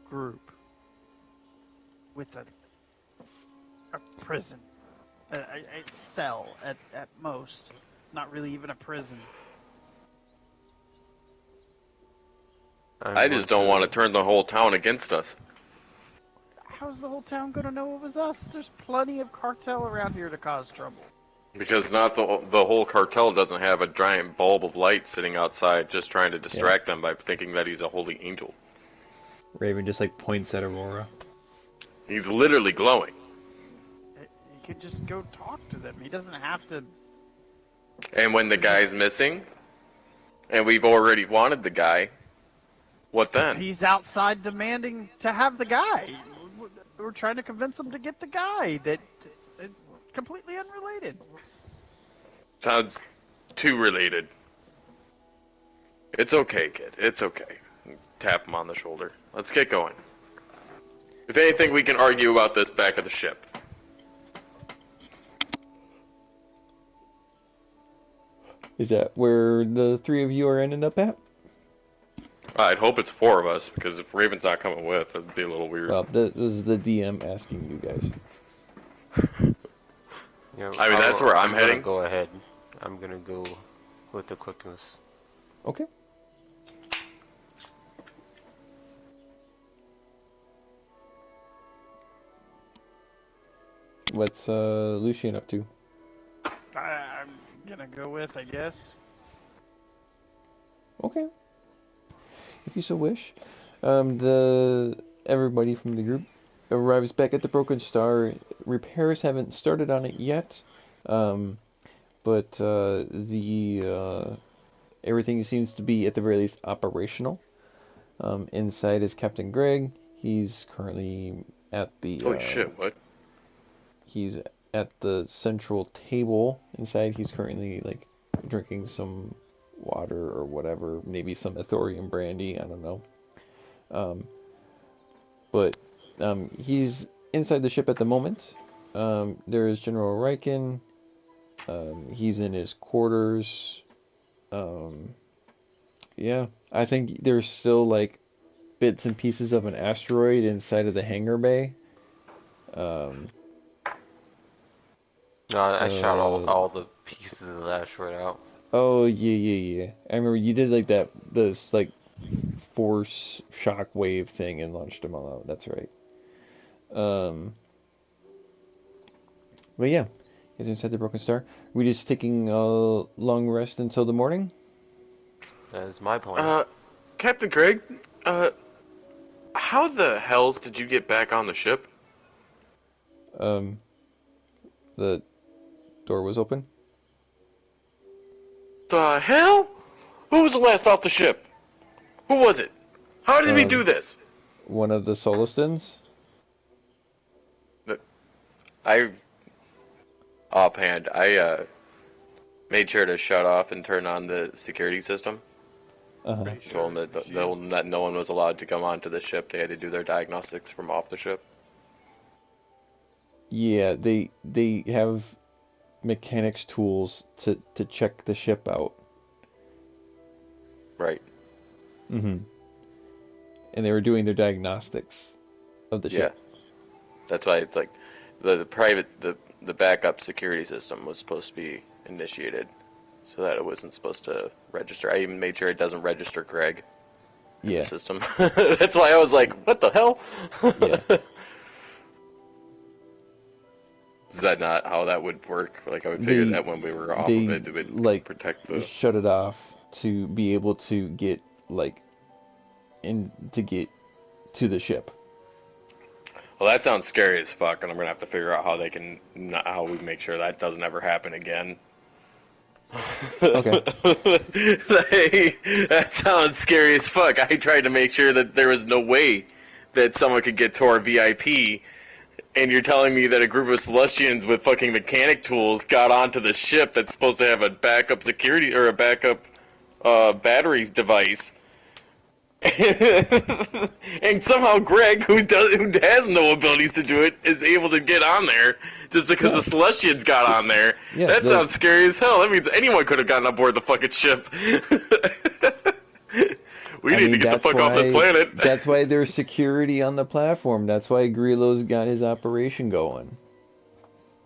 group with a prison, a cell at most. Not really even a prison. I'm I going just don't want to to turn the whole town against us. How's the whole town gonna know it was us? There's plenty of cartel around here to cause trouble. Because not the whole cartel doesn't have a giant bulb of light sitting outside just trying to Yeah, distract them by thinking that he's a holy angel. Raven just like points at Aurora. He's literally glowing. He could just go talk to them. He doesn't have to. And when the guy's missing, and we've already wanted the guy, what then? He's outside demanding to have the guy. We're trying to convince him to get the guy. That completely unrelated. Sounds too related. It's okay, kid. It's okay. Tap him on the shoulder. Let's get going. If anything, we can argue about this back at the ship. Is that where the three of you are ending up at? I'd hope it's four of us, because if Raven's not coming with, it'd be a little weird. Well, this is the DM asking you guys. Yeah, I mean, that's where I'm gonna heading. go ahead. I'm gonna go with the quickness. Okay. What's Lucian up to? I'm gonna go with, I guess. Okay, if you so wish. The everybody from the group arrives back at the Broken Star. Repairs haven't started on it yet, but the everything seems to be at the very least operational. Inside is Captain Greg. He's currently at the Holy shit! What? he's at the central table inside. He's currently like drinking some water or whatever, maybe some Ithorian brandy. I don't know. Um, but he's inside the ship at the moment. There is General Riken. He's in his quarters. Um, yeah, I think there's still like bits and pieces of an asteroid inside of the hangar bay. Um, No, I shot uh, all the pieces of the asteroid out. oh yeah. I remember you did like this like force shock wave thing and launched them all out. That's right. Um, but yeah, he's inside the Broken Star. We just taking a long rest until the morning. That is my plan. Captain Craig, how the hells did you get back on the ship? Um, the door was open. The hell? Who was the last off the ship? Who was it? How did we do this? One of the Solistans. Offhand, I made sure to shut off and turn on the security system. Uh-huh. Pretty sure Told them that no one was allowed to come onto the ship. They had to do their diagnostics from off the ship. Yeah, they have mechanics tools to check the ship out. Right. Mm-hmm. And they were doing their diagnostics of the Yeah. ship. That's why it's like the backup security system was supposed to be initiated so that it wasn't supposed to register. I even made sure it doesn't register Greg in Yeah. the system. That's why I was like, what the hell? Yeah. Is that not how that would work? Like I would figure that when we were off of it would like protect the. shut it off to be able to get like get to the ship. Well, that sounds scary as fuck, and I'm gonna have to figure out how we make sure that doesn't ever happen again. Okay. That sounds scary as fuck. I tried to make sure that there was no way that someone could get to our VIP, and you're telling me that a group of Celestians with fucking mechanic tools got onto the ship that's supposed to have a backup security or a backup batteries device. And somehow Greg, who has no abilities to do it, is able to get on there just because the Celestians got on there. Yeah, that sounds scary as hell. That means anyone could have gotten aboard the fucking ship. We need to get the fuck off this planet. That's why there's security on the platform. That's why Grillo's got his operation going.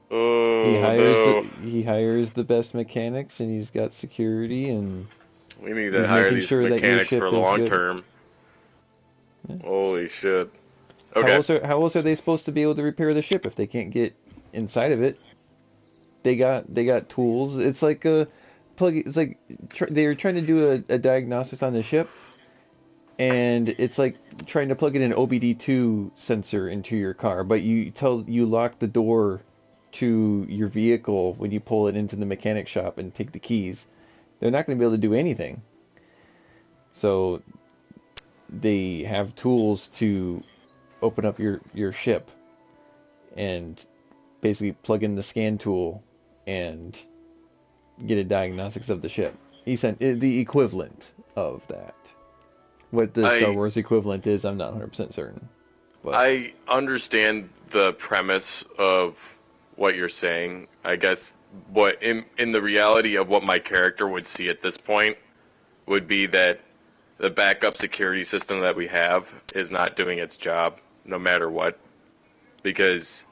Oh, He hires the best mechanics, and he's got security, and we need to he's hire making these sure that your mechanics ship for is long good. term. Yeah. Holy shit. Okay. How else are they supposed to be able to repair the ship if they can't get inside of it? They got tools. It's like a plug. It's like they're trying to do a diagnosis on the ship, and it's like trying to plug in an OBD2 sensor into your car, but you lock the door to your vehicle when you pull it into the mechanic shop and take the keys. They're not going to be able to do anything. So they have tools to open up your ship and basically plug in the scan tool and get a diagnostics of the ship. The equivalent of that. What the Star Wars equivalent is, I'm not 100% certain. But I understand the premise of what you're saying. I guess what in the reality of what my character would see at this point would be that the backup security system that we have is not doing its job no matter what, because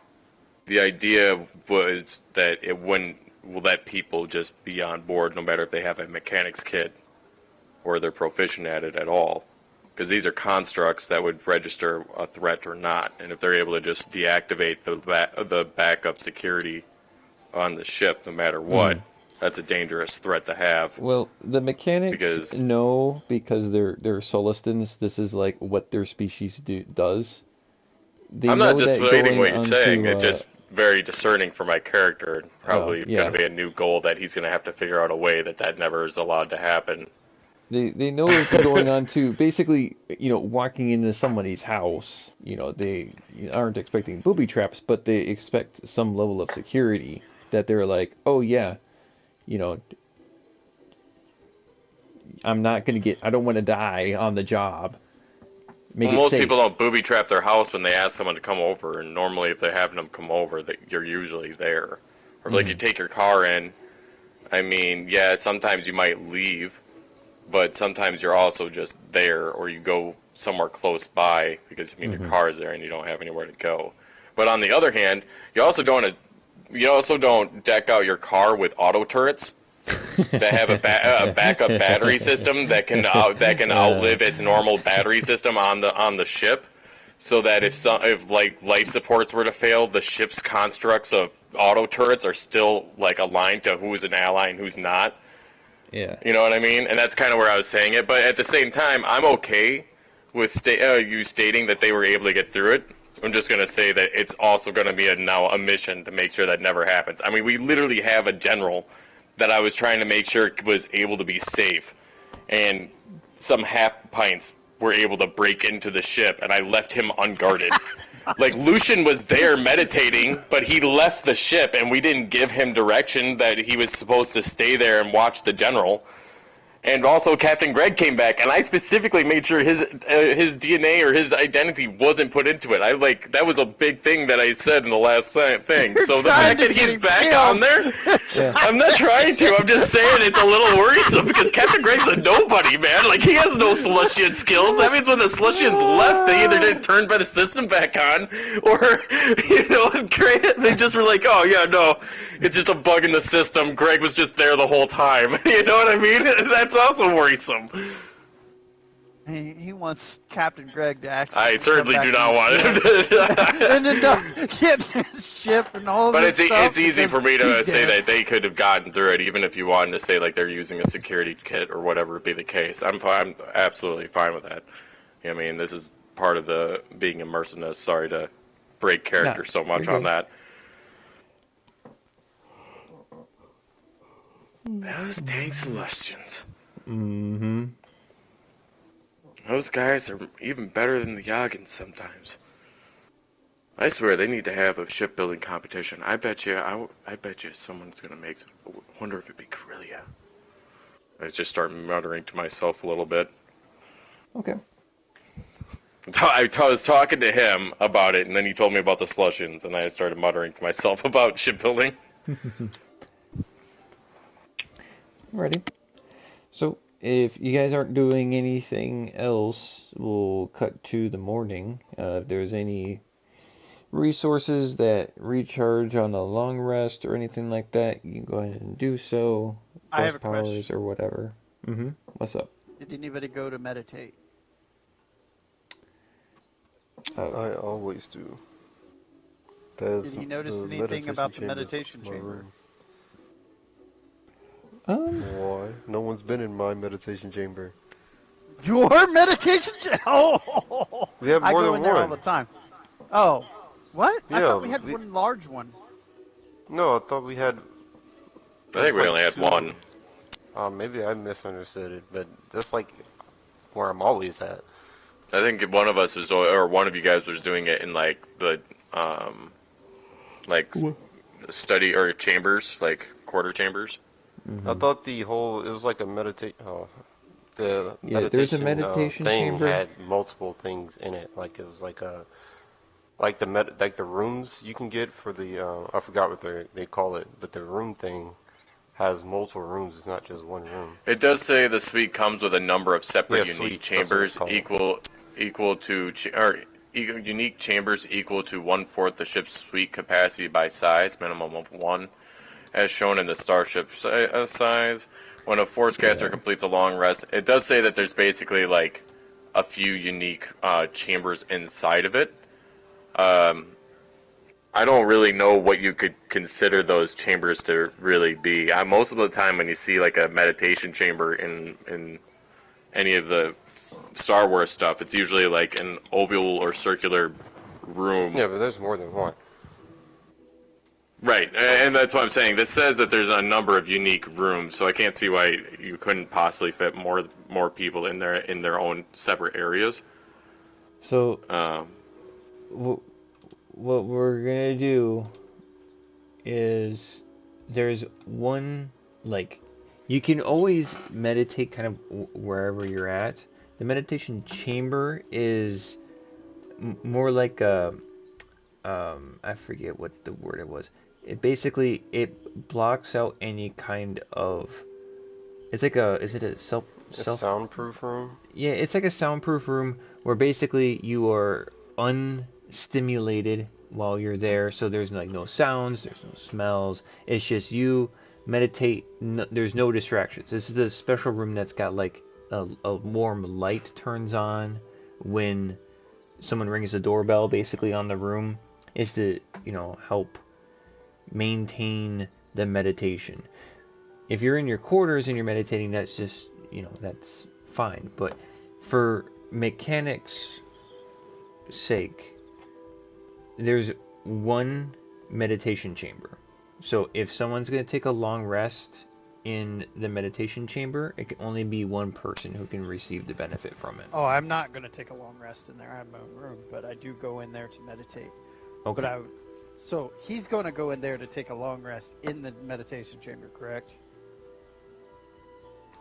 the idea was that it wouldn't let people just be on board no matter if they have a mechanics kit or they're proficient at it at all. because these are constructs that would register a threat or not. And if they're able to just deactivate the backup security on the ship, no matter what, that's a dangerous threat to have. Well, the mechanics Because- know because they're Solistans. This is like what their species does. They I'm not know that dissuading going what you're saying. onto, It's just very discerning for my character. Probably yeah. going to be a new goal that he's going to have to figure out a way that never is allowed to happen. They know if they're going on to basically, walking into somebody's house, they aren't expecting booby traps, but they expect some level of security that they're like, oh yeah, I'm not gonna I don't want to die on the job. Make Well, it most safe. people don't booby trap their house when they ask someone to come over, and normally if they have them come over, that you're usually there. Or like you take your car in. I mean, yeah, sometimes you might leave, but sometimes you're also just there, or you go somewhere close by because your car is there and you don't have anywhere to go. But on the other hand, you also don't deck out your car with auto turrets that have a backup battery system that can outlive its normal battery system on the ship, so that if like life supports were to fail, the ship's constructs of auto turrets are still like aligned to who's an ally and who's not. Yeah. You know what I mean? And that's kind of where I was saying it. But at the same time, I'm okay with you stating that they were able to get through it. I'm just going to say that it's also going to be now a mission to make sure that never happens. I mean, we literally have a general that I was trying to make sure was able to be safe. And some half pints were able to break into the ship, and I left him unguarded. Like, Lucian was there meditating, but he left the ship, and we didn't give him direction that he was supposed to stay there and watch the general. And also, Captain Greg came back, and I specifically made sure his DNA or his identity wasn't put into it. That was a big thing that I said in the last thing. So the fact that he's back on there, I'm not trying to. I'm just saying it's a little worrisome because Captain Greg's a nobody, man. Like, he has no Celestian skills. That means when the Celestians left, they either didn't turn by the system back on, or they just were like, oh yeah, no, it's just a bug in the system. Greg was just there the whole time. You know what I mean? That's also worrisome. He wants Captain Greg to actually. I certainly do not want it. And then get his ship and all But this stuff. it's easy for me to he's say dead. that they could have gotten through it, even if you wanted to say like they're using a security kit or whatever be the case. I'm absolutely fine with that. I mean, this is part of the being immersiveness. Sorry to break character so much on that. Those dang Celestians. Mm-hmm. Those guys are even better than the Yagans sometimes. I swear they need to have a shipbuilding competition. I bet you someone's gonna make some. I wonder if it'd be Corellia. I just start muttering to myself a little bit. Okay. I was talking to him about it, and then he told me about the Slushians, and I started muttering to myself about shipbuilding. Alrighty. So, if you guys aren't doing anything else, we'll cut to the morning. If there's any resources that recharge on a long rest or anything like that, you can go ahead and do so. I have a Powers question. or whatever. Mm-hmm. What's up? Did anybody go to meditate? I always do. That is Did you notice the anything about the chambers meditation in my chamber? room. Um, Why? No one's been in my meditation chamber. Your meditation chamber? Oh, We have I more go than in there all one. the time. Oh, what? I Yeah, thought we had we- one large one. No, I thought we had. I think we like only had two. one. Maybe I misunderstood it, but that's like where I'm always at. I think one of us was, or one of you guys was doing it in like the, like study or chambers, like quarter chambers. Mm-hmm. I thought it was like a meditate. The Yeah, there's a meditation, meditation thing chamber. had multiple things in it. Like it was like the rooms you can get for the I forgot what they call it, but the room thing has multiple rooms. It's not just one room. It does say the suite comes with a number of separate Yeah, unique suites, that's what it's chambers called. equal to unique chambers equal to 1/4 the ship's suite capacity by size, minimum of 1, as shown in the starship size. When a forcecaster completes a long rest, it does say that there's basically like a few unique chambers inside of it. Um, I don't really know what you could consider those chambers to really be. Most of the time, when you see like a meditation chamber in any of the Star Wars stuff, it's usually like an oval or circular room. Yeah, but there's more than one. Right, and that's what I'm saying. This says that there's a number of unique rooms, so I can't see why you couldn't possibly fit more people in there in their own separate areas. So Um, what we're gonna do is there's one, like, you can always meditate kind of wherever you're at. The meditation chamber is more like a I forget what the word it was. It blocks out any kind of, it's like a, is it a A soundproof room? yeah, it's like a soundproof room where basically you are unstimulated while you're there, so there's like no sounds, there's no smells. It's just you meditate. No, there's no distractions. This is a special room that's got like a warm light turns on when someone rings the doorbell, basically on the room, is to help maintain the meditation. If you're in your quarters and you're meditating, that's just that's fine. But for mechanics' sake, there's one meditation chamber. So if someone's going to take a long rest in the meditation chamber, it can only be one person who can receive the benefit from it. Oh, I'm not going to take a long rest in there. I have my own room, but I do go in there to meditate. Okay. So he's going to go in there to take a long rest in the meditation chamber, correct?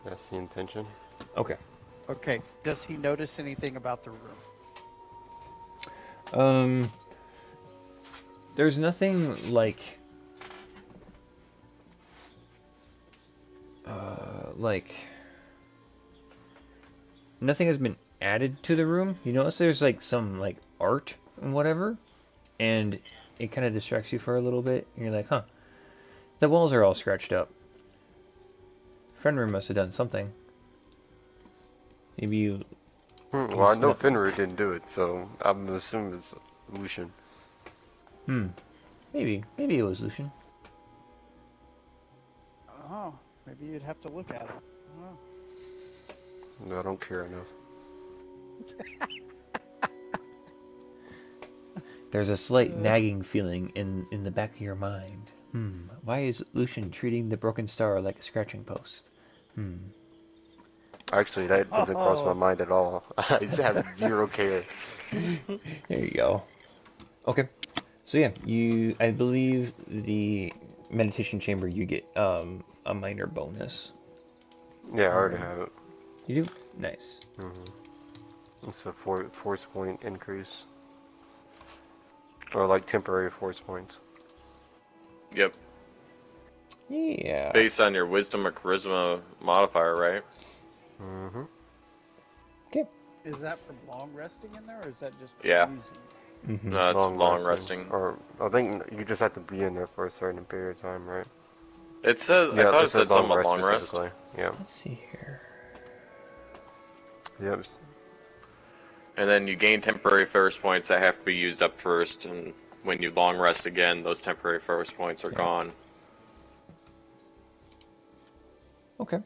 That's the intention. Okay. Okay. Does he notice anything about the room? There's nothing like nothing has been added to the room. You notice there's like some like art and whatever, and it kind of distracts you for a little bit. And you're like, huh, the walls are all scratched up. Fenrir must have done something. Maybe you. Well, I know Fenrir didn't do it, so I'm assuming it's Lucian. Maybe it was Lucian. Oh, maybe you'd have to look at it. Oh. No, I don't care enough. There's a slight nagging feeling in the back of your mind. Why is Lucian treating the broken star like a scratching post? Actually, that doesn't cross my mind at all. I just have zero care. There you go. Okay. So yeah, I believe the meditation chamber, you get a minor bonus. Yeah, I already have it. You do? Nice. It's a force point increase. Or like temporary force points. yep. Yeah. Based on your wisdom or charisma modifier, right? Okay. Is that from long resting in there, or is that just Yeah. using? No, it's long resting. Or I think you just have to be in there for a certain period of time, right? It says, Yeah, I thought it said something about long rest. specifically. Yeah. Let's see here. Yep. And then you gain temporary force points that have to be used up first, and when you long rest again, those temporary force points are gone. Okay.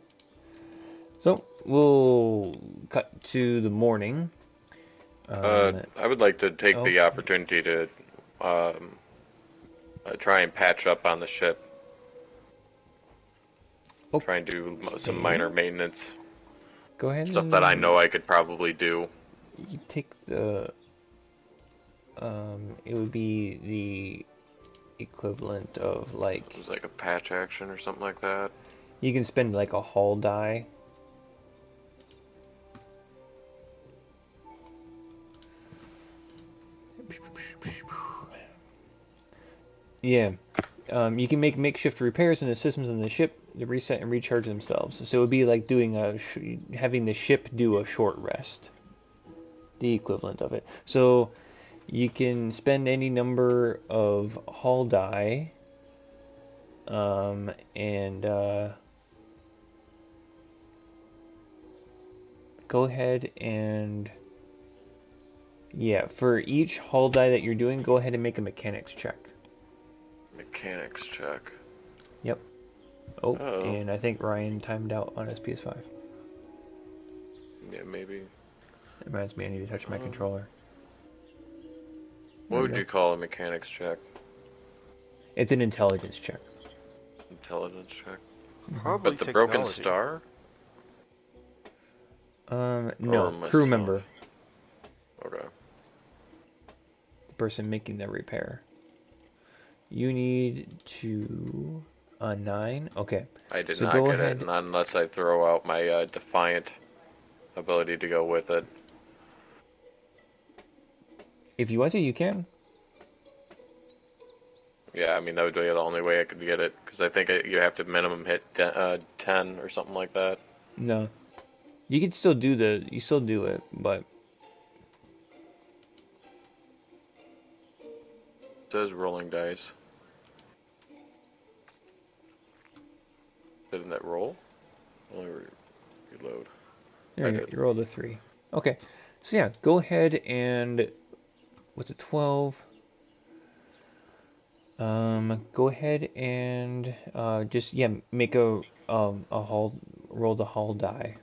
So we'll cut to the morning. I would like to take the opportunity to try and patch up on the ship. Okay. Try and do some minor maintenance. Go ahead. Stuff that I know I could probably do. You take the. It would be the equivalent of like. It was like a patch action or something like that. You can spend like a hull die. Yeah. You can make makeshift repairs in the systems on the ship to reset and recharge themselves. So it would be like doing having the ship do a short rest. The equivalent of it. So you can spend any number of hull die. go ahead and yeah, for each hull die that you're doing, go ahead and make a mechanics check. Mechanics check. Yep. Oh, Uh-oh. and I think Ryan timed out on his PS5. Yeah, maybe. It reminds me I need to touch my controller. What would you call a mechanics check? It's an intelligence check. Intelligence check. Probably But the technology. broken star? No, myself? crew member. Okay. The person making the repair. You need to... 9? Okay. I did So not go get ahead. it, not unless I throw out my defiant ability to go with it. If you want to, you can. Yeah, I mean, that would be the only way I could get it, because I think you have to minimum hit 10 or something like that. No. You can still do you still do it, but... It says rolling dice. Didn't that roll? Only reload. There you go, you rolled a 3. Okay. So yeah, go ahead and... What's a 12? Go ahead and just make a hull roll the hull die,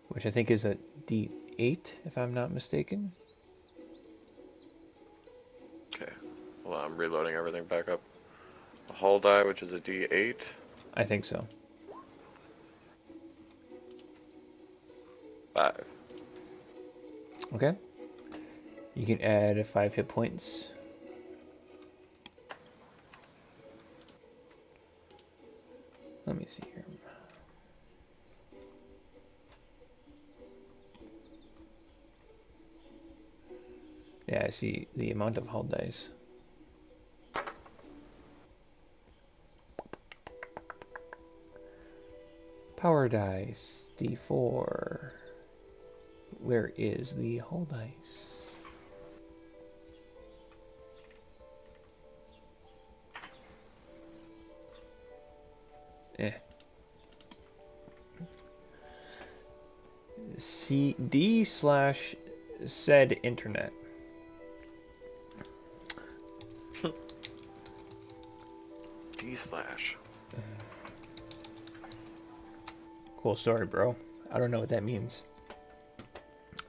which I think is a D8 if I'm not mistaken. Okay. Hold on, I'm reloading everything back up. A hull die, which is a D8. I think so. 5. Okay. You can add 5 hit points. Let me see here. Yeah, I see the amount of hull dice. Power dice, D4. Where is the hull dice? D/said internet. D/. Cool story, bro. I don't know what that means.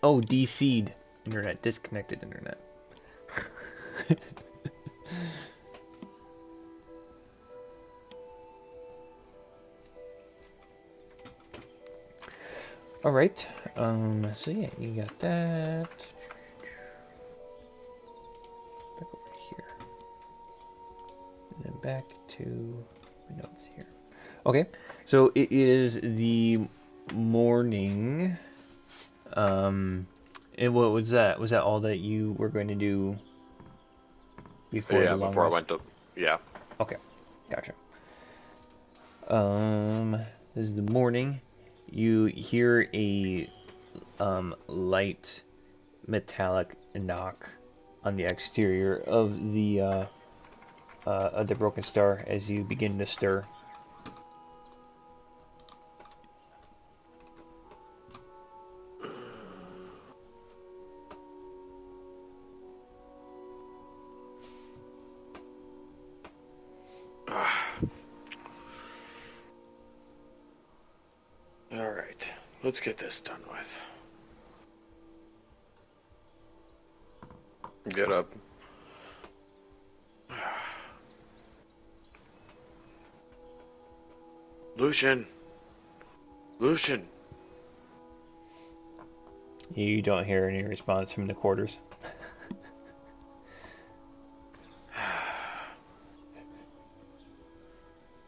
Oh, DC'd internet, disconnected internet. All right. So yeah, you got that. Back over here, and then back to my notes here. Okay. So it is the morning. And what was that? Was that all that you were going to do before the long Before rest? I went to... Yeah. Okay, gotcha. This is the morning. You hear a light metallic knock on the exterior of the Broken Star as you begin to stir. Alright, let's get this done with. Get up. Lucian! Lucian! You don't hear any response from the quarters.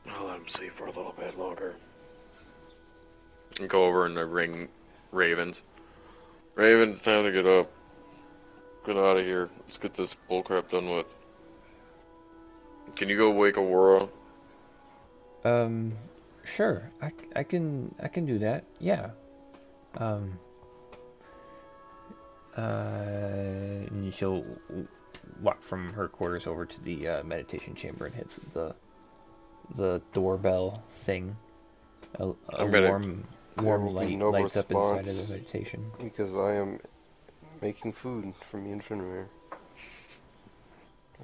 I'll let him sleep for a little bit longer. And go over and ring Ravens. Ravens, time to get up. Get out of here. Let's get this bullcrap done with. Can you go wake Aurora? Sure. I can do that. Yeah. And she'll walk from her quarters over to the meditation chamber and hits the doorbell thing. I'm gonna There warm will be light no lights up inside of the response vegetation. because I am making food from the infirmary.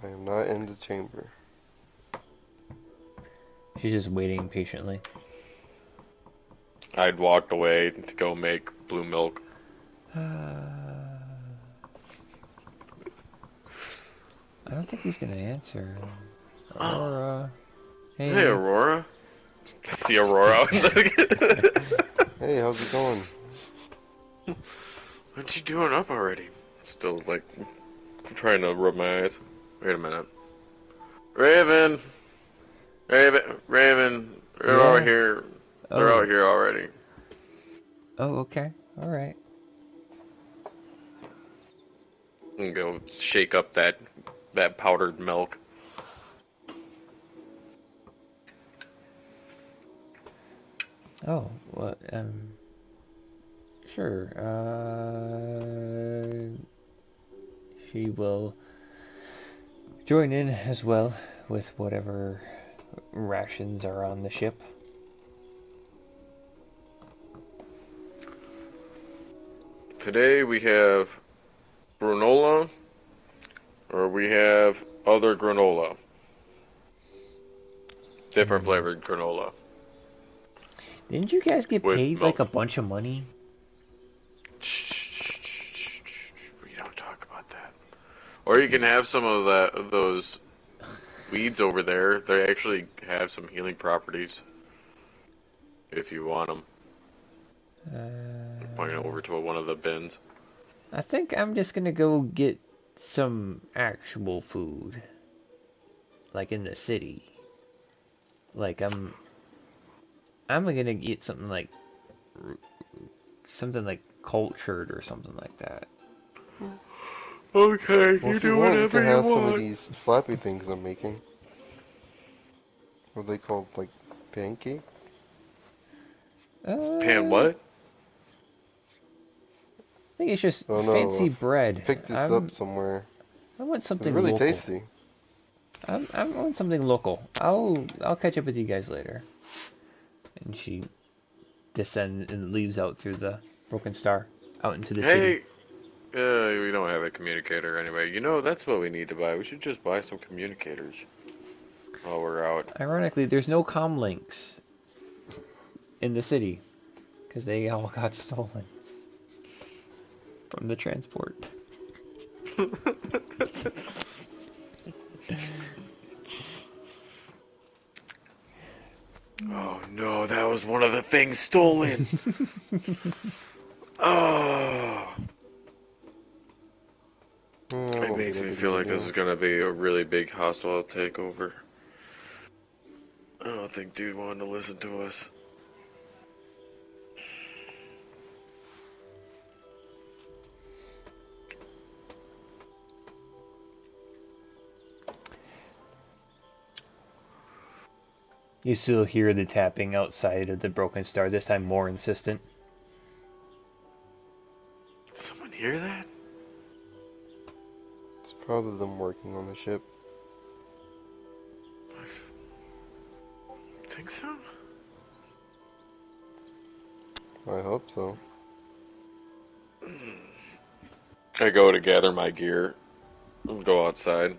I am not in the chamber. She's just waiting patiently. I'd walked away to go make blue milk. I don't think he's gonna answer. Aurora. Hey, Hey. Aurora. See Aurora. Hey, how's it going? What you doing up already? Still, like, trying to rub my eyes. Wait a minute. Raven! Raven! They're Yeah. over here. They're out here already. Oh, okay. Alright. And go shake up that powdered milk. Oh, well, sure. She will join in as well with whatever rations are on the ship. Today we have granola, or we have other granola. Different flavored granola. Didn't you guys get With paid milk. like a bunch of money? We don't talk about that. Or you can have some of those weeds over there. They actually have some healing properties. If you want them. Point it over to one of the bins. I think I'm just gonna go get some actual food. Like in the city. Like I'm gonna get something like cultured or something like that. Okay, Well, you if you do want, you whatever can you have some of want. these flappy things I'm making. What are they called? Like pancake? Pan what? I think it's just Oh no, fancy bread. picked this up somewhere. I want It's something really local. tasty. I want something local. I'll catch up with you guys later. And she descends and leaves out through the Broken Star, out into the city. Hey, we don't have a communicator anyway. You know, that's what we need to buy. We should just buy some communicators while we're out. Ironically, there's no comm links in the city because they all got stolen from the transport. Oh no, that was one of the things stolen. Oh. It makes me feel like this is gonna be a really big hostile takeover. I don't think dude wanted to listen to us. You still hear the tapping outside of the Broken Star, this time more insistent. Did someone hear that? It's probably them working on the ship. I think so. I hope so. I go to gather my gear and go outside.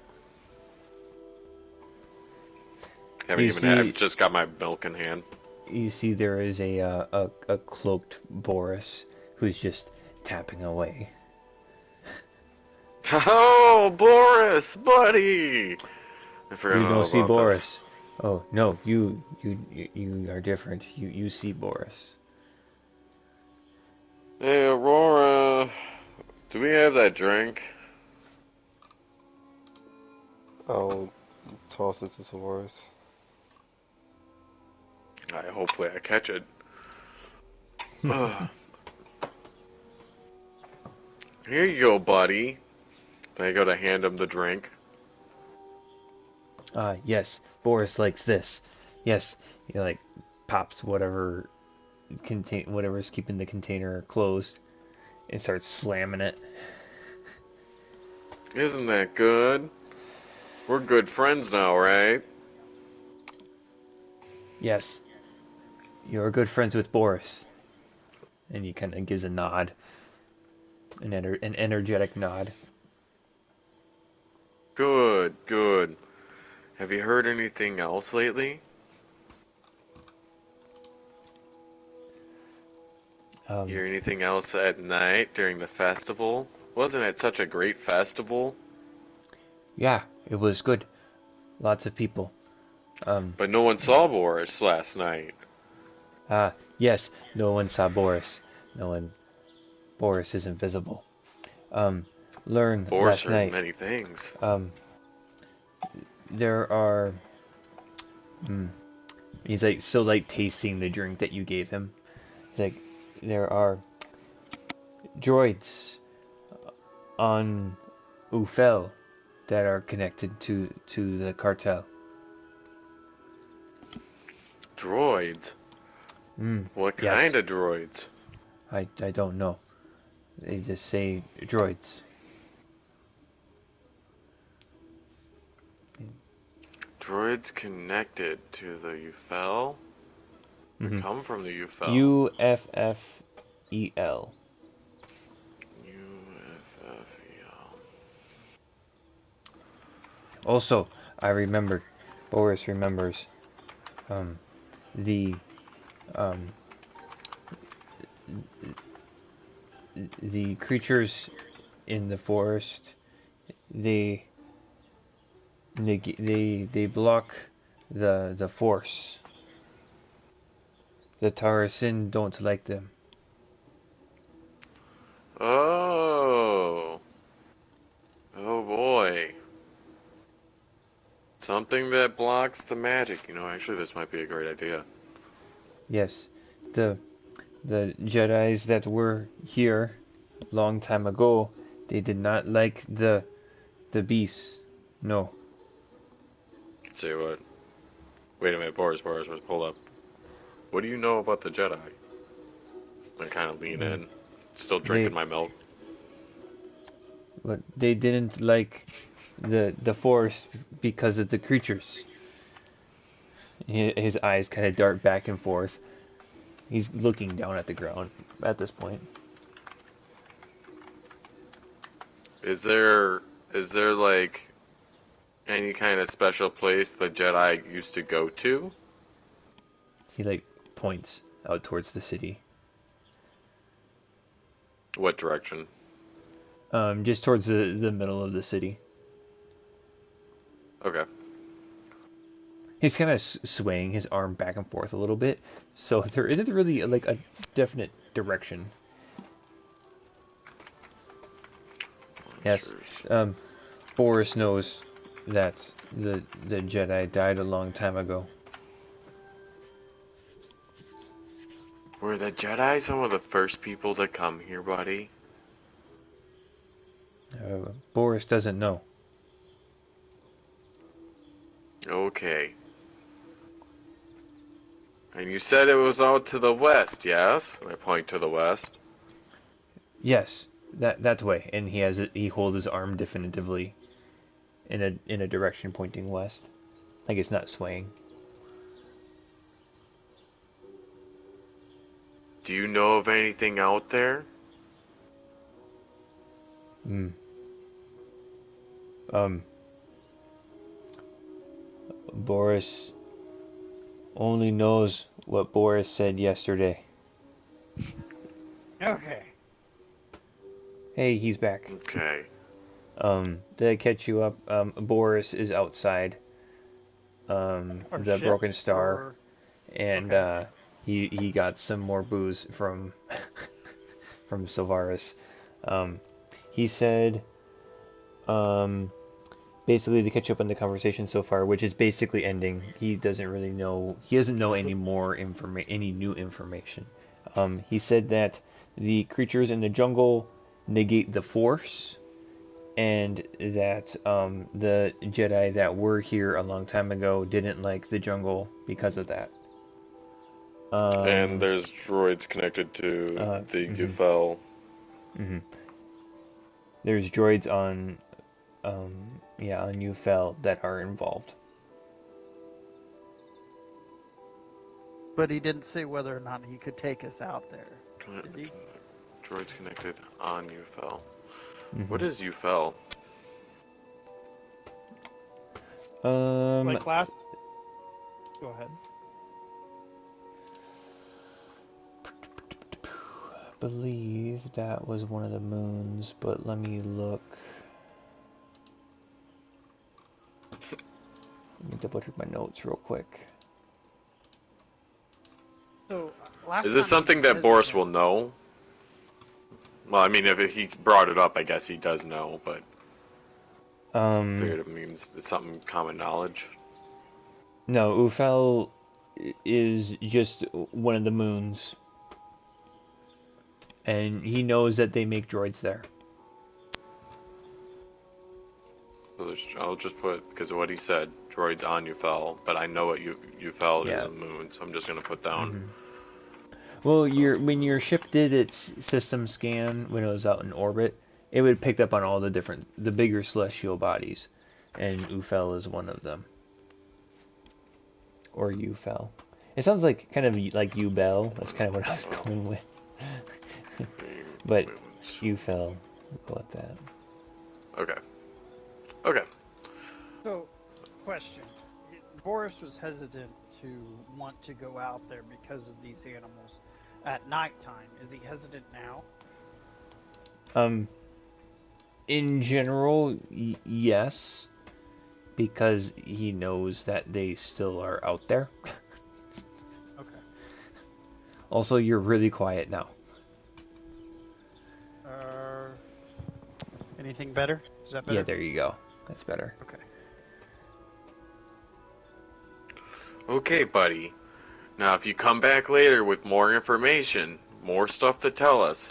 I've just got my milk in hand. You see there is a cloaked Boris who's just tapping away. Oh, Boris, buddy! I forgot You all don't see about Boris. this. Oh no, you are different. You see Boris. Hey, Aurora, do we have that drink? I'll toss it to Solaris. Hopefully I catch it. Ugh. Here you go, buddy. I go to hand him the drink. Yes, Boris likes this. Yes, he like pops whatever's keeping the container closed and starts slamming it. Isn't that good? We're good friends now, right? Yes, you're good friends with Boris. And he kind of gives a nod, an energetic nod. Good, good. Have you heard anything else lately? Hear anything else at night during the festival? Wasn't it such a great festival? Yeah, it was good. Lots of people. But no one saw Boris last night. Yes, no one saw Boris. No one. Boris is invisible. Learned Boris last heard night. many things. There are. He's like still like tasting the drink that you gave him. He's like, there are droids on Ufel that are connected to the cartel. Droids? What kind Yes. of droids? I don't know. They just say droids. Droids connected to the UFL? Come from the UFL. UFFEL. UFFEL. Also, I remembered. Boris remembers. The the creatures in the forest. They block the force. The Tarasin don't like them. Oh. Oh boy. Something that blocks the magic. You know, actually this might be a great idea. Yes, the Jedi's that were here long time ago, they did not like the beasts. No. Say what? Wait a minute, Boris, hold up. What do you know about the Jedi? I kind of lean in, still drinking my milk. But they didn't like the force because of the creatures. His eyes kind of dart back and forth. He's looking down at the ground at this point. Is there like any kind of special place the Jedi used to go to? He like points out towards the city. What direction? Just towards the middle of the city. Okay. He's kind of swaying his arm back and forth a little bit, so there isn't really like a definite direction. Yes, Boris knows that the Jedi died a long time ago. Were the Jedi some of the first people to come here, buddy? Boris doesn't know. Okay. And you said it was out to the west, yes? I point to the west. Yes, that way, and he holds his arm definitively in a direction pointing west, like it's not swaying. Do you know of anything out there? Boris only knows what Boris said yesterday. Okay. Hey, he's back. Okay. Did I catch you up? Boris is outside. The ship, Broken Star, or... and Okay. he got some more booze from from Silvaris. He said, basically to catch up on the conversation so far, which is basically ending. He doesn't really know. He doesn't know any more any new information. He said that the creatures in the jungle negate the Force, and that the Jedi that were here a long time ago didn't like the jungle because of that. And there's droids connected to the UFL. There's droids on UFL that are involved. But he didn't say whether or not he could take us out there. Did he? Droids connected on UFL. Mhm. What is UFL? Like last. Go ahead. I believe that was one of the moons, but let me look. Let me double check my notes real quick. So last Is this time he something was that Boris hesitant. will know? Well, I mean, if he brought it up, I guess he does know, but figured it means it's something common knowledge. No, Ufel is just one of the moons, and he knows that they make droids there. So I'll just put, because of what he said, droids on UFL, but I know what UFL is Yeah. a moon, so I'm just going to put down. Well, when your ship did its system scan when it was out in orbit, it would pick up on all the bigger celestial bodies, and Ufel is one of them, or Ufel. It sounds like kind of like Ubel. That's kind of what I was going with. But Ufel, we'll go with that. Okay. Okay. So, question. Boris was hesitant to want to go out there because of these animals at nighttime. Is he hesitant now? In general, yes, because he knows that they still are out there. Okay. Also, you're really quiet now. Anything better? Is that better? Yeah, there you go. That's better. Okay. Okay, buddy. Now, if you come back later with more information, more stuff to tell us,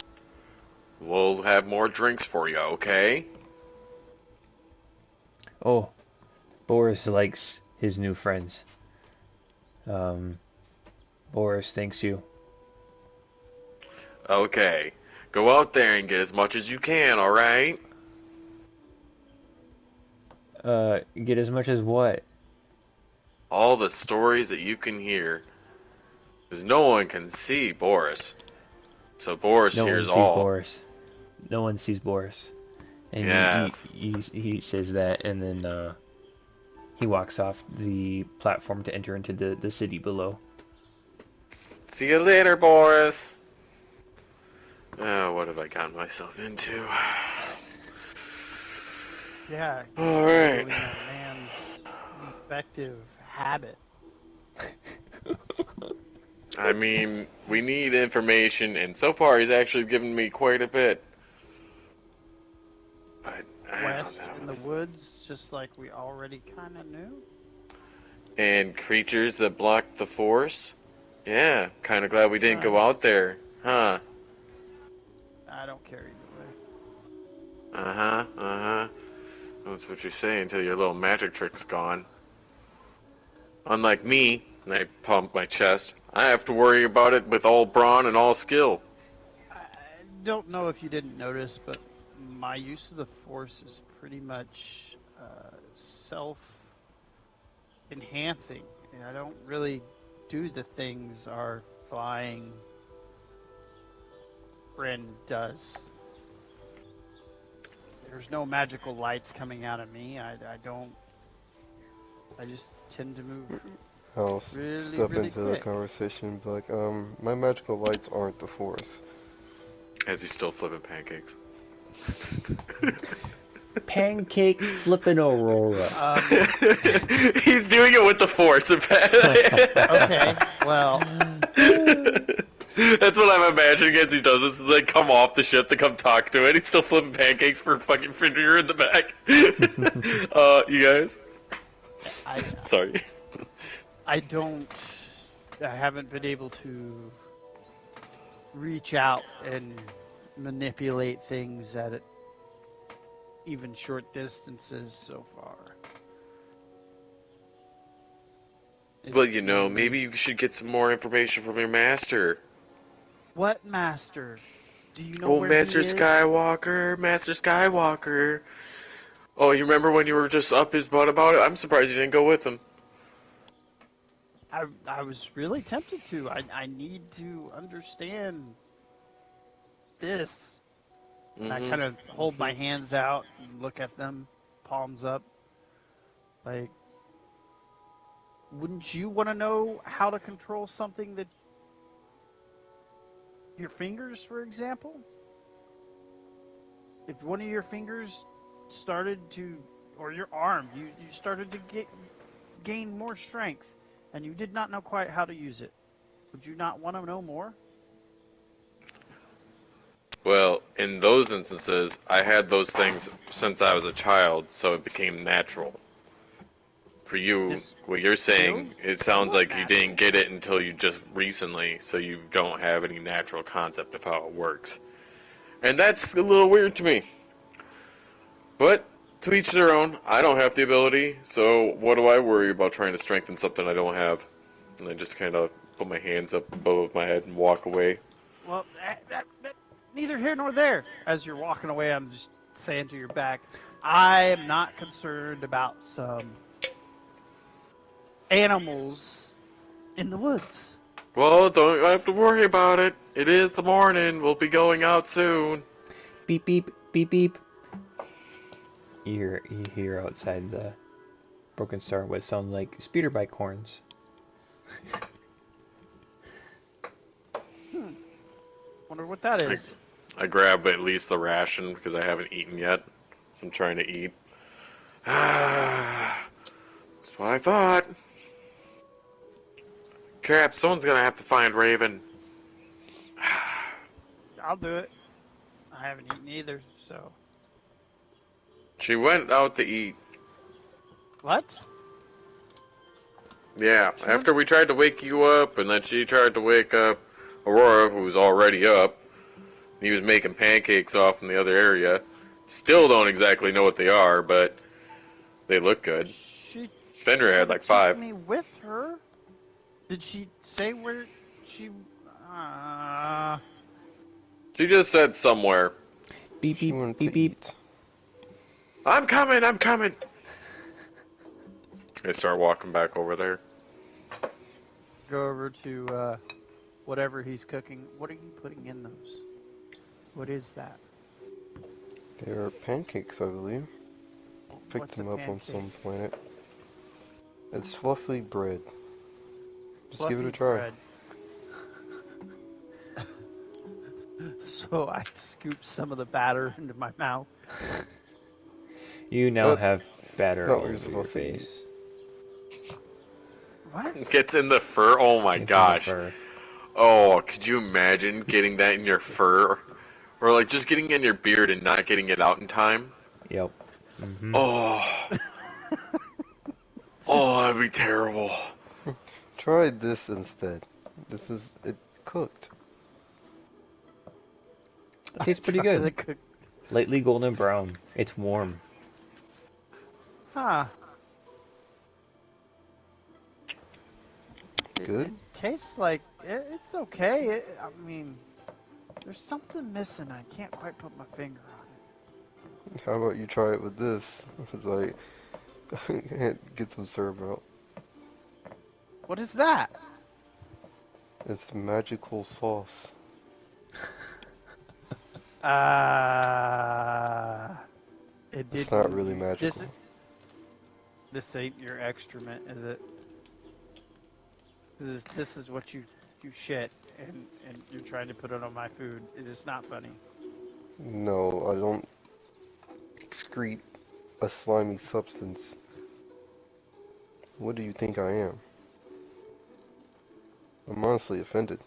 we'll have more drinks for you, okay? Oh, Boris likes his new friends. Boris thanks you. Okay. Go out there and get as much as you can, alright? Get as much as what? All the stories that you can hear. Because no one can see Boris. So Boris No one hears sees all. Boris. No one sees Boris. And Yes. he says that, and then he walks off the platform to enter into the city below. See you later, Boris. Oh, what have I gotten myself into? Yeah. All right. A man's effective habit. I mean, we need information, and so far he's actually given me quite a bit. But I West don't in know. the woods, just like we already kind of knew. And creatures that block the force? Yeah, kind of glad we didn't go out there, huh? I don't care either way. Uh-huh, uh-huh. That's what you say until your little magic trick's gone. Unlike me, and I pump my chest, I have to worry about it with all brawn and all skill. I don't know if you didn't notice, but my use of the Force is pretty much self-enhancing. And I don't really do the things our flying friend does. There's no magical lights coming out of me. I don't. I just tend to move I'll really, step really into quick. the conversation, but like, my magical lights aren't the Force. As he's still flipping pancakes. Pancake flippin' Aurora. He's doing it with the force, Okay, well, That's what I'm imagining as he does this. Is like come off the ship to come talk to it. He's still flipping pancakes for fucking Fritter in the back. You guys? Sorry. I haven't been able to reach out and manipulate things at even short distances so far. Well, you know, maybe you should get some more information from your master. What master? Do you know Oh, where Master he is? Skywalker, Master Skywalker. Oh, you remember when you were just up his butt about it? I'm surprised you didn't go with him. I was really tempted to. I need to understand this. And I Mhm. kind of hold my hands out and look at them, palms up. Like, wouldn't you want to know how to control something that your fingers, for example? If one of your fingers started to, or your arm, you started to gain more strength, and you did not know quite how to use it, would you not want to know more? Well, in those instances, I had those things since I was a child, so it became natural. For you, This what you're saying, feels it sounds somewhat like you didn't natural. get it until you just recently, so you don't have any natural concept of how it works. And that's a little weird to me. But to each their own. I don't have the ability, so what do I worry about trying to strengthen something I don't have? And I just kind of put my hands up above my head and walk away. Well, neither here nor there. As you're walking away, I'm just saying to your back, I am not concerned about some animals in the woods. Well, don't have to worry about it. It is the morning. We'll be going out soon. Beep beep beep beep. You hear outside the Broken Star what sound like speeder bike horns. Wonder what that I, is. I grab at least the ration because I haven't eaten yet, so I'm trying to eat. That's what I thought. Crap, someone's gonna have to find Raven. I'll do it. I haven't eaten either, so. She went out to eat. What? Yeah, She went. after we tried to wake you up, and then she tried to wake up Aurora, who was already up. He was making pancakes off in the other area. Still don't exactly know what they are, but they look good. She Fenrir tried had to like take 5. me with her. Did she say where she? Uh, She just said somewhere. Beep She beep wanted beep to beep. eat. I'm coming, I'm coming. I start walking back over there. go over to whatever he's cooking. What are you putting in those? What is that? They are pancakes, I believe. Picked What's a them up on pancake? some planet. It's fluffy bread. Just give it Fluffy a try. bread. So I scoop some of the batter into my mouth. You now That's have batter not all what you're over your supposed to eat. face. What? Gets in the fur. Oh my It's in the gosh. fur. Oh, could you imagine getting that in your fur? Or like just getting in your beard and not getting it out in time? Yep. Mm-hmm. Oh, oh, that'd be terrible. Try this instead. This is it cooked. It tastes pretty Try good. the cook- Lightly golden brown. It's warm. Huh. Good. It tastes like it's okay. I mean, there's something missing. I can't quite put my finger on it. How about you try it with this? It's like get some syrup out. What is that? It's magical sauce. It It's didn't. not really magical. This ain't your excrement, is it? This is what you shit and you're trying to put it on my food. It is not funny. No, I don't excrete a slimy substance. What do you think I am? I'm honestly offended.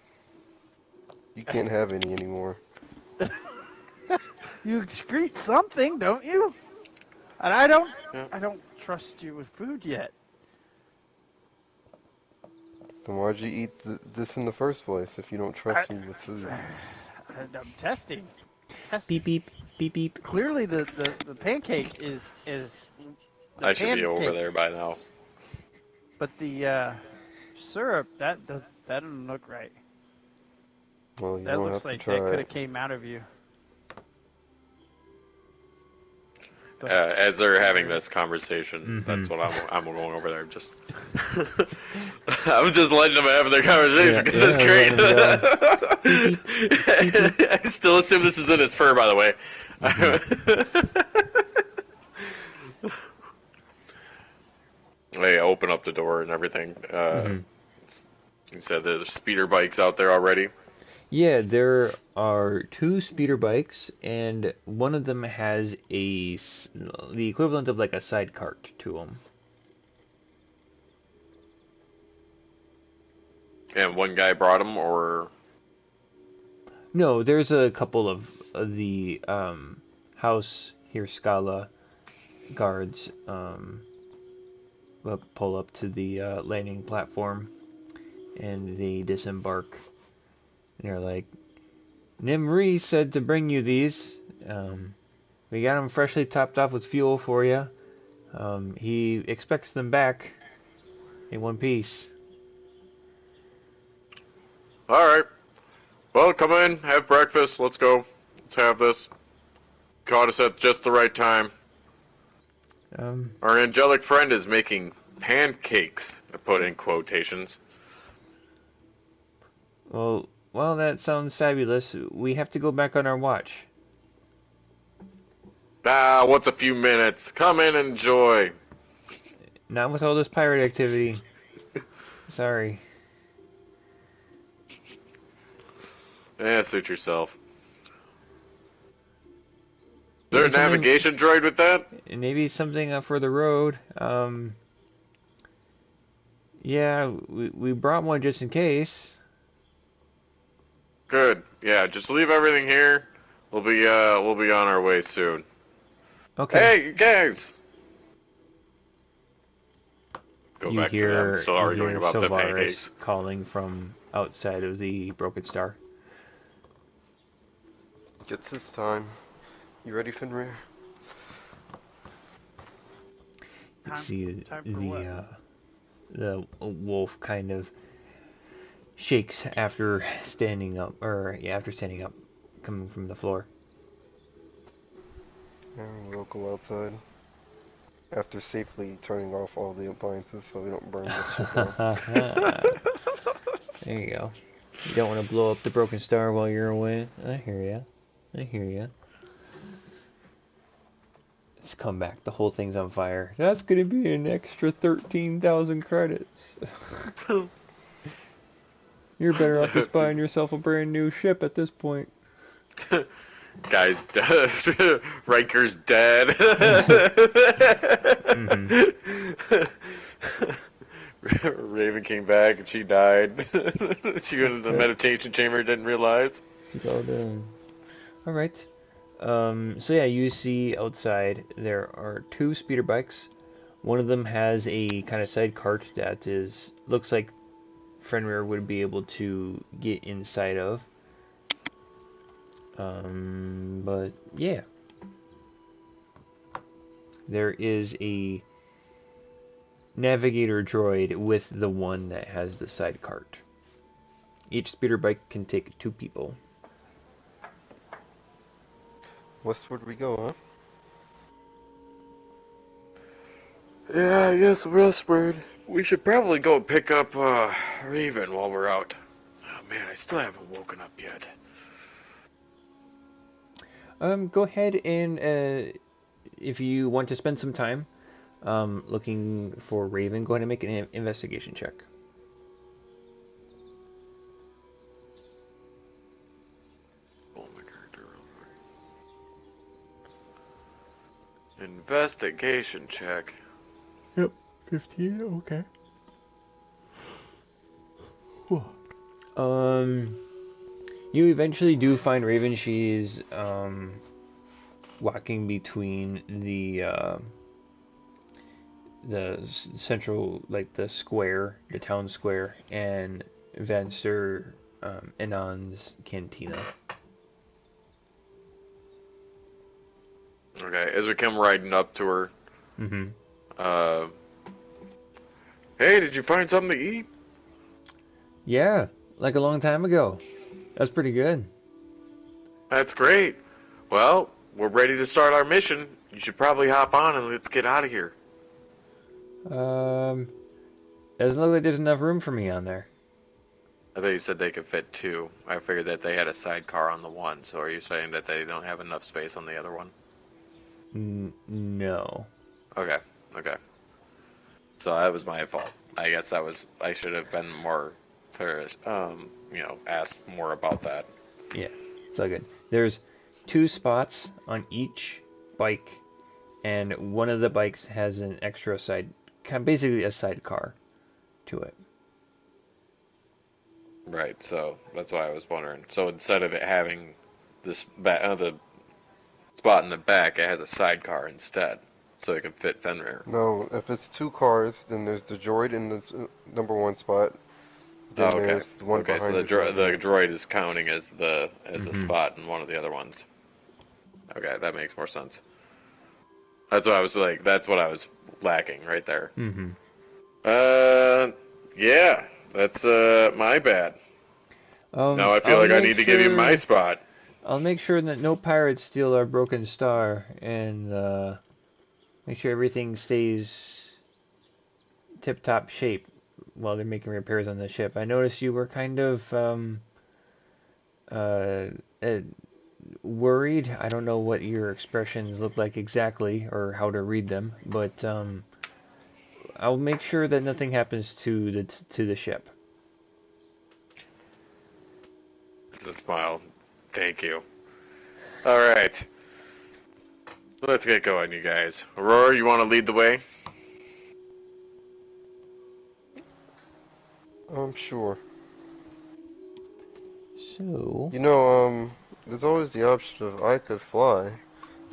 You can't have any anymore. You excrete something, don't you? And I don't. Yeah. I don't trust you with food yet. Then why'd you eat this in the first place if you don't trust me with food? I'm testing. Testing. Beep beep beep beep. Clearly, the pancake is the I should be over pancake, there by now. but the syrup that doesn't look right. Well, you That don't looks have to like try that could it. have came out of you. as they're having this conversation, that's Mhm. what I'm going over there. Just I'm just letting them have their conversation Yeah, because yeah, it's let 'em go. Beep, beep, beep. I still assume this is in his fur, by the way. They open up the door and everything. Mhm. He said there's speeder bikes out there already. Yeah, there are two speeder bikes, and one of them has the equivalent of like a side cart to them. And one guy brought them, or No, there's a couple of the House here Scala guards pull up to the landing platform, and they disembark. And they're like, Nimri said to bring you these. We got them freshly topped off with fuel for you. He expects them back in one piece. all right. Well, come in, have breakfast. Let's go. Let's have this. Caught us at just the right time. Um, Our angelic friend is making pancakes. I put in quotations. well, that sounds fabulous. We have to go back on our watch. Ah, what's a few minutes? Come in and enjoy. Not with all this pirate activity. Sorry. Suit yourself. Is there Maybe a something, navigation droid with that? maybe something for the road. Yeah, we brought one just in case. Good. Yeah, just leave everything here. We'll be on our way soon. Okay. Hey, you guys! Go You back to them hear still you arguing hear about the Sylvaris pancakes. calling from outside of the Broken Star. It's his time. You ready, Fenrir? You see time for what? the wolf kind of shakes after standing up, coming from the floor. Yeah, we'll go outside. After safely turning off all the appliances so we don't burn this shit down. There you go. You don't want to blow up the Broken Star while you're away. I hear ya. I hear ya. Let's come back. The whole thing's on fire. That's gonna be an extra 13,000 credits. You're better off just buying yourself a brand new ship at this point. Guys, Riker's dead. Raven came back and she died. She went into the meditation chamber, didn't realize. She's all done. Alright. So yeah, you see outside there are two speeder bikes. One of them has a kind of side cart that looks like Fenrir would be able to get inside of. But yeah. There is a navigator droid with the one that has the side cart. Each speeder bike can take two people. Westward we go, huh? Yeah, yes, westward. We should probably go pick up Raven while we're out. Oh man, I still haven't woken up yet. Go ahead and if you want to spend some time looking for Raven, go ahead and make an investigation check. Oh, my character real quick. Investigation check. Yep, 15. Okay. You eventually do find Raven. She's walking between the central, like the square, the town square, and Vanser Enon's cantina. Okay, as we come riding up to her, Mm-hmm. Hey, did you find something to eat? Yeah, like a long time ago. That's pretty good. That's great. Well, we're ready to start our mission. You should probably hop on and let's get out of here. Doesn't look like there's enough room for me on there. I thought you said they could fit 2. I figured that they had a sidecar on the one, so are you saying that they don't have enough space on the other one? No. Okay, okay. So that was my fault. I guess I should have been more thorough, asked more about that. Yeah, it's all good. There's 2 spots on each bike, and one of the bikes has an extra basically a sidecar to it. Right, so that's why I was wondering. So instead of it having the spot in the back, it has a sidecar instead, so it can fit Fenrir. No, if it's 2 cars, then there's the droid in the number 1 spot. Then Oh, okay. there's the one Okay, so behind the droid is counting as a Mhm. spot in one of the other ones. Okay, that makes more sense. That's what I was like. That's what I was lacking right there. Mm-hmm. Yeah, that's my bad. Now I feel I'll like I make need to give you my sure spot. I'll make sure that no pirates steal our broken star, and make sure everything stays tip-top shape while they're making repairs on the ship. I noticed you were kind of uh, uh, worried. I don't know what your expressions look like exactly or how to read them, but I'll make sure that nothing happens to the ship. It's a smile. Thank you. All right, let's get going, you guys. Aurora, you want to lead the way? Sure. So, There's always the option of I could fly.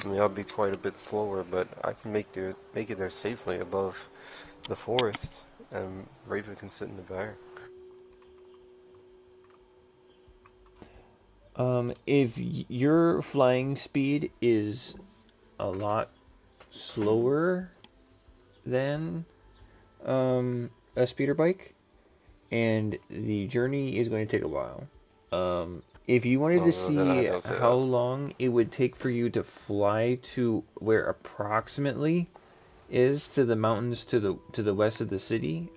I mean, I'll be quite a bit slower, but I can make it there safely above the forest, and Raven can sit in the back. if your flying speed is a lot slower than a speeder bike, and the journey is going to take a while. If you wanted Oh, to no, then I see don't say how that. long it would take for you to fly to where approximately is to the mountains to the west of the city,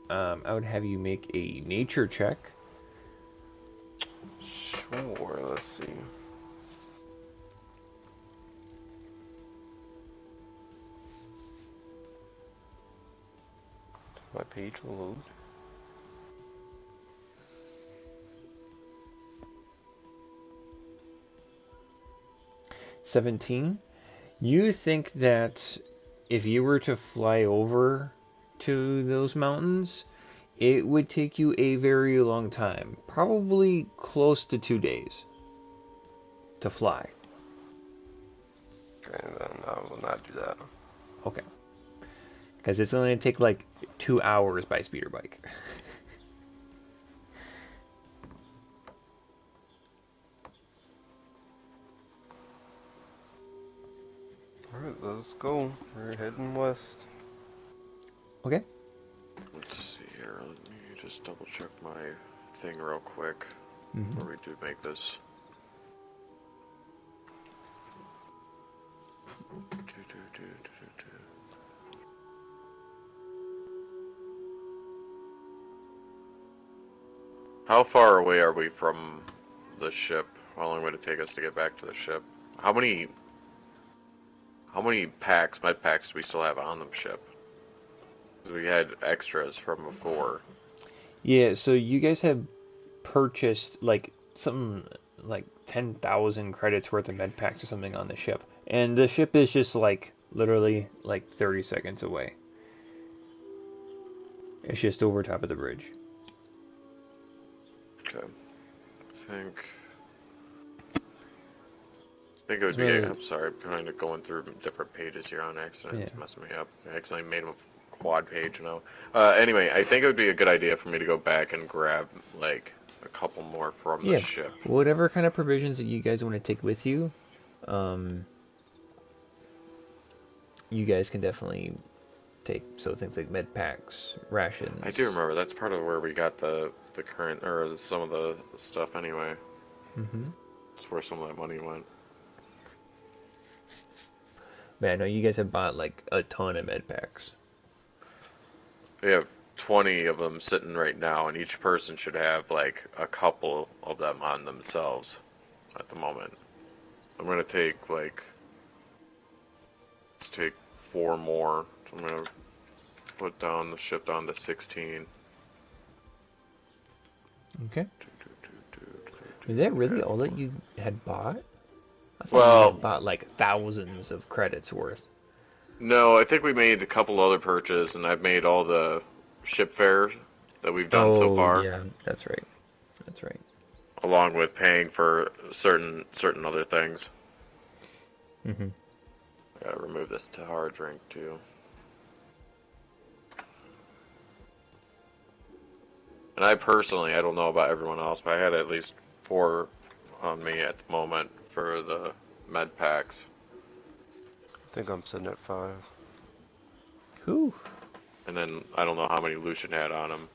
I would have you make a nature check. Sure, let's see. My page will load. 17. You think that if you were to fly over to those mountains, it would take you a very long time, probably close to 2 days to fly. Okay, then I will not do that. Okay. Because it's only going to take like 2 hours by speeder bike. Alright, let's go. We're heading west. Okay. Let's see here. Let me just double check my thing real quick Mm-hmm. before we do make this. How far away are we from the ship? How long would it take us to get back to the ship? How many med packs do we still have on the ship? 'Cause we had extras from before. Yeah, so you guys have purchased like something like 10,000 credits worth of med packs or something on the ship. And the ship is just like literally like 30 seconds away. It's just over top of the bridge. Okay. I think it would be. I'm sorry, I'm kind of going through different pages here on accident. It's messing me up. I accidentally made a quad page now. Anyway, I think it would be a good idea for me to go back and grab like a couple more from the ship. Whatever kind of provisions that you guys want to take with you, you guys can definitely take. So things like med packs, rations. I do remember that's part of where we got the current or some of the stuff anyway. Mm-hmm. That's where some of that money went. But I know you guys have bought like a ton of med packs. We have 20 of them sitting right now, and each person should have like a couple of them on themselves at the moment. I'm gonna take like, let's take 4 more. So I'm gonna put down the ship down to 16. Okay. Is that really all that you had bought? I thought you Well, had bought like thousands of credits worth. no, I think we made a couple other purchases, and I've made all the ship fares that we've done so Oh far, yeah, that's right. That's right. along with paying for certain other things. Mhm. I gotta remove this Tahar drink too. And I personally, I don't know about everyone else, but I had at least 4 on me at the moment for the med packs. I think I'm sitting at 5. Whew. And then I don't know how many Lucian had on him.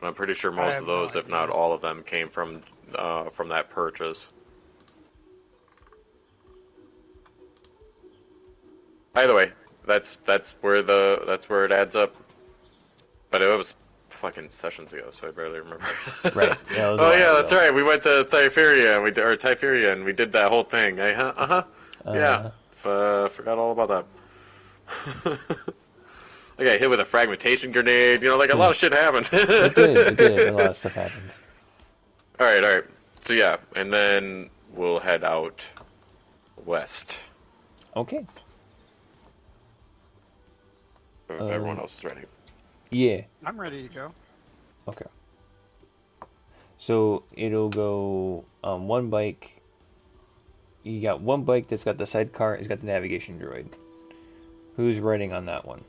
But I'm pretty sure I most have of no those, if not idea. all of them, came from that purchase. Either way, that's where it adds up. But it was fucking sessions ago, so I barely remember. Right. Yeah, it was a Oh yeah, while that's ago. right. We went to Typheria, and we did that whole thing. Uh-huh. Yeah. Uh, Forgot all about that. I got hit with a fragmentation grenade. Like a lot of shit happened. it did. It did. A lot of stuff happened. All right. So yeah, and then we'll head out west Okay. if everyone else is ready. Yeah. I'm ready to go. Okay. So it'll go one bike. You got one bike that's got the sidecar. It's got the navigation droid. Who's riding on that one?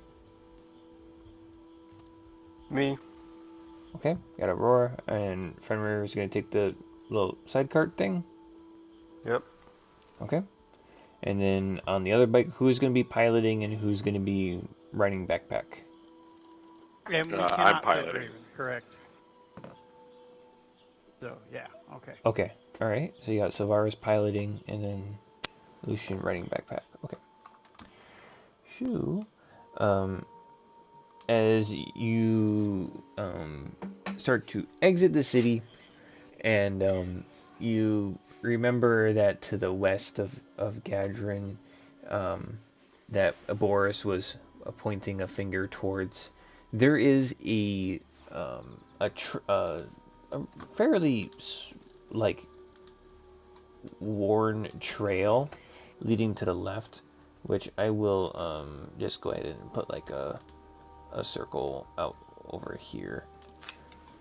Me. Okay. Got Aurora and Fenrir is gonna take the little sidecar thing. Yep. Okay. And then on the other bike, who's gonna be piloting and who's gonna be riding backpack? And we I'm cannot fit piloting. Raven, correct? So, yeah, okay. Okay. All right. So you got Savara's piloting and then Lucian riding backpack. Okay. Shoo. Um, as you start to exit the city, and you remember that to the west of Gadrin, that Boris was pointing a finger towards, there is a fairly like worn trail leading to the left, which I will just go ahead and put like a circle out over here.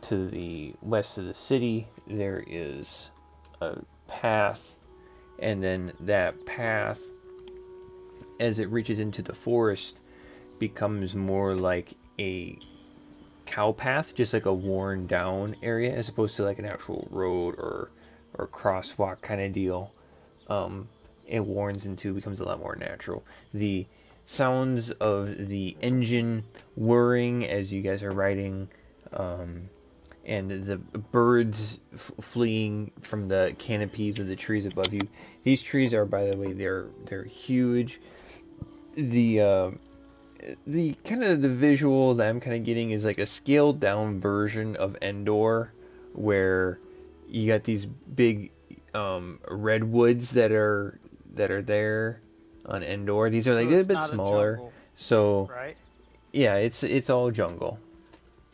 To the west of the city, there is a path, and then that path, as it reaches into the forest, becomes more like a cow path, just like a worn down area, as opposed to like an actual road or crosswalk kind of deal. It warns into becomes a lot more natural. The sounds of the engine whirring as you guys are riding, and the birds fleeing from the canopies of the trees above you. These trees are, by the way, they're huge. The kind of the visual that I'm kind of getting is like a scaled down version of Endor, where you got these big redwoods that are there on Endor. These are like So a little it's bit not a smaller. jungle, So right? yeah, it's all jungle.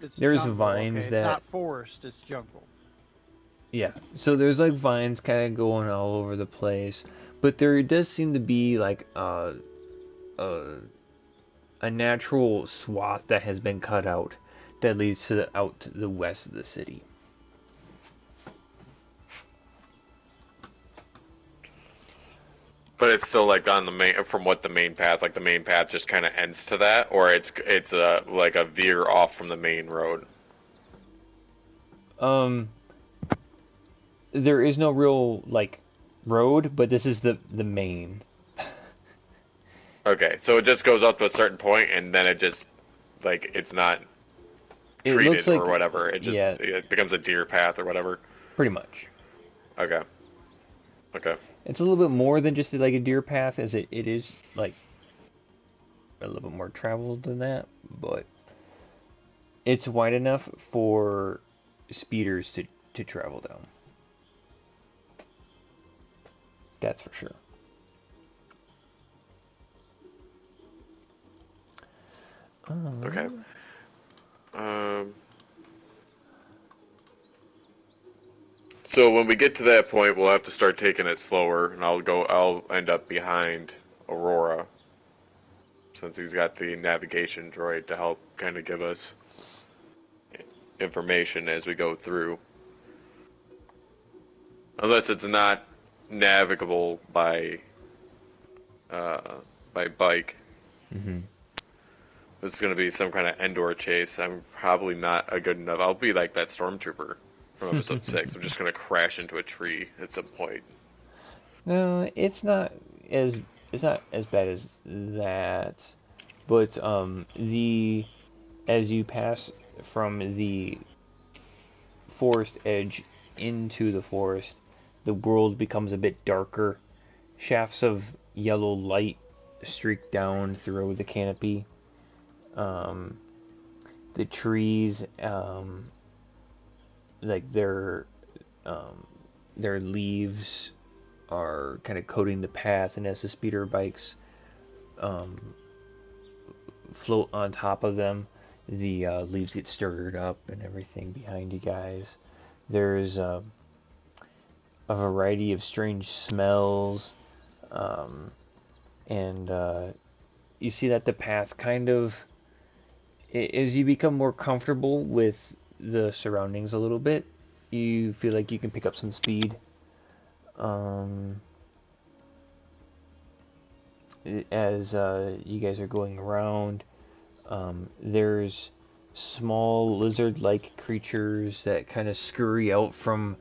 It's There's jungle, vines okay. It's that not forest, it's jungle. yeah. So there's like vines kind of going all over the place, but there does seem to be like a a natural swath that has been cut out that leads out to the west of the city. But it's still like on the main, from what the main path, like the main path just kind of ends to that, or it's like a veer off from the main road. Um, there is no real like road, but this is the main. Okay, so it just goes up to a certain point, and then it just like it's not It looks treated or like whatever. yeah, It becomes a deer path or whatever. pretty much. Okay. Okay. It's a little bit more than just like a deer path, as it is like a little bit more traveled than that, but it's wide enough for speeders to travel down. That's for sure. Okay. Um. So when we get to that point, we'll have to start taking it slower, and I'll end up behind Aurora, since he's got the navigation droid to help kind of give us information as we go through. Unless it's not navigable uh, by bike. Mm-hmm. This is going to be some kind of Endor chase. I'm probably not a good enough. I'll be like that stormtrooper from episode 6. I'm just going to crash into a tree at some point. No, as it's not as bad as that, but the as you pass from the forest edge into the forest, the world becomes a bit darker. Shafts of yellow light streak down through the canopy. Um, the trees, like um, their leaves are kind of coating the path, and as the speeder bikes um, float on top of them, the leaves get stirred up and everything behind you guys. There's a variety of strange smells, um, and you see that the path kind of, as you become more comfortable with the surroundings a little bit, you feel like you can pick up some speed. Um, as you guys are going around, there's small lizard-like creatures that kind of scurry out from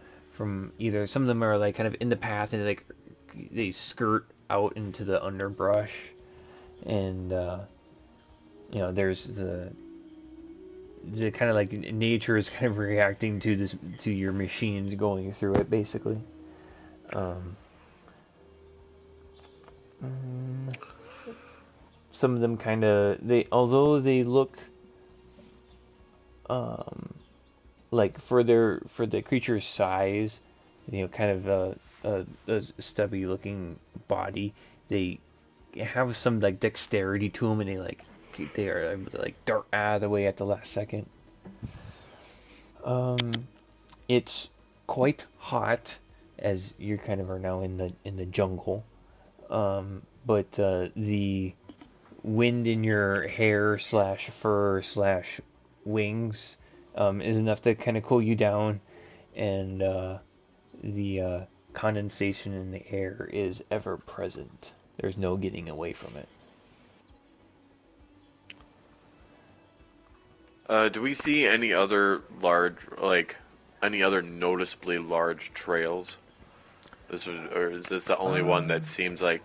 either, some of them are like kind of in the path and like they skirt out into the underbrush, and there's the kind of like nature is kind of reacting to this, to your machines going through it basically. Um, mm, some of them kind of, although they look um, like for the creature's size, kind of a stubby looking body, they have some like dexterity to them, and they are able to like dart out of the way at the last second. It's quite hot, as you kind of are now in the jungle. But the wind in your hair slash fur slash wings is enough to kind of cool you down, and the condensation in the air is ever present. There's no getting away from it. Do we see any other any other noticeably large trails? Or is this the only one that Um, seems like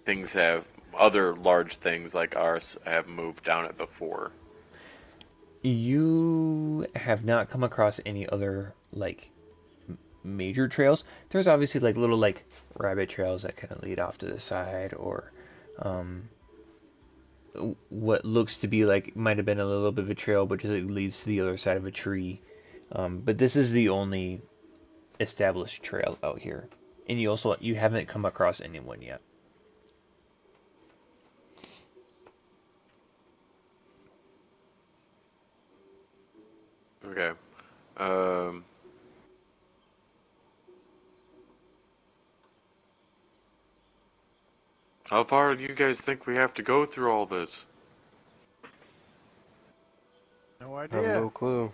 things have other large things like ours have moved down it before? you have not come across any other like major trails. There's obviously like little like rabbit trails that kind of lead off to the side, or um, what looks to be like might have been a little bit of a trail, but just it leads to the other side of a tree. But this is the only established trail out here, and you haven't come across anyone yet. Okay. Um, how far do you guys think we have to go through all this? No I have idea. no clue.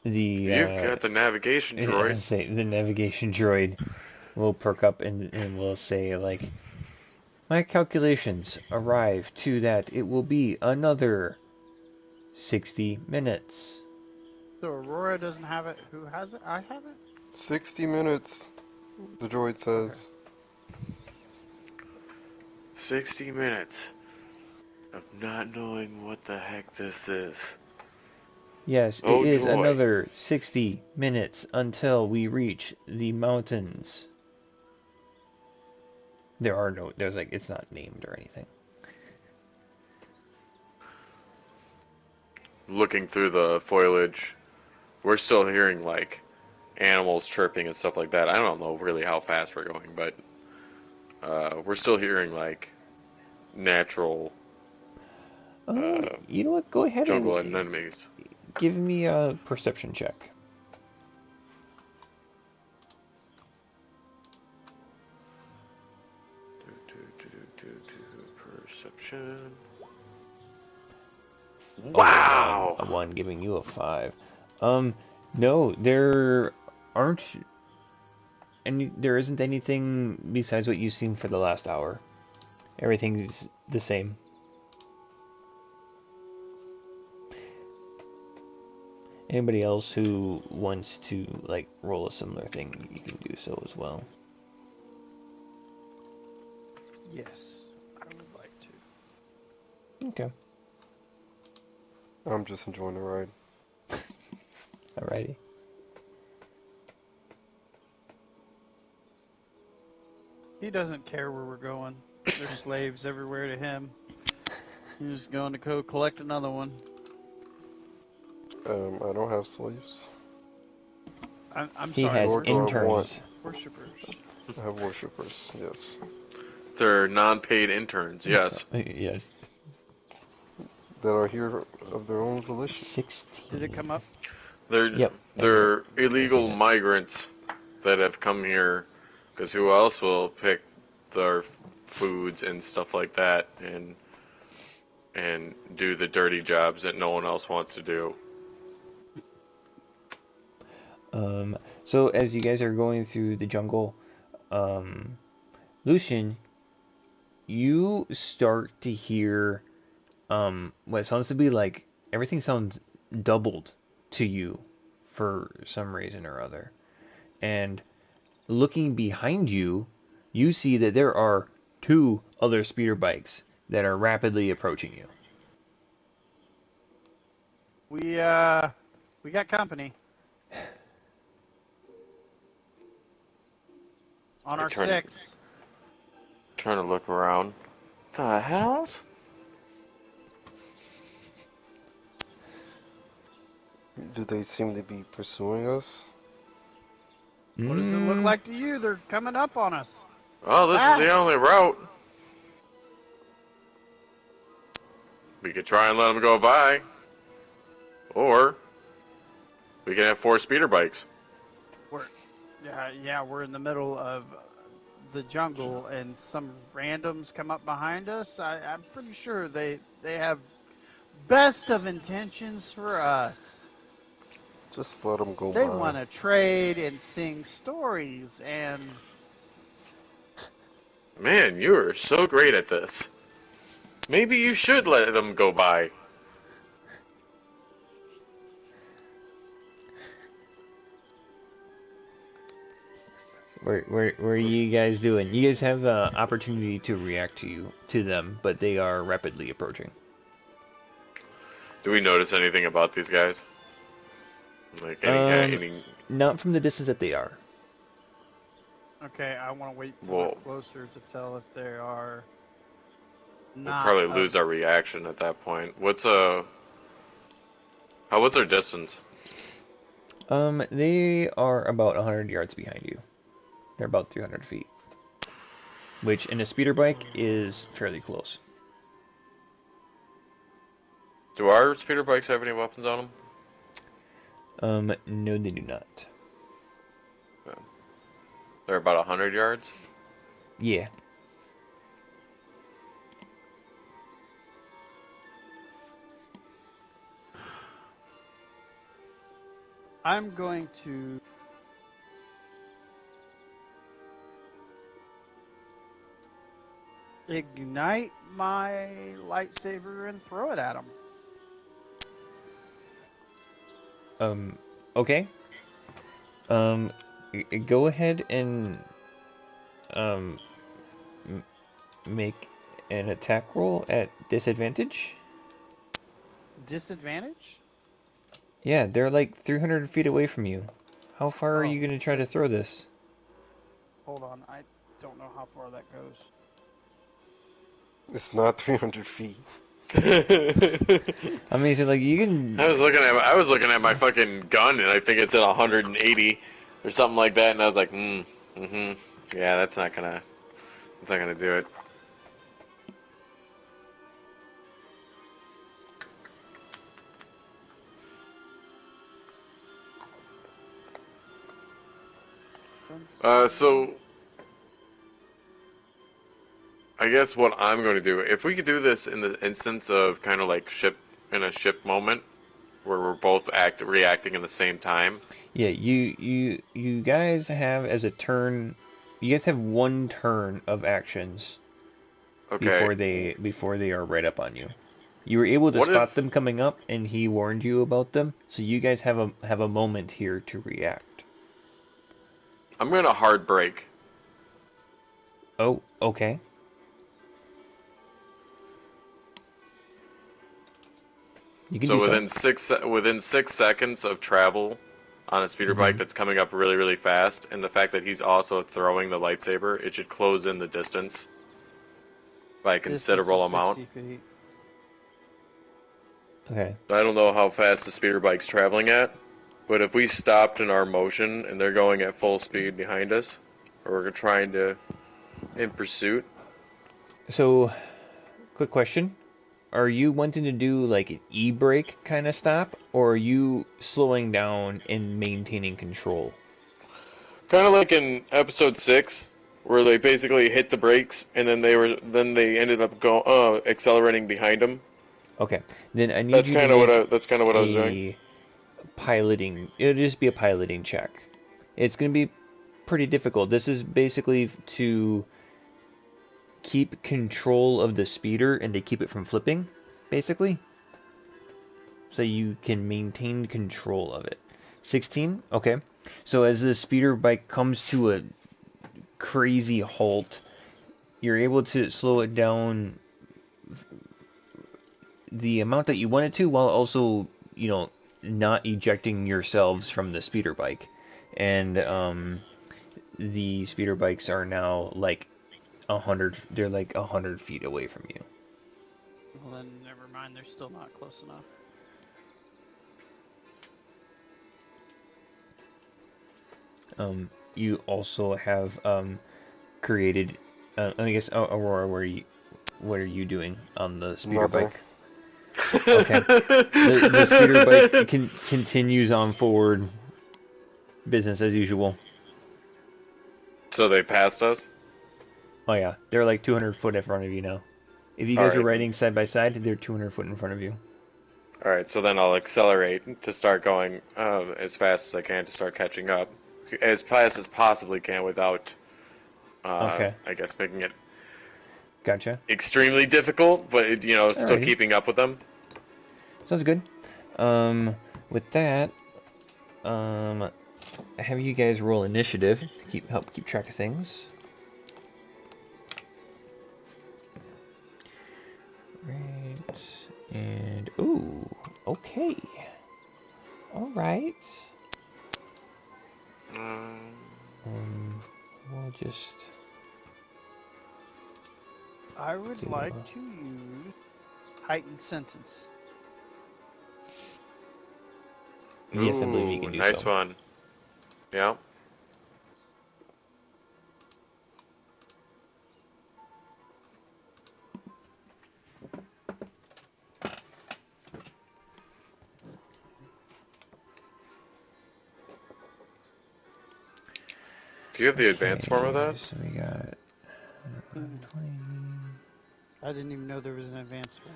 The You've got the navigation droid. say the navigation droid will perk up and will say like, my calculations arrive to that it will be another 60 minutes. So Aurora doesn't have it. Who has it? I have it? 60 minutes, the droid Okay. says. 60 minutes of not knowing what the heck this is. Yes, it Oh is joy. another 60 minutes until we reach the mountains. There's like, it's not named or anything. Looking through the foliage, we're still hearing like animals chirping and stuff like that. I don't know really how fast we're going, but we're still hearing like natural Oh, you know what? Go ahead jungle and anemones. give me a perception check. Perception. Oh, Wow. a one giving you a five. No, there aren't any. There isn't anything besides what you've seen for the last hour. Everything's the same. Anybody else who wants to like roll a similar thing, you can do so as well. Yes, I would like to. Okay, I'm just enjoying the ride. alrighty. He doesn't care where we're going. There's slaves everywhere to him. He's just going to go collect another one. I don't have slaves. I'm He sorry, has Nor do I want. interns. worshippers. I have worshippers, yes. They're non-paid interns. Yes. Yes, That are here of their own volition. 16. Did it come up? They're Yep. they're I illegal seen it. migrants that have come here because who else will pick their foods and stuff like that and do the dirty jobs that no one else wants to do. So as you guys are going through the jungle, Lucian, you start to hear what sounds to be like everything sounds doubled to you for some reason or other. And looking behind you, you see that there are two other speeder bikes that are rapidly approaching you. We got company on I our turn six. trying to look around. The hells? Do they seem to be pursuing us? What does it look like to you? They're coming up on us. Oh, this is the Fast. only route. We could try and let them go by, or we can have four speeder bikes. We're in the middle of the jungle, and some randoms come up behind us. I'm pretty sure they have best of intentions for us. Just let them go They by. want to trade and sing stories, and Man, you are so great at this. Maybe you should let them go by. Where are you guys doing? You guys have the opportunity to react to them, but they are rapidly approaching. Do we notice anything about these guys? Like Um, any Not from the distance that they are. okay, I want to wait till well, they're closer to tell if they are we'll not probably of. lose our reaction at that point. What's their distance? They are about 100 yards behind you. They're about 300 feet, which in a speeder bike is fairly close. Do our speeder bikes have any weapons on them? No, they do not. They're about 100 yards. Yeah. I'm going to ignite my lightsaber and throw it at them. Okay. Um, Go ahead and um make an attack roll at disadvantage. Disadvantage? Yeah, they're like 300 feet away from you. How far are Oh, you going to try to throw this? hold on. I don't know how far that goes. It's not 300 feet. I mean, so like you can. I was looking at my fucking gun, and I think it's at 180 or something like that, and I was like, yeah, that's not gonna do it. So I guess what I'm going to do, if we could do this in the instance of kind of like ship moment, where we're both reacting in the same time. Yeah, you guys have as a turn. You guys have one turn of actions Okay. before they are right up on you. You were able to What spot if them coming up, and he warned you about them. So you guys have a moment here to react. I'm going to hard break? Oh, okay. You can So do so. within 6 seconds of travel on a speeder bike Hmm. that's coming up really really fast, and the fact that he's also throwing the lightsaber, it should close in the distance by a Distance is considerable amount. 60 feet. Okay. I don't know how fast the speeder bike's traveling at, but if we stopped in our motion and they're going at full speed behind us, or we're trying to in pursuit. So, quick question. Are you wanting to do like an e-brake kind of stop, or are you slowing down and maintaining control? Kind of like in episode 6, where they basically hit the brakes and then they ended up accelerating behind them. Okay. Then I need you to That's kind of what I was doing. a piloting. It'll just be a piloting check. It's going to be pretty difficult. This is basically to keep control of the speeder and to keep it from flipping, basically. So you can maintain control of it. 16? Okay. So as the speeder bike comes to a crazy halt, you're able to slow it down the amount that you want it to while also, not ejecting yourselves from the speeder bike. And the speeder bikes are now like 100, they're like 100 feet away from you. Well, then never mind. They're still not close enough. You also have created, I guess, Aurora, what are you doing on the speeder Nothing. bike? Okay. The speeder bike continues on forward, business as usual. So they passed us. Oh yeah, they're like 200 foot in front of you now. If you All guys are right. riding side by side, they're 200 foot in front of you. All right. So then I'll accelerate to start going as fast as I can to start catching up, as fast as possibly can without, Okay, I guess, making it gotcha. extremely difficult, but still Alrighty, keeping up with them. sounds good. With that, um, have you guys roll initiative to help keep track of things. Right, and ooh, okay, all right. Um, We'll just I would do. like to use heightened sentence. Yes, I believe you ooh, can do nice so. one. Yeah. Do you have the advanced form of Okay, that? so we got 20. I didn't even know there was an advanced form.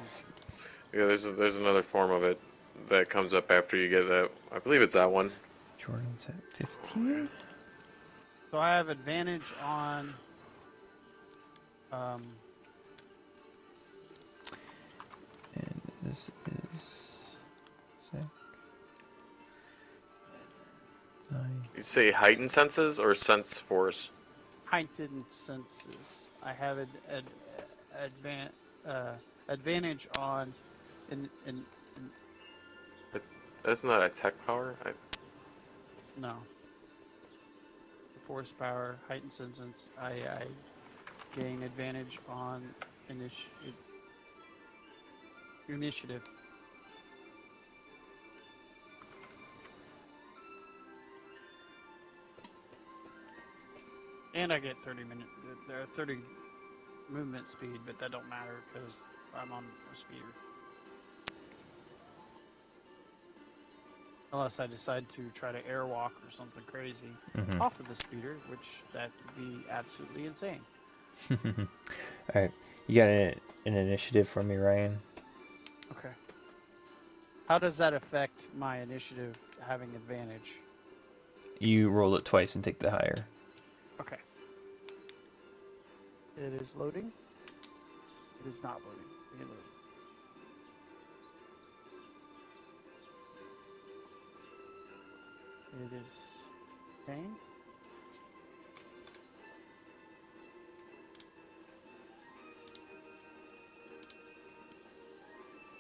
Yeah, there's another form of it that comes up after you get that. I believe it's that one. Jordan's at 15. So I have advantage on um, And this is sec 9. You say heightened senses or sense force? heightened senses. I have advan advantage on in That's not a tech power. No. Force power, heightened sentence. I gain advantage on initiative. And I get 30 movement speed, but that don't matter because I'm on a speeder. Unless I decide to try to airwalk or something crazy off of the speeder, which that would be absolutely insane. Alright, you got an initiative from me, Ryan. Okay. How does that affect my initiative having advantage? You roll it twice and take the higher. Okay. It is loading. It is not loading. Reloading. It is pain.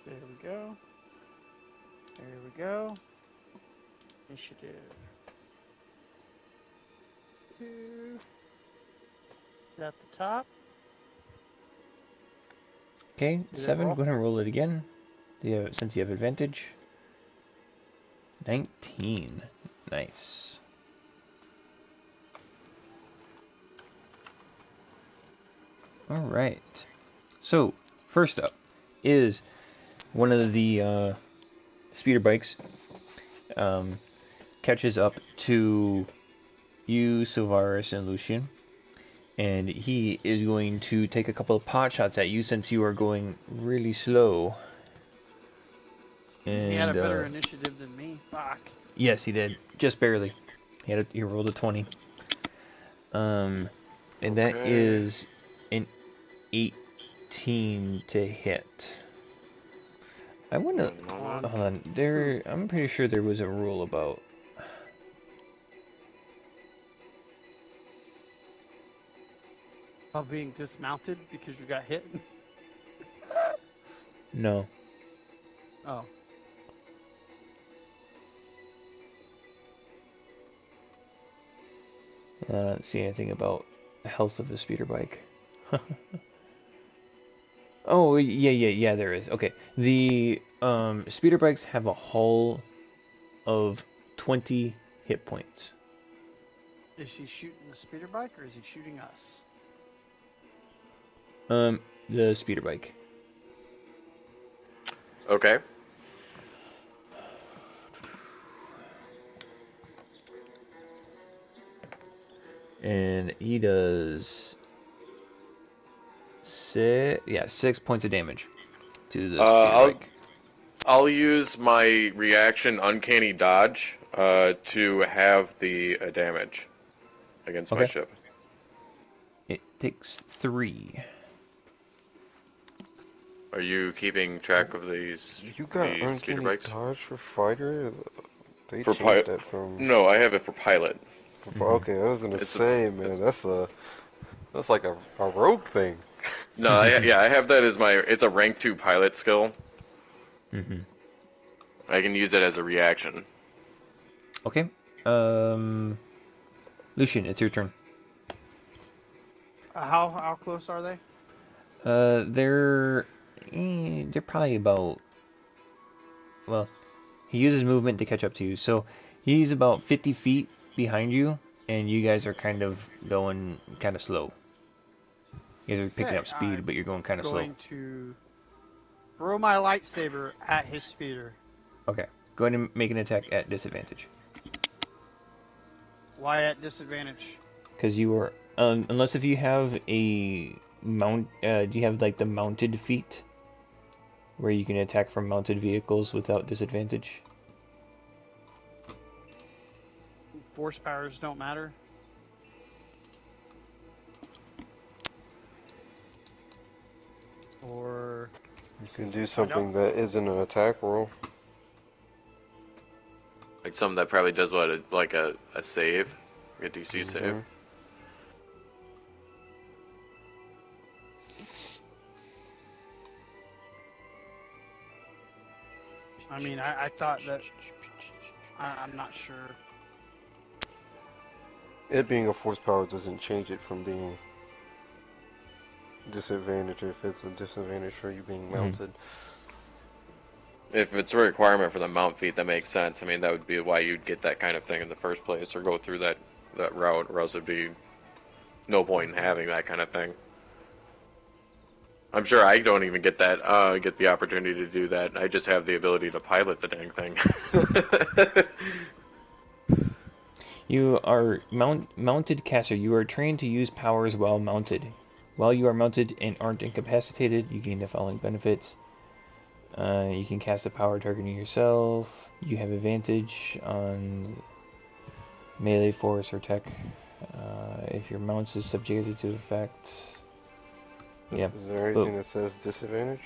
There we go. There we go. Initiative. 2. Is at the top. Okay, Did it 7, roll? go ahead and roll it again. Since you have advantage. 19. Nice. Alright. So, first up is one of the speeder bikes catches up to you, Silvaris, and Lucian. And he is going to take a couple of pot shots at you since you are going really slow. And, He had a better initiative than me. Fuck. Yes, he did. Just barely. He rolled a 20. And that is an 18 to hit. I wanna hold on. I'm pretty sure there was a rule about. Of being dismounted because you got hit? No. Oh. I don't see anything about the health of the speeder bike. Oh, yeah, there is. Okay. The speeder bikes have a hull of 20 hit points. Is he shooting the speeder bike or is he shooting us? The speeder bike. Okay. And he does 6 points of damage to the speeder bike. I'll use my reaction Uncanny Dodge to have the damage against my ship. It takes 3. Are you keeping track of these You got speeder uncanny bikes? dodge for fighter? They For changed that from. No, I have it for pilot. Okay, I was gonna say, man, that's like a rogue thing. No, I have that as it's a rank 2 pilot skill. I can use it as a reaction. Okay. Lucian, it's your turn. How close are they? They're probably about. Well, he uses movement to catch up to you, so he's about 50 feet behind you, and you guys are kind of going kind of slow. You guys are picking up speed, but you're going kind of slow. Going to throw my lightsaber at his speeder. Okay. Go ahead and make an attack at disadvantage. Why at disadvantage? Because you are, unless if you have a mount, do you have like the mounted feat, where you can attack from mounted vehicles without disadvantage? Force powers don't matter. Or You can do something that isn't an attack roll. Like something that probably does like a save, like a DC save. I mean, I thought that. I'm not sure. It being a force power doesn't change it from being disadvantage if it's a disadvantage for you being mounted. If it's a requirement for the mount feat, that makes sense. I mean, that would be why you'd get that kind of thing in the first place, or go through that route, or else it'd be no point in having that kind of thing. I'm sure I don't even get get the opportunity to do that. I just have the ability to pilot the dang thing. You are mounted caster. You are trained to use powers while mounted. While you are mounted and aren't incapacitated, you gain the following benefits. You can cast a power targeting yourself. You have advantage on melee, force, or tech. If your mount is subjected to effect. Yeah. Is there anything that says disadvantage?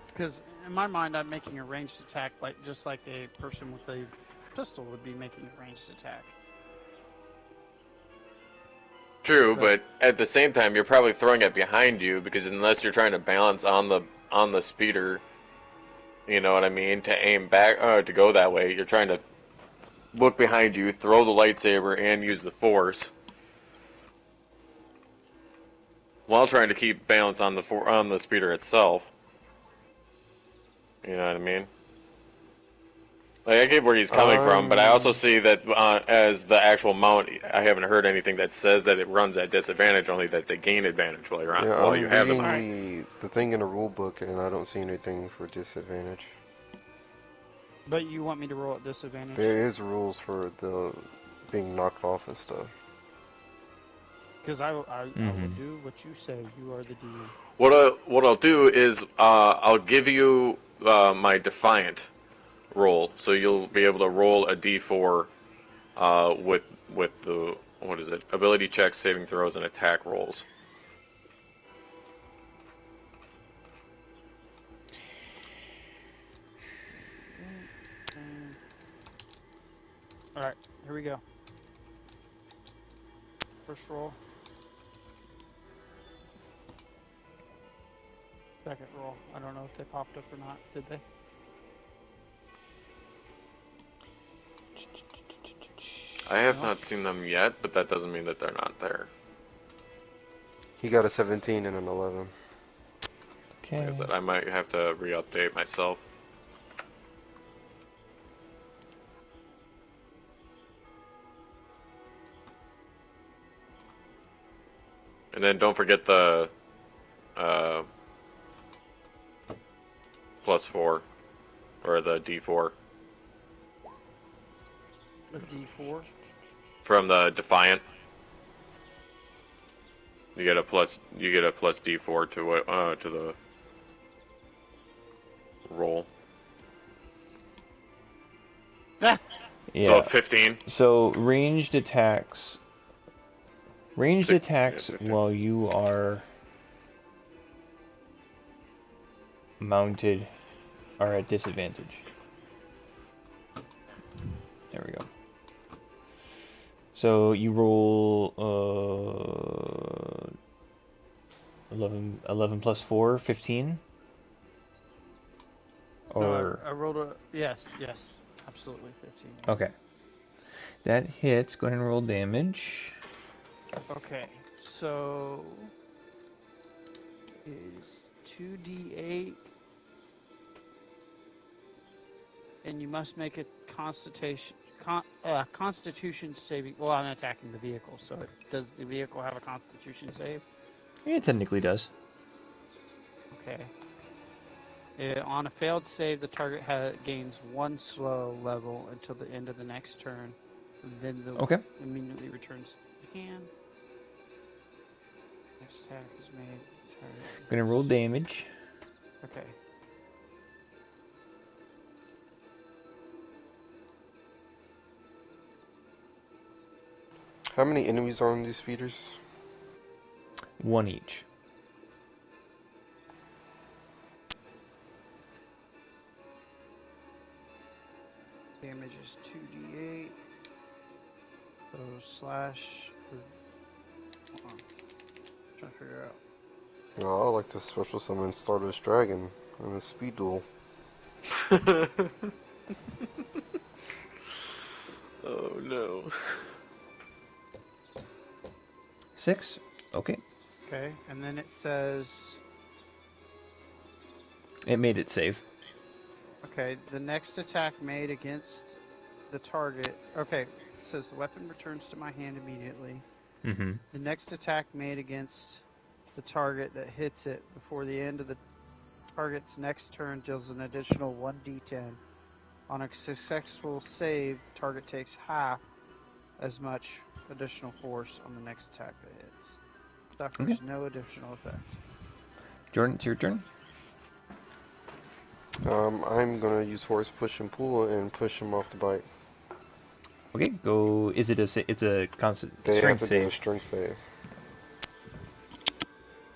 Because in my mind, I'm making a ranged attack, just like a person with a pistol would be making a ranged attack. True, but at the same time, you're probably throwing it behind you, because unless you're trying to balance on the speeder, you know what I mean, to aim back, to go that way, you're trying to look behind you, throw the lightsaber, and use the force, while trying to keep balance on the speeder itself. You know what I mean? Like, I get where he's coming from, but I also see that as the actual mount, I haven't heard anything that says that it runs at disadvantage, only that they gain advantage while you're on, while you have the mount. I'm the thing in the rule book, and I don't see anything for disadvantage. But you want me to roll at disadvantage? There is rules for the being knocked off and stuff. Because I will do what you say. You are the DM. What I'll do is I'll give you my Defiant roll, so you'll be able to roll a D4 with the, what is it, ability checks, saving throws, and attack rolls. Alright, here we go. First roll. Second roll. I don't know if they popped up or not. Did they? I have not seen them yet, but that doesn't mean that they're not there. He got a 17 and an 11. Okay. Like I said, I might have to re-update myself. And then don't forget the +4, or the D4 A D4. from the Defiant. You get a plus D4 to the roll. Ah! Yeah. So 15. So ranged attacks. Ranged attacks 15. while you are mounted are at disadvantage. There we go. So you roll 11 plus 4, 15? Or No, I rolled a... Yes, absolutely, 15. okay. That hits. Go ahead and roll damage. Okay, so... is 2d8... And you must make a Constitution saving... Well, I'm attacking the vehicle, so does the vehicle have a Constitution save? It technically does. Okay. On a failed save, the target gains 1 slow level until the end of the next turn. Then the immediately returns to hand. Next attack is made. Gonna roll damage. Okay. How many enemies are on these speeders? 1 each. Damage is 2d8. So slash. Hold on. Trying to figure out. Oh, I like to special summon Stardust Dragon in a speed duel. Oh no. 6. Okay. Okay, and then it says, It made it save. okay, the next attack made against the target. Okay, it says the weapon returns to my hand immediately. Mm-hmm. The next attack made against the target that hits it before the end of the target's next turn deals an additional 1d10. On a successful save, the target takes half as much additional force on the next attack that hits. Okay. Suffers no additional effect. Jordan, it's your turn. I'm gonna use Horse Push and Pull and push him off the bike. Okay, go. Is it a? It's a constant They have strength to do a save. strength save.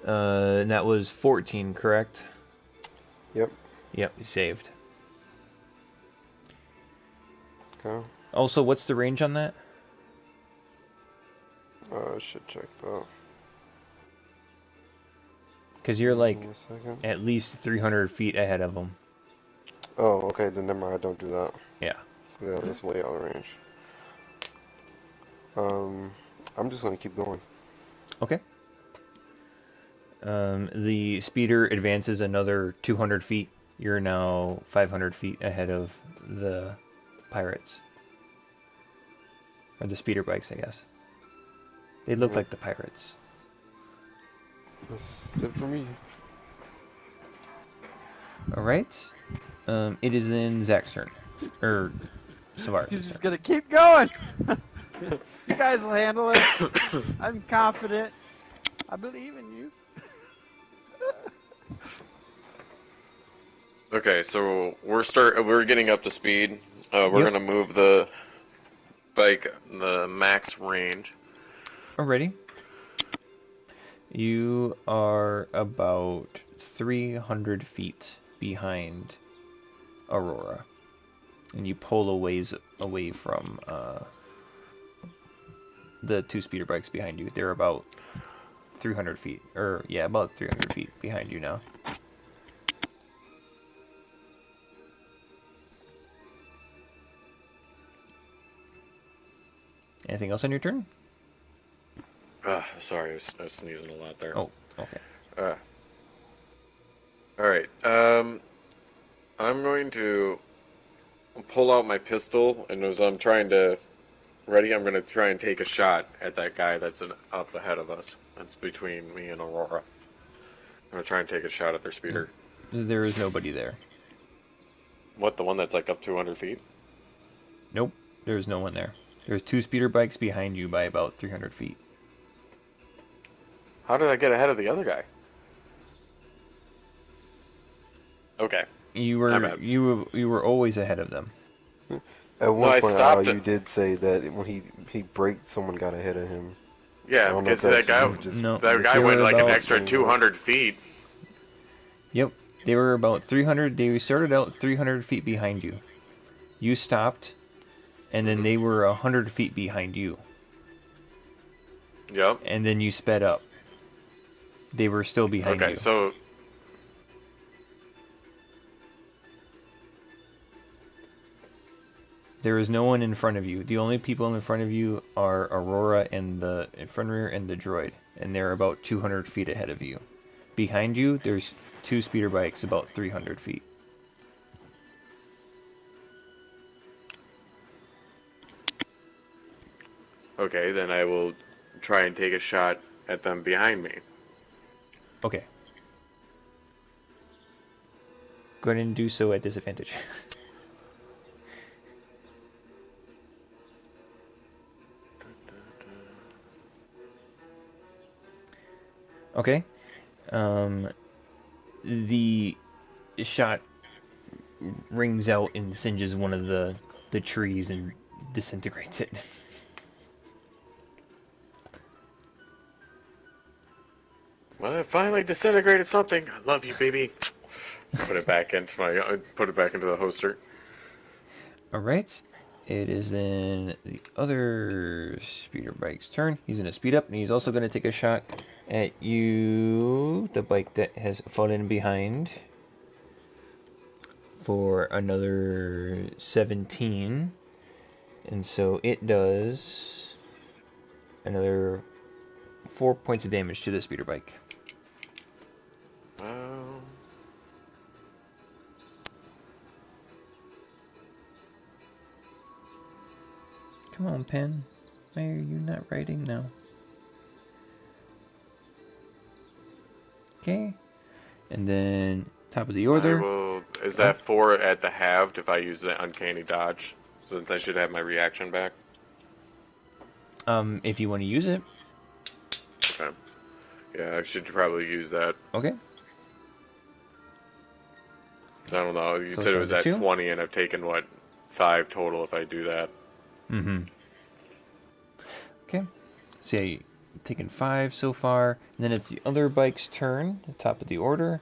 And that was 14, correct? Yep. Yep, you saved. Okay. Also, what's the range on that? Should check that. Because you're like Give me a second. at least 300 feet ahead of them. Oh, okay. Then never mind. Don't do that. Yeah. Yeah, that's way out of range. I'm just gonna keep going. Okay. The speeder advances another 200 feet. You're now 500 feet ahead of the pirates. Or the speeder bikes, I guess. They look Yep. like the pirates. That's it for me. Alright. It is then Zach's turn. Or Savara's He's just turn. gonna keep going. You guys will handle it. I'm confident. I believe in you. Okay, so we're getting up to speed. We're Yep. gonna move the bike the max range. Alrighty. You are about 300 feet behind Aurora. And you pull a ways away from the two speeder bikes behind you. They're about 300 feet. About 300 feet behind you now. Anything else on your turn? Sorry, I was sneezing a lot there. Oh, okay. Alright, I'm going to pull out my pistol, and as I'm trying to ready, I'm going to try and take a shot at that guy that's up ahead of us. That's between me and Aurora. I'm going to try and take a shot at their speeder. There is nobody there. What, the one that's like up 200 feet? Nope, there's no one there. There's two speeder bikes behind you by about 300 feet. How did I get ahead of the other guy? Okay. You My were bad. you were always ahead of them. At one I point, stopped you it. did say that when he braked, someone got ahead of him. I Yeah, don't know because if that that's guy you just No, that guy they went were like an about- extra 200 feet. Yep, they were about 300. They started out 300 feet behind you. You stopped, and then they were 100 feet behind you. Yep. And then you sped up. They were still behind Okay, you. so There is no one in front of you. The only people in front of you are Aurora and the Infirmary and the droid, and they're about 200 feet ahead of you. Behind you, there's two speeder bikes about 300 feet. okay, then I will try and take a shot at them behind me. Okay. Go ahead and do so at disadvantage. Okay. The shot rings out and singes one of the trees and disintegrates it. Well, I finally disintegrated something. I love you, baby. Put it back into the holster. All right. It is then the other speeder bike's turn. He's going to speed up, and he's also going to take a shot at you, the bike that has fallen behind, for another 17. And so it does another 4 points of damage to the speeder bike. Come on, pen. Why are you not writing now? Okay. And then top of the order. Is that 4 at the halved if I use the uncanny dodge? Since I should have my reaction back. If you want to use it. Okay. Yeah, I should probably use that. Okay. I don't know. You Goes said it down was to at 2. 20, and I've taken, what, 5 total if I do that. Mm-hmm. Okay. So yeah, you've taken 5 so far. And then it's the other bike's turn, the top of the order.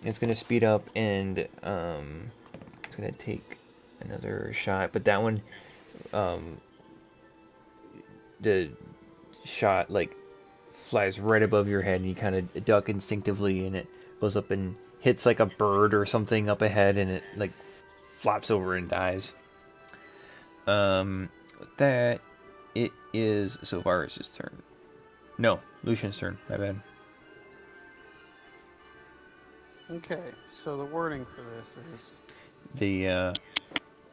It's going to speed up and it's going to take another shot. But that one, the shot like flies right above your head, and you kind of duck instinctively, and it goes up and hits like a bird or something up ahead, and it like flops over and dies. With that, it is Sylvaris' turn. No, Lucian's turn. My bad. Okay, so the wording for this is The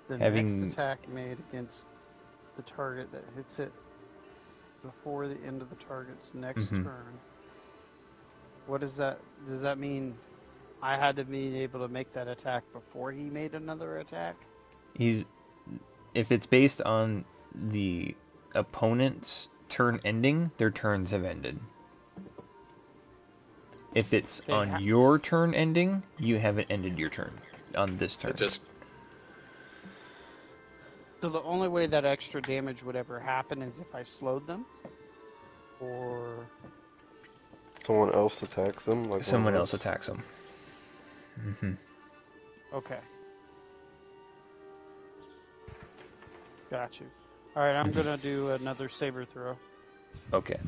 next attack made against the target that hits it before the end of the target's next turn. What does that? Does that mean I had to be able to make that attack before he made another attack? If it's based on the opponent's turn ending, their turns have ended. If it's on your turn ending, you haven't ended your turn on this turn. So the only way that extra damage would ever happen is if I slowed them? Or someone else attacks them? Like someone else attacks them. Okay. Got you. Alright, I'm gonna do another saber throw. Okay.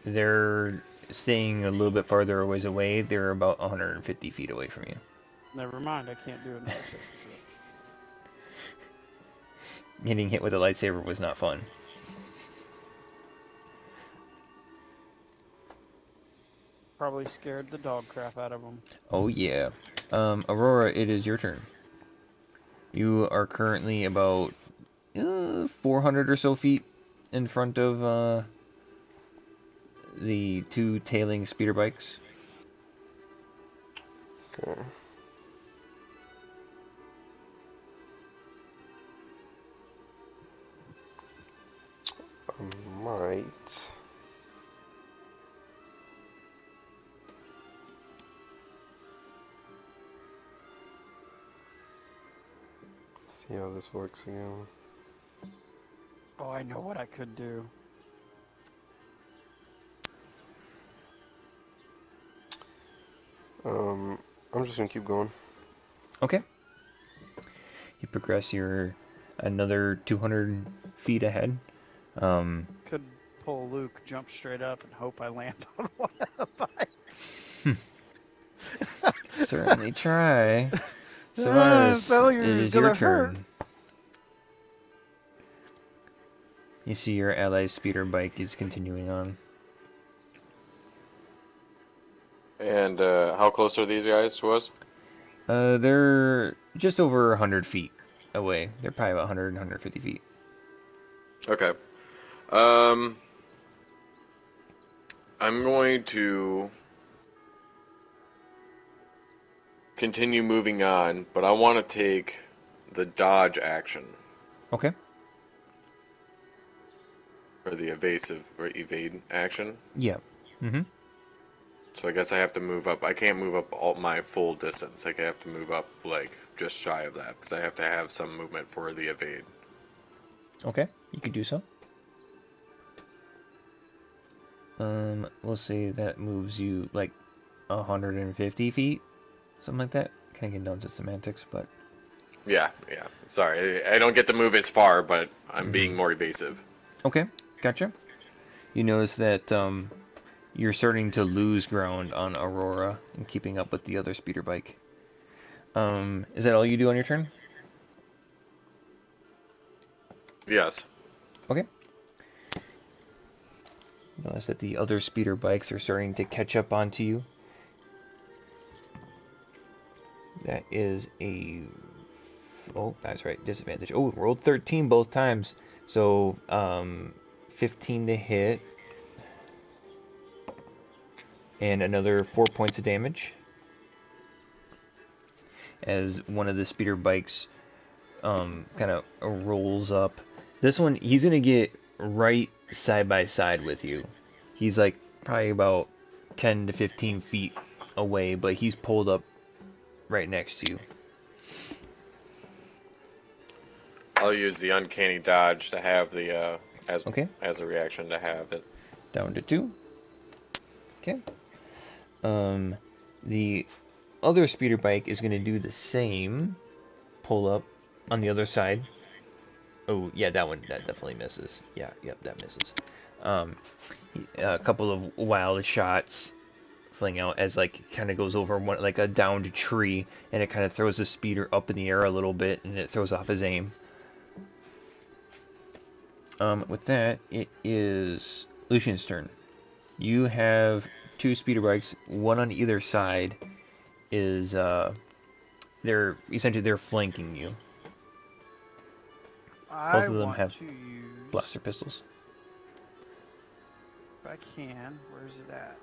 They're staying a little bit farther ways away. They're about 150 feet away from you. Never mind, I can't do another saber throw. Getting hit with a lightsaber was not fun. Probably scared the dog crap out of them. Oh yeah. Aurora, it is your turn. You are currently about 400 or so feet in front of the 2 tailing speeder bikes. Okay. I might. See how this works again. Oh, I know what I could do. I'm just gonna keep going. Okay. You progress. You're another 200 feet ahead. Could pull Luke, jump straight up, and hope I land on one of the bikes. Certainly try. Sylvaris, it is your turn. You see your ally's speeder bike is continuing on. And how close are these guys to us? They're just over 100 feet away. They're probably about 100, 150 feet. Okay. I'm going to continue moving on, but I want to take the dodge action. Okay. Or the evasive or evade action. Yeah. So I guess I have to move up. I can't move up all my full distance. Like I have to move up like just shy of that because I have to have some movement for the evade. Okay, you could do so. We'll say that moves you like 150 feet, something like that. Kind of getting down to semantics, but Yeah, yeah. Sorry, I don't get to move as far, but I'm being Mhm. more evasive. Okay, gotcha. You notice that you're starting to lose ground on Aurora and keeping up with the other speeder bike. Is that all you do on your turn? Yes. Okay. Notice that the other speeder bikes are starting to catch up onto you. That is a... Oh, that's right, disadvantage. Oh, rolled 13 both times. So, 15 to hit. And another 4 points of damage. As one of the speeder bikes kind of rolls up. This one, he's going to get right side by side with you. He's like probably about 10 to 15 feet away, but he's pulled up right next to you. I'll use the uncanny dodge to have the Okay, as a reaction to have it. down to 2. Okay. Um, the other speeder bike is going to do the same. Pull up on the other side. Oh, yeah, that definitely misses. Yeah, yep, that misses. Um, a couple of wild shots fling out as like kind of goes over one like a downed tree, and it kind of throws the speeder up in the air a little bit, and it throws off his aim. With that, it is Lucian's turn. You have 2 speeder bikes, one on either side. Is they're flanking you. Both I of them want have to use, blaster pistols. if I can, where's it at?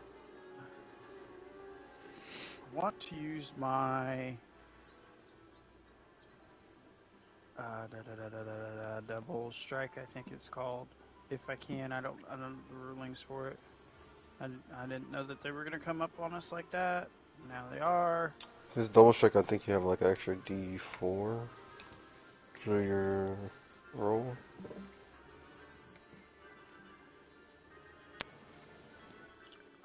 I want to use my double strike, I think it's called. If I can, I don't know the rulings for it. I didn't know that they were gonna come up on us like that. Now they are. This double strike, I think you have like an extra D4 for your roll.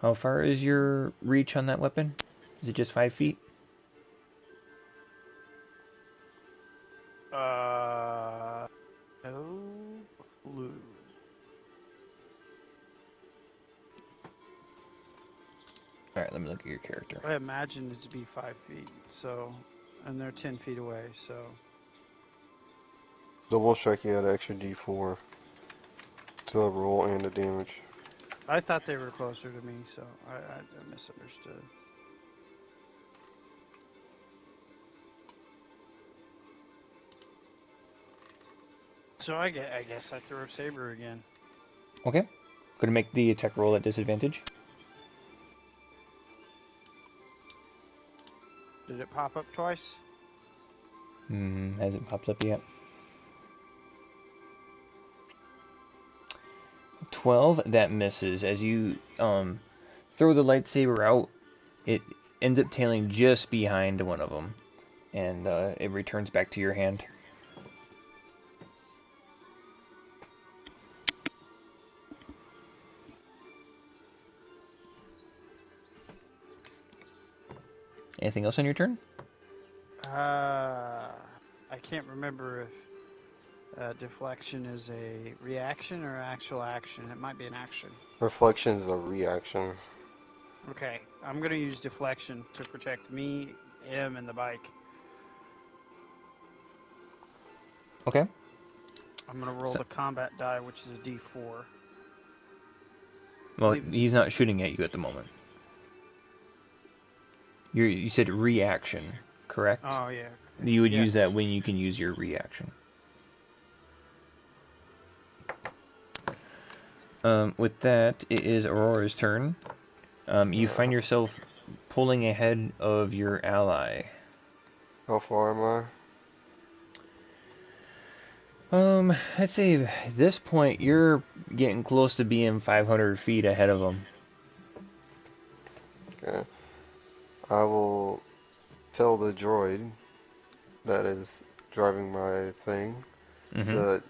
How far is your reach on that weapon? Is it just 5 feet? No clue. All right, let me look at your character. I imagine it to be 5 feet. So, and they're 10 feet away. So, Double strike, you had an extra D4 to the roll and the damage. I thought they were closer to me. So I misunderstood. So I guess I throw a saber again. Okay. Going to make the attack roll at disadvantage. Did it pop up twice? Hasn't popped up yet. 12, that misses. As you throw the lightsaber out, it ends up tailing just behind one of them, and it returns back to your hand. Anything else on your turn? I can't remember if deflection is a reaction or actual action. It might be an action. Reflection is a reaction. Okay, I'm gonna use deflection to protect me, him, and the bike. Okay. I'm gonna roll So, the combat die, which is a D4. well, he's not shooting at you at the moment. You said reaction, correct? Oh yeah. You would use that Yes. when you can use your reaction. With that, it is Aurora's turn. You find yourself pulling ahead of your ally. How far am I'd say at this point you're getting close to being 500 feet ahead of him. I? Okay. I will tell the droid that is driving my thing to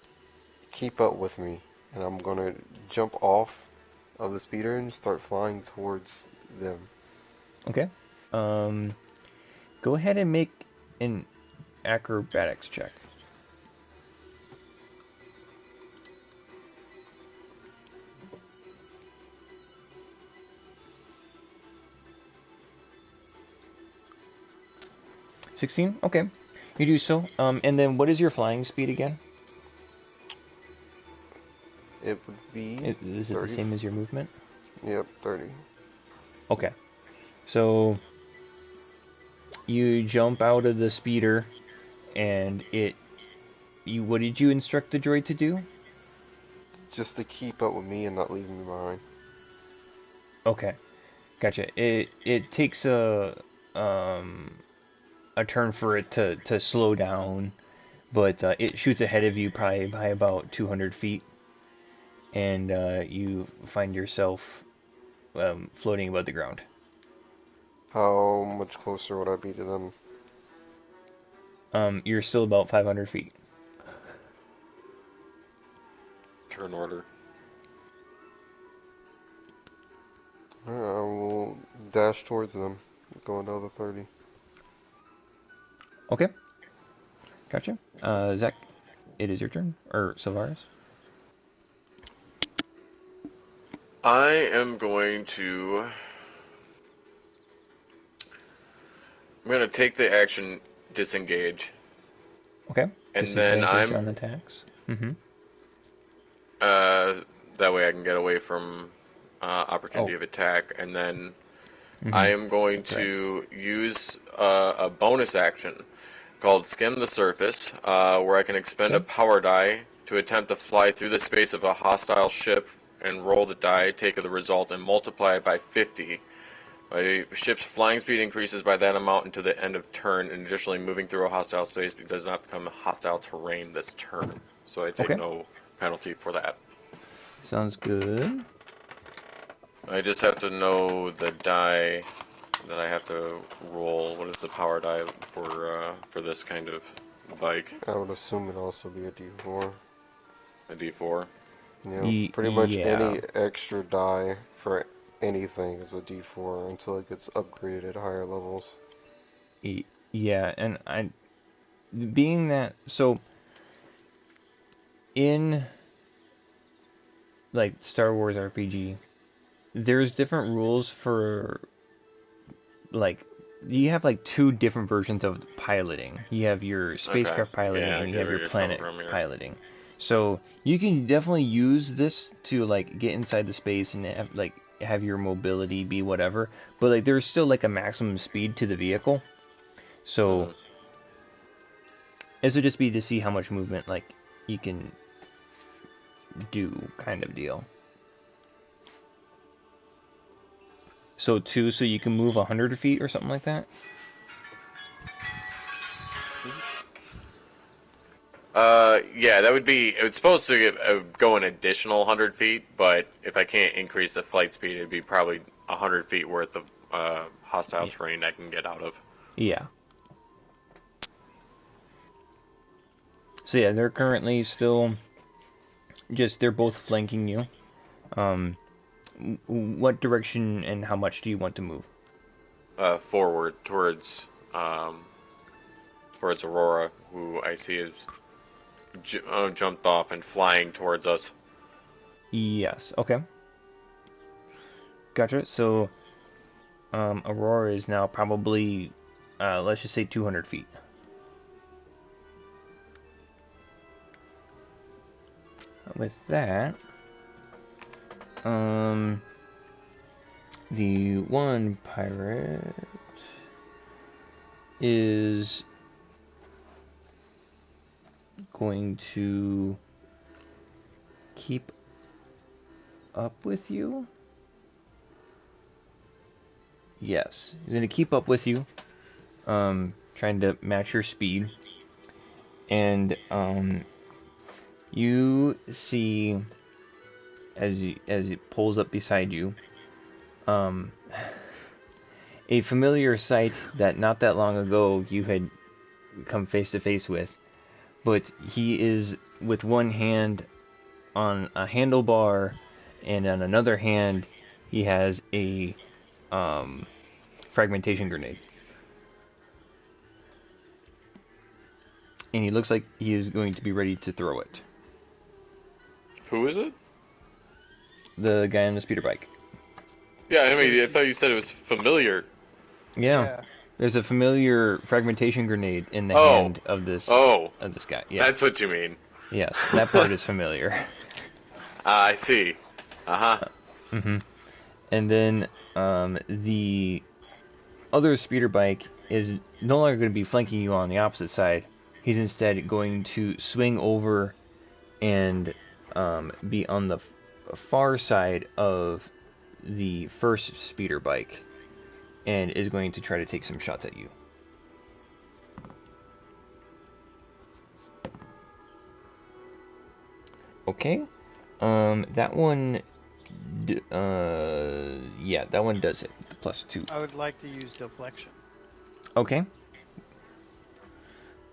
keep up with me, and I'm gonna jump off of the speeder and start flying towards them. Okay. Go ahead and make an acrobatics check. $16? Okay. You do so. And then what is your flying speed again? It would be Is it 30. the same as your movement? Yep, 30. Okay. So you jump out of the speeder and what did you instruct the droid to do? Just to keep up with me and not leaving me behind. Okay. Gotcha. It takes a turn for it to slow down, but it shoots ahead of you probably by about 200 feet, and you find yourself floating above the ground. How much closer would I be to them? You're still about 500 feet. Turn order. I will dash towards them, go another 30. Okay. Gotcha. Zach, it is your turn. Or Sylvaris. I am going to. I'm going to take the action disengage. Okay. And then Disadvantage I'm. on attacks. Mm-hmm. That way I can get away from opportunity Oh. of attack. And then I Mm-hmm. am going to use a bonus action called Skim the Surface, where I can expend a Okay. power die to attempt to fly through the space of a hostile ship and roll the die, take the result, and multiply it by 50. My ship's flying speed increases by that amount until the end of turn, and additionally moving through a hostile space does not become hostile terrain this turn. So I take Okay. no penalty for that. Sounds good. I just have to know the die that I have to roll. What is the power die for this kind of bike? I would assume it'd also be a D4. A D4. Yeah, pretty much Yeah. any extra die for anything is a D4 until it gets upgraded at higher levels. Yeah, and being that, so in like Star Wars RPG, there's different rules for like you have like two different versions of piloting. You have your Okay. spacecraft piloting Yeah, I and you get have where your you're coming planet from here. piloting. So you can definitely use this to like get inside the space and have your mobility be whatever, but like there's still like a maximum speed to the vehicle. So Mm-hmm. this would just be to see how much movement like you can do kind of deal. So so you can move 100 feet or something like that? Yeah, that would be. It's supposed to go an additional 100 feet, but if I can't increase the flight speed, it'd be probably 100 feet worth of hostile Yeah. terrain I can get out of. Yeah. So yeah, they're currently still they're both flanking you. Um, what direction and how much do you want to move? Forward towards Aurora, who I see is jumped off and flying towards us. Yes. Okay. Gotcha. So, Aurora is now probably, let's just say 200 feet. With that, the one pirate is going to keep up with you. Yes, he's going to keep up with you, trying to match your speed. And you see as it pulls up beside you, a familiar sight that not that long ago you had come face to face with, but he is with one hand on a handlebar, and on another hand he has a fragmentation grenade. and he looks like he is going to be ready to throw it. Who is it? The guy on the speeder bike. Yeah, I mean, I thought you said it was familiar. Yeah. There's a familiar fragmentation grenade in the Oh. hand of this Oh, guy. Yeah. that's what you mean. Yes, that part is familiar. I see. Uh-huh. Mm-hmm. And then the other speeder bike is no longer going to be flanking you on the opposite side. He's instead going to swing over and be on the far side of the first speeder bike and is going to try to take some shots at you. Okay. That one, yeah, that one does it. The +2. I would like to use deflection. Okay.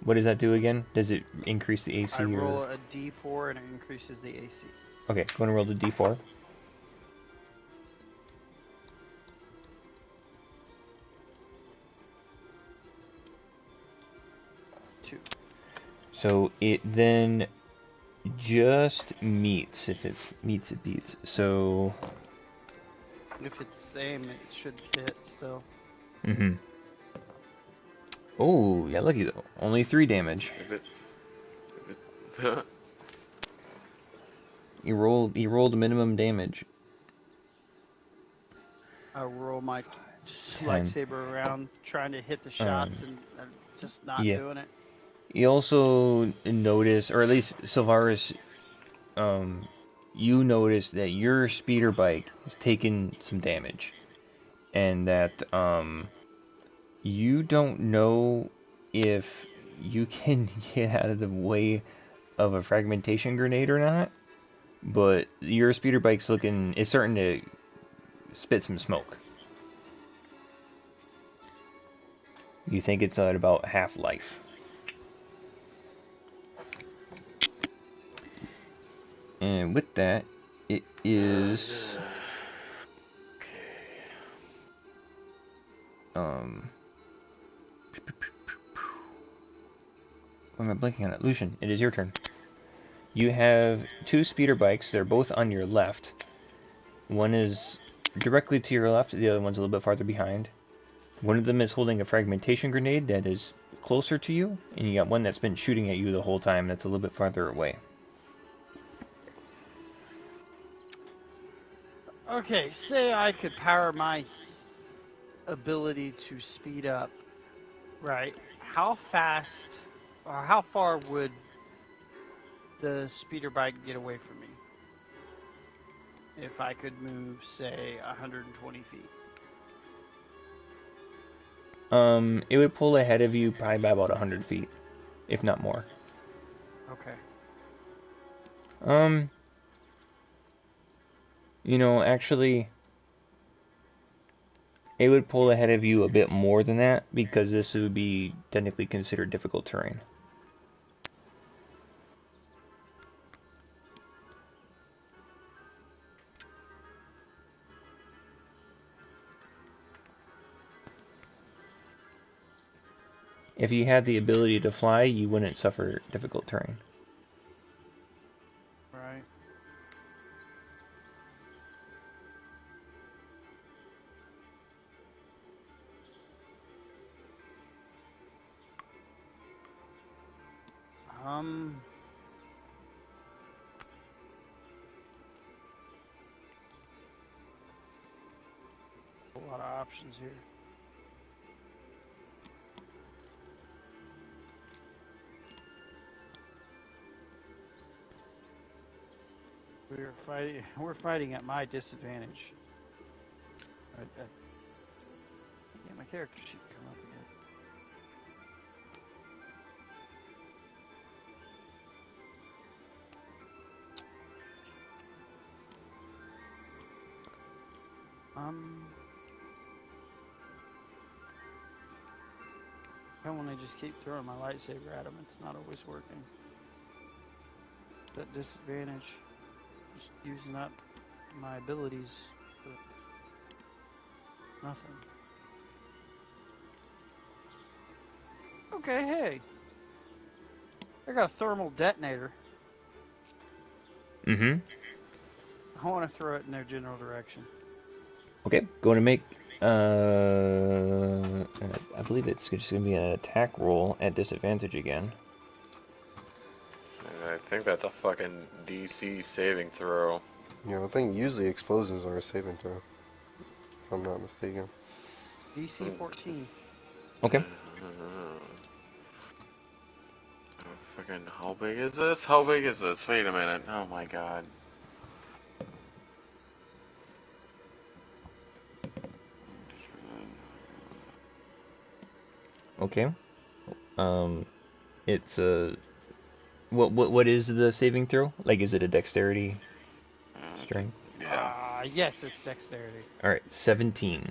What does that do again? Does it increase the AC? I roll a D4 and it increases the AC. Okay, go and roll the D4. 2. So it then just meets. If it meets, it beats. So. If it's same, it should hit still. Mm-hmm. Oh, yeah, lucky though. Only 3 damage. You rolled minimum damage. I roll my 10. lightsaber around, trying to hit the shots and just not yeah. doing it. You also notice, or at least Sylvaris, you notice that your speeder bike is taking some damage, and that you don't know if you can get out of the way of a fragmentation grenade or not, but your speeder bike's is starting to spit some smoke. You think it's at about half life. And with that, it is why am I blanking on it? Lucian, it is your turn. You have 2 speeder bikes. They're both on your left. One is directly to your left. The other one's a little bit farther behind. One of them is holding a fragmentation grenade that is closer to you, and you got one that's been shooting at you the whole time that's a little bit farther away. Okay, say I could power my ability to speed up, right? How fast or how far would the speeder bike get away from me if I could move, say, 120 feet? It would pull ahead of you probably by about 100 feet, if not more. Okay. Actually, it would pull ahead of you a bit more than that because this would be technically considered difficult terrain. If you had the ability to fly, you wouldn't suffer difficult terrain. Right. A lot of options here. We're fighting at my disadvantage. Yeah, my character sheet come up again. And when I just keep throwing my lightsaber at him, it's not always working. That disadvantage, just using up my abilities for nothing. Okay, hey. I got a thermal detonator. Mm-hmm. I want to throw it in their general direction. Okay, going to make, I believe it's just going to be an attack roll at disadvantage again. I think that's a fucking DC saving throw. Yeah, I think usually explosions are a saving throw. If I'm not mistaken. DC 14. Okay. Fucking, how big is this? How big is this? Wait a minute. Oh my god. Okay. It's a... What is the saving throw? Like, is it a dexterity strength? Yeah. Yes, it's dexterity. Alright, 17.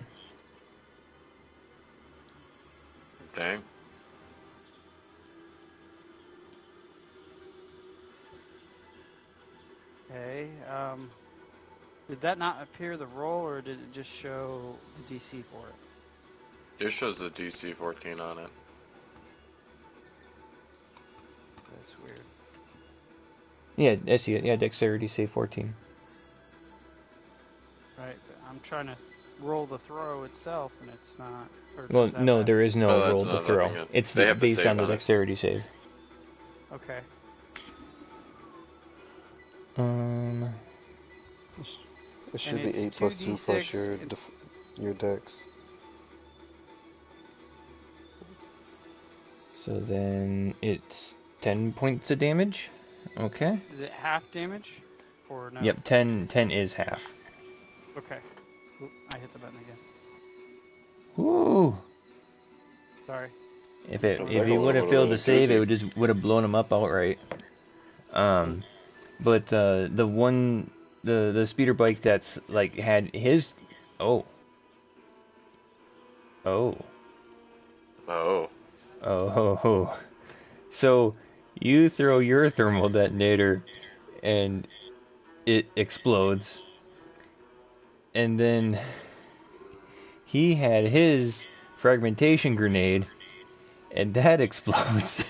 Okay. Okay. Did that not appear the roll, or did it just show the DC for it? It shows the DC 14 on it. That's weird. Yeah, I see it. Yeah, dexterity save 14. Right, but I'm trying to roll the throw itself, and it's not. Or Well, does that no, matter? there is no Oh, that's roll to not throw. letting it. It's They have to based save on the on it. dexterity save. Okay. It should And be it's 8 plus 2 plus 2d6 your dex. So then it's 10 points of damage. Okay. Is it half damage, or no? Yep, 10 is half. Okay. Oop, I hit the button again. Woo! Sorry. If That's if like he a would have little failed to save, doozy. it would have blown him up outright. But the speeder bike that's like had his oh Oh. oh. So you throw your thermal detonator and it explodes, and then he had his fragmentation grenade and that explodes.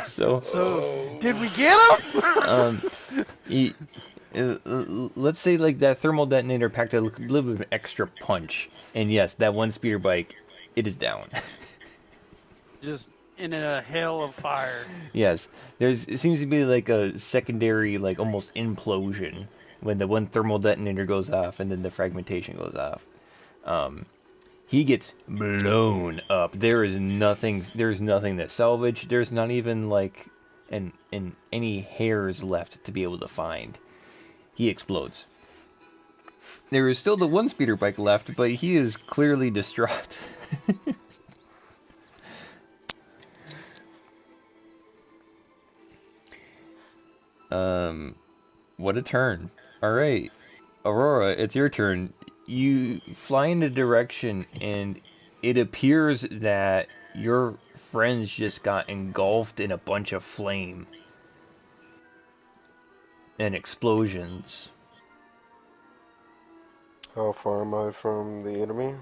So, did we get him? Let's say like that thermal detonator packed a little bit of extra punch, and yes, that one speeder bike, it is down. Just in a hail of fire. Yes, it seems to be like a secondary, like almost implosion when the one thermal detonator goes off and then the fragmentation goes off. He gets blown up. There's nothing to salvage. There's not even like any hairs left to be able to find. He explodes. There is still the one speeder bike left, but he is clearly distraught. What a turn. Alright, Aurora, it's your turn. You fly in a direction, and it appears that your friends just got engulfed in a bunch of flame and explosions. How far am I from the enemy?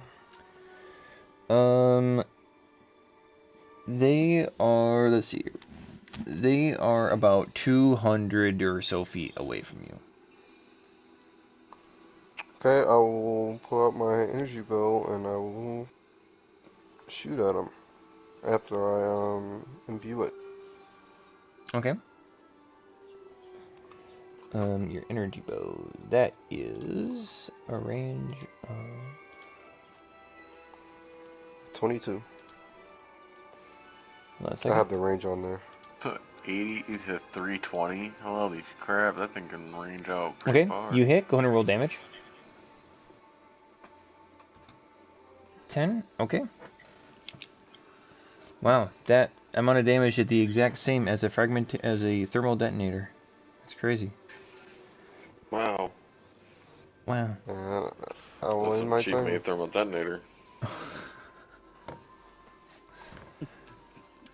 They are, let's see, they are about 200 or so feet away from you. Okay, I will pull out my energy bow and I will shoot at him after I imbue it. Okay. Your energy bow, that is a range of 22. Hold on a I second. have the range on there. To 80 to 320. Holy crap, that thing can range out pretty Okay, far. you hit. Go ahead and roll damage. 10. Okay. Wow, that amount of damage did the exact same as a thermal detonator. That's crazy. Wow. Wow. I will That's end a my cheap turn. made thermal detonator.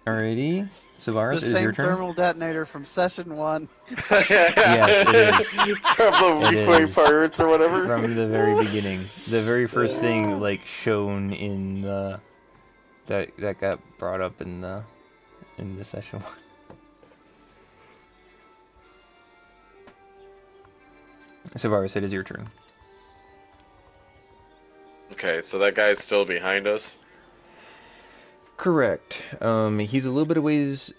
Alrighty, Savaris, The it is same your turn. thermal detonator from session 1. Yes, it is. From the It Weekly is. Pirates or whatever. From the very beginning, the very first thing like shown in that got brought up in the session. Savara, it is your turn. Okay, so that guy's still behind us. Correct. He's a little bit of ways.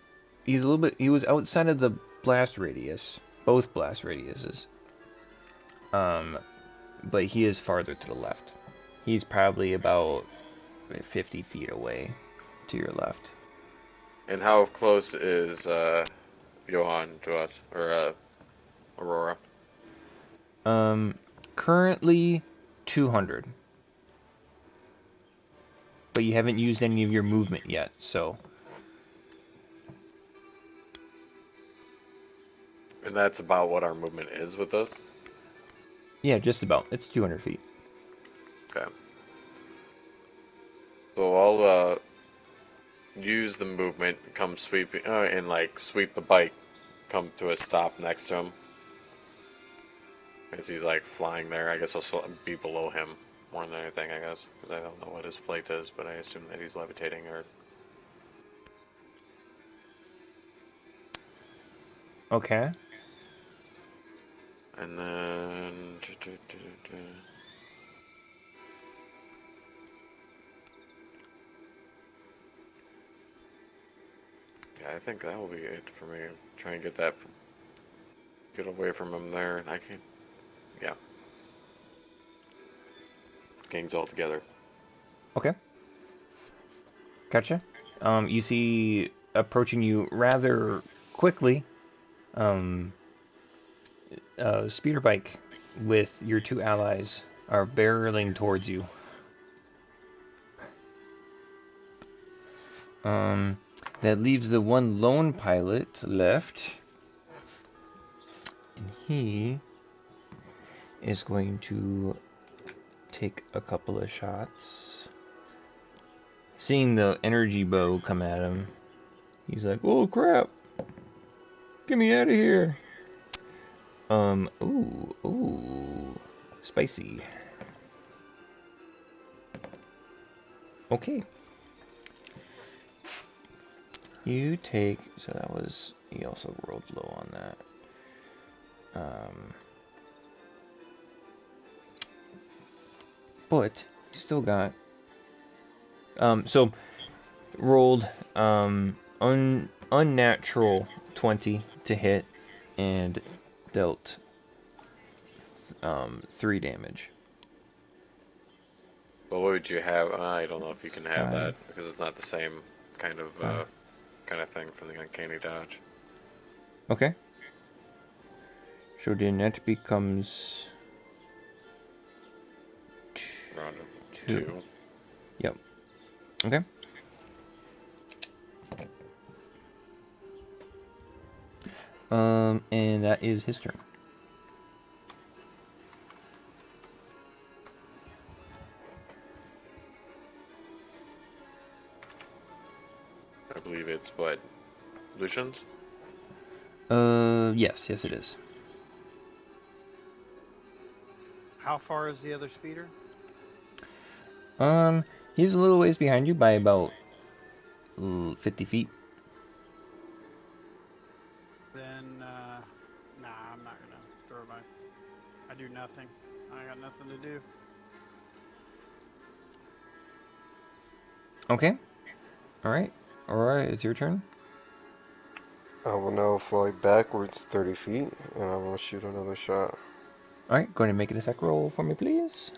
He was outside of the blast radius, both blast radiuses. But he is farther to the left. He's probably about 50 feet away to your left. And how close is Johan to us, or Aurora? Currently 200. But you haven't used any of your movement yet, so. And that's about what our movement is with this? Yeah, just about. It's 200 feet. Okay. So I'll use the movement, come sweeping, and like sweep the bike, come to a stop next to him. As he's like flying there, I guess I'll be below him more than anything, I guess. Because I don't know what his flight is, but I assume that he's levitating or... Okay. And then... Yeah, I think that will be it for me. Try and get away from him there, and I can... Yeah. Gangs all together. Okay. Gotcha. You see approaching you rather quickly, a speeder bike with your two allies are barreling towards you. That leaves the one lone pilot left, and he is going to take a couple of shots. Seeing the energy bow come at him, he's like, "Oh crap! Get me out of here!" Ooh, spicy. Okay. You take, so that was, he also rolled low on that. But still got, so rolled unnatural 20 to hit and dealt 3 damage. But what would you have? I don't know if you can have 5. that because it's not the same kind of 5. thing from the uncanny dodge. Okay. So the net becomes Round of 2. 2. Yep. Okay. And that is his turn. I believe it's what? Lucian's? Yes, it is. How far is the other speeder? He's a little ways behind you by about 50 feet. Then, nah, I'm not gonna throw my. I do nothing. I got nothing to do. Okay. Alright. Alright, it's your turn. I will now fly backwards 30 feet, and I will shoot another shot. Alright, go ahead and make an attack roll for me, please.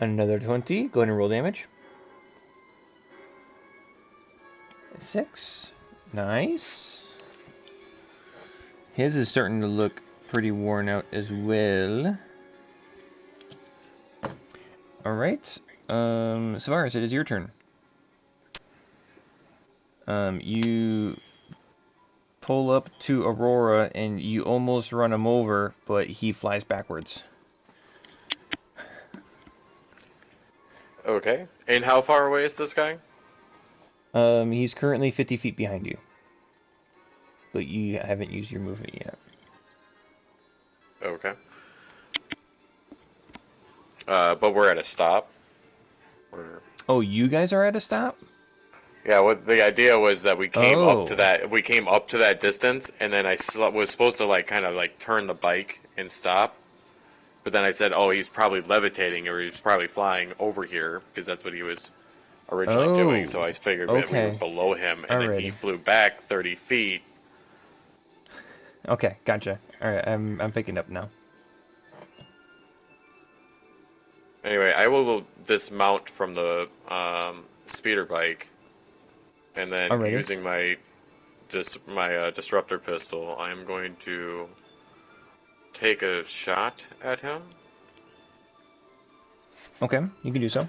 Another 20. Go ahead and roll damage. 6. Nice. His is starting to look pretty worn out as well. Alright. Savaris, it is your turn. You pull up to Aurora and you almost run him over, but he flies backwards. Okay. And how far away is this guy? He's currently 50 feet behind you. but you haven't used your movement yet. Okay. But we're at a stop. Or... Oh, you guys are at a stop? Yeah, what the idea was that we came up to Oh. that distance, and then was supposed to like kind of like turn the bike and stop. But then I said, oh, he's probably levitating or he's probably flying over here because that's what he was originally doing. So Oh. I figured that we were Okay. below him, and then he Alrighty. flew back 30 feet. Okay, gotcha. Alright, I'm picking up now. Anyway, I will dismount from the speeder bike, and then Alrighty. using my disruptor pistol, I am going to take a shot at him. Okay, you can do so.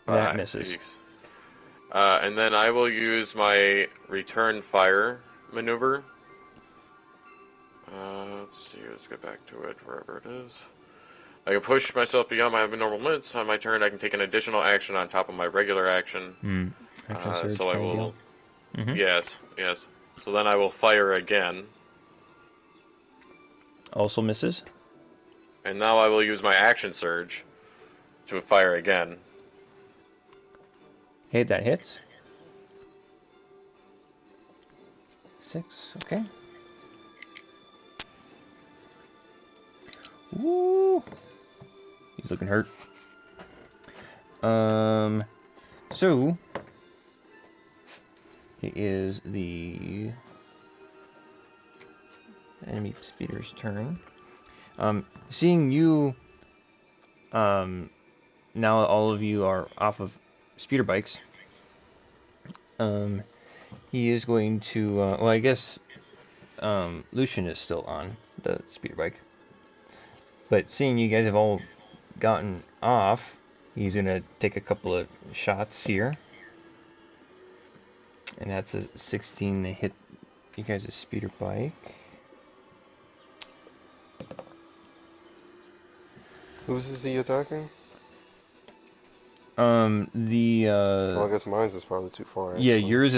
That misses. Geez. And then I will use my return fire maneuver. Let's see, let's get back to it, wherever it is. I can push myself beyond my normal limits. On my turn, I can take an additional action on top of my regular action. Action surge So I kind of will... deal. Yes. So then I will fire again. Also misses. And now I will use my action surge to fire again. Okay, that hits. 6, okay. Woo! He's looking hurt. So it is the enemy speeder's turn. Seeing you, now all of you are off of speeder bikes. He is going to, well, I guess, Lucian is still on the speeder bike. But seeing you guys have all gotten off, he's gonna take a couple of shots here. And that's a 16 to hit you guys' speeder bike. Whose is he attacking? Well, I guess mine's is probably too far. yeah, Actually. yours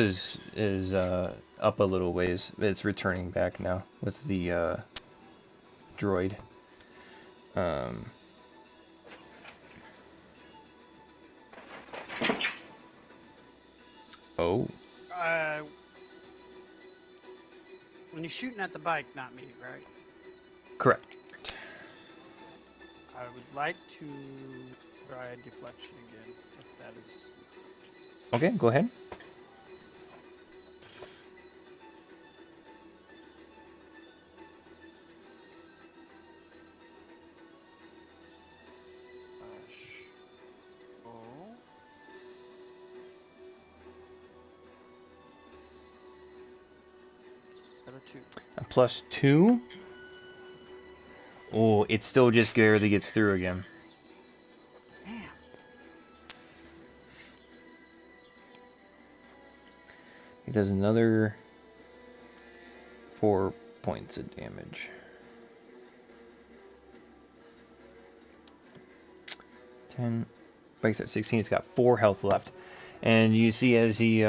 is up a little ways. It's returning back now with the droid. Oh, When you're shooting at the bike, not me, right? correct. I would like to try a deflection again, if that is... Okay, go ahead. Oh. Got a 2. A +2. Oh, it still just barely gets through again. Damn. He does another 4 points of damage. 10. Breaks at 16. He's got 4 health left. And you see as he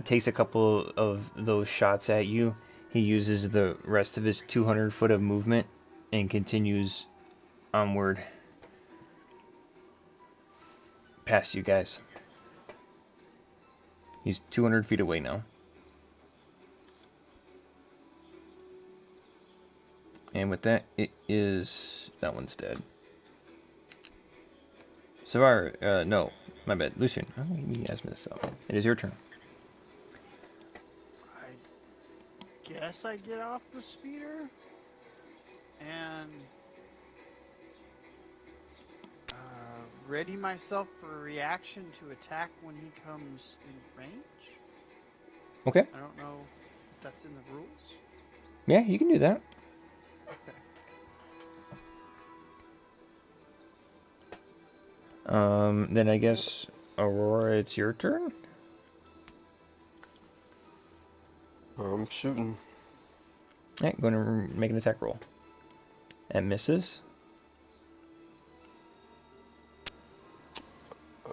takes a couple of those shots at you, he uses the rest of his 200 foot of movement and continues onward past you guys. He's 200 feet away now. And with that, that one's dead. Savar, no, my bad. Lucian, oh, he has messed up. It is your turn. I guess I get off the speeder and ready myself for a reaction to attack when he comes in range. Okay. I don't know if that's in the rules. Yeah, you can do that. Okay. Then I guess, Aurora, it's your turn? I'm shooting. Alright, going to make an attack roll. And misses. I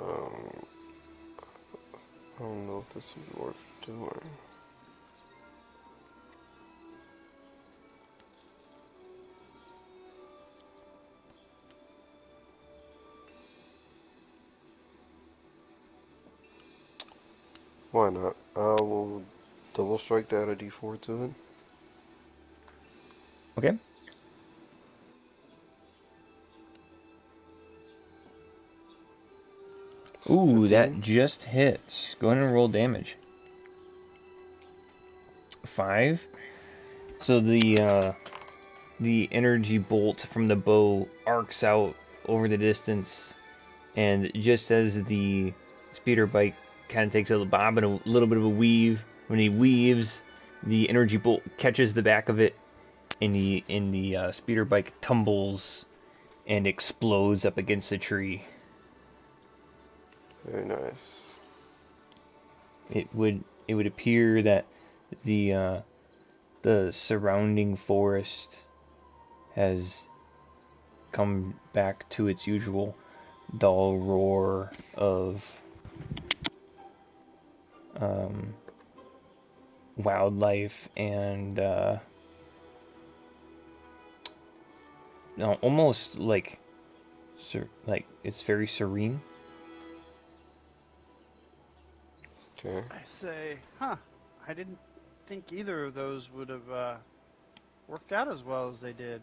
don't know if this is worth doing. Why not? We'll double strike to add a d4 to it. Okay. Ooh, that 15. just hits. Go ahead and roll damage. 5. So the energy bolt from the bow arcs out over the distance, and just as the speeder bike kind of takes a bob and a little bit of a weave, when he weaves, the energy bolt catches the back of it, and the speeder bike tumbles and explodes up against the tree. Very nice. It would appear that the surrounding forest has come back to its usual dull roar of wildlife and no, almost like like it's very serene. Okay. I say, I didn't think either of those would have worked out as well as they did.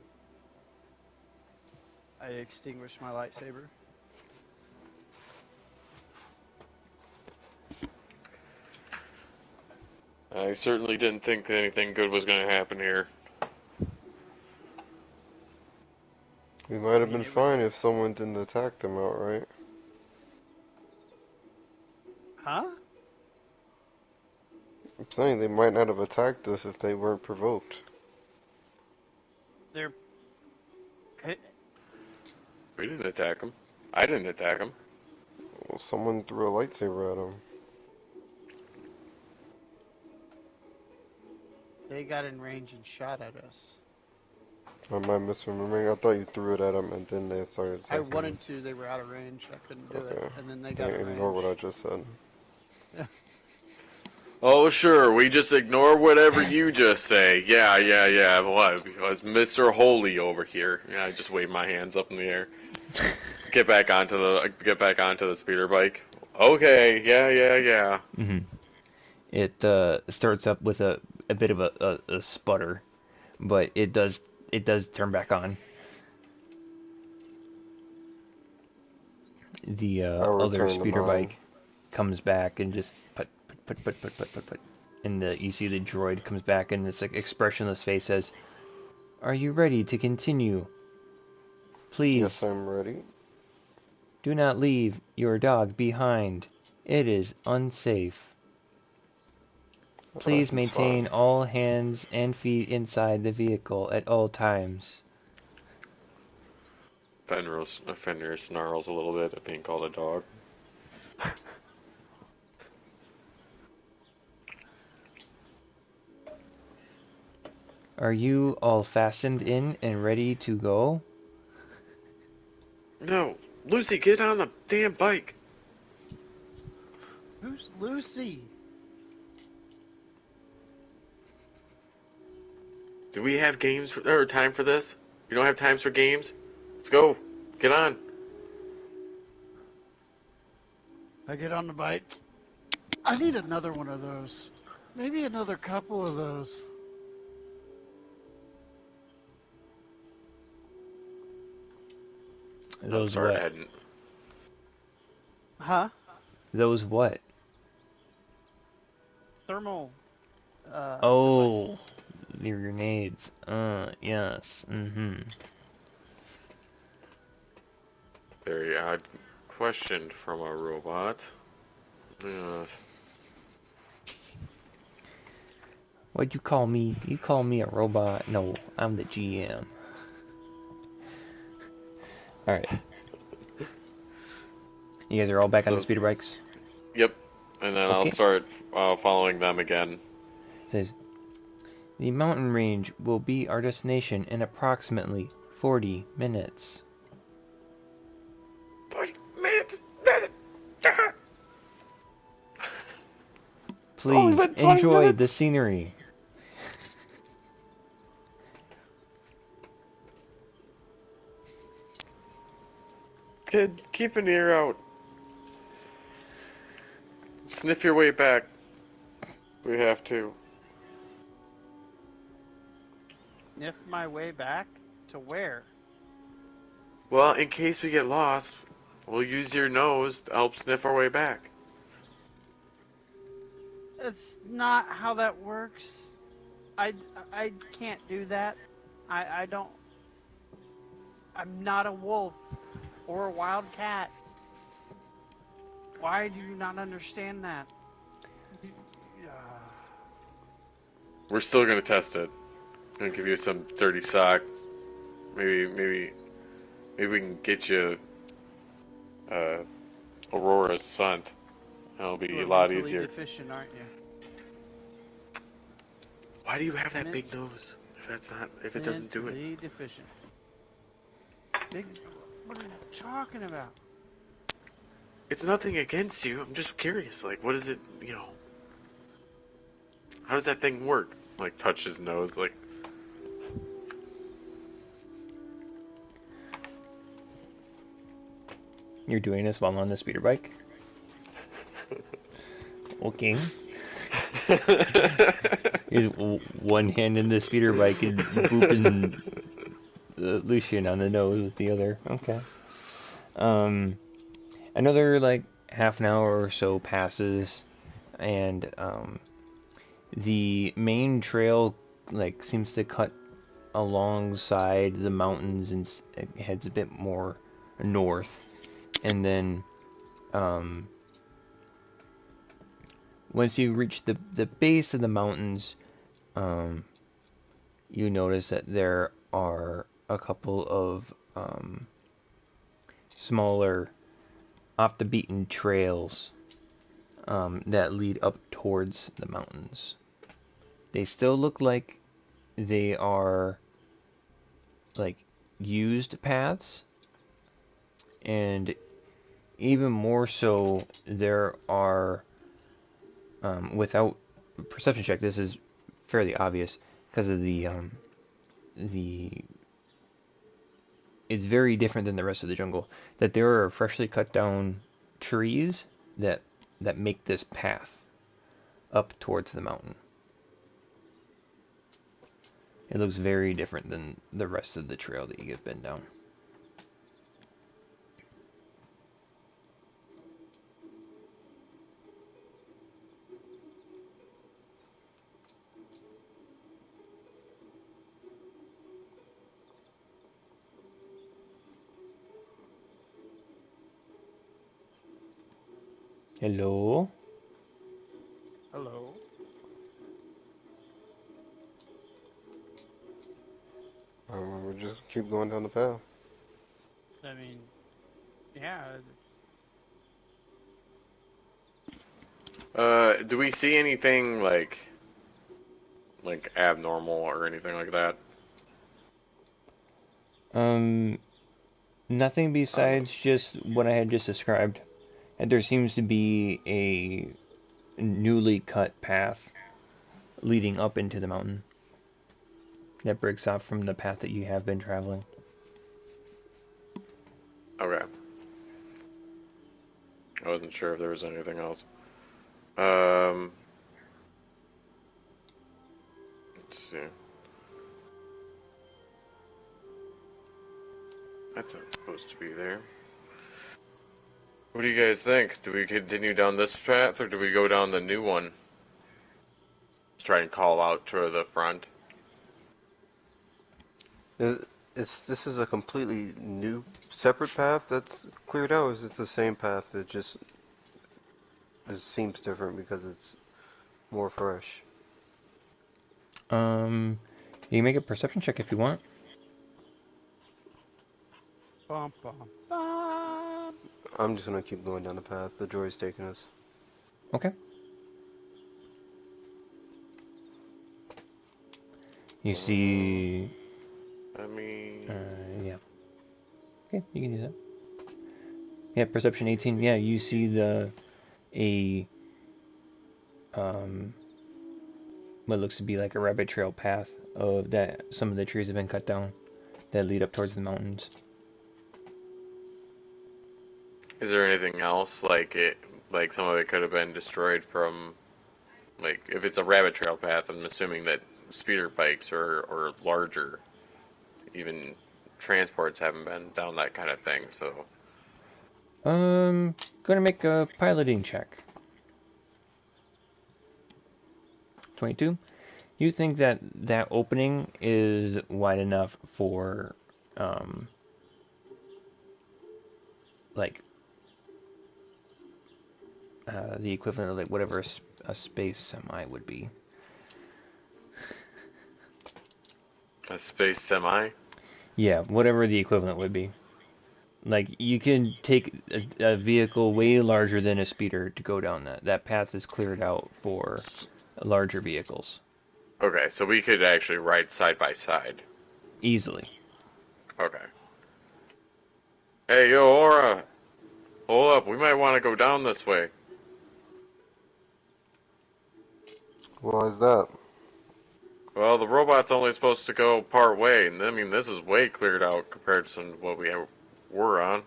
I extinguished my lightsaber. I certainly didn't think anything good was going to happen here. We might have mean, been it was fine if someone didn't attack them outright. Huh? I'm saying they might not have attacked us if they weren't provoked. They're. We didn't attack him. I didn't attack him. Well, someone threw a lightsaber at them. They got in range and shot at us. Am I misremembering? I thought you threw it at them and then they started I attacking. wanted to, they were out of range. I couldn't do it. Okay. And then they got Can't in range. ignore what I just said. Oh, sure, we just ignore whatever you just say. Yeah. What? Because Mr. Holy over here. Yeah, I just wave my hands up in the air. Get back onto the speeder bike. Okay, yeah. Mm-hmm. It starts up with a bit of a sputter, but it does turn back on. The I other return to speeder mine. bike comes back and just put, and you see the droid comes back and this like expressionless face says, "Are you ready to continue? Yes, Please I'm ready. do not leave your dog behind. It is unsafe. Please He's fine. maintain all hands and feet inside the vehicle at all times." Fenrir snarls a little bit at being called a dog. Are you all fastened in and ready to go? No, Lucy, get on the damn bike. Who's Lucy? Do we have or time for this? We don't have times for games? Let's go. Get on. I get on the bike. I need another one of those. Maybe another couple of those. I'll Those start what? heading. Huh? Those what? Thermal Oh, devices. your grenades. Yes. Mm-hmm. Very odd question from a robot. What'd you call me? You call me a robot? No, I'm the GM. Alright. You guys are all back on the speeder bikes? Yep. And then I'll Okay. start following them again. It says, the mountain range will be our destination in approximately 40 minutes. 40 minutes. Please been 20 enjoy minutes. the scenery. Kid, keep an ear out. Sniff your way back. We have to. Sniff my way back to where? Well, in case we get lost, we'll use your nose to help sniff our way back. That's not how that works. I, I can't do that. I don't. I'm not a wolf or a wild cat. Why do you not understand that? We're still gonna test it. Gonna give you some dirty sock. Maybe we can get you Aurora's scent. It'll be You're a lot mentally easier. deficient, aren't you? Why do you have that big nose? If it doesn't do it. Mentally deficient. Big. What are you talking about? It's nothing against you. I'm just curious. Like, what is it? How does that thing work? Like, touch his nose. Like, You're doing this while on the speeder bike? Okay. Here's one hand in the speeder bike and booping Lucian on the nose with the other. Okay. Another like half an hour or so passes, and the main trail like seems to cut alongside the mountains and it heads a bit more north, and then once you reach the base of the mountains, you notice that there are a couple of smaller off the beaten trails that lead up towards the mountains. They still look like they are like used paths, and even more so, there are without perception check. This is fairly obvious because of the it's very different than the rest of the jungle. That there are freshly cut down trees that make this path up towards the mountain. It looks very different than the rest of the trail that you've been down. Hello? Hello. We'll just keep going down the path. I mean, yeah. Do we see anything like abnormal or anything like that? Nothing besides just what I had just described. And there seems to be a newly cut path leading up into the mountain that breaks off from the path that you have been traveling. Okay. I wasn't sure if there was anything else. Let's see. That's not supposed to be there. What do you guys think? Do we continue down this path or do we go down the new one? Try and call out to the front. This is a completely new, separate path that's cleared out, or is it the same path that just seems different because it's more fresh? You can make a perception check if you want. Bum, bum, bum. I'm just gonna keep going down the path. The droid's taking us. Okay. You see. I mean. Yeah. Okay, you can do that. Yeah, perception 18. Yeah, you see what looks to be like a rabbit trail path of that some of the trees have been cut down that lead up towards the mountains. Is there anything else like some of it could have been destroyed from Like, if it's a rabbit trail path, I'm assuming that speeder bikes or larger, even transports haven't been down that kind of thing, so. Gonna make a piloting check. 22. You think that that opening is wide enough for, like, the equivalent of like whatever a space semi would be. A space semi? Yeah, whatever the equivalent would be. Like you can take a vehicle way larger than a speeder to go down that. That path is cleared out for larger vehicles Okay, so we could actually ride side by side. easily. Okay. Hey, yo, Aura! Hold up, we might want to go down this way. Why is that? Well, the robot's only supposed to go part way, and I mean, this is way cleared out compared to what we were on.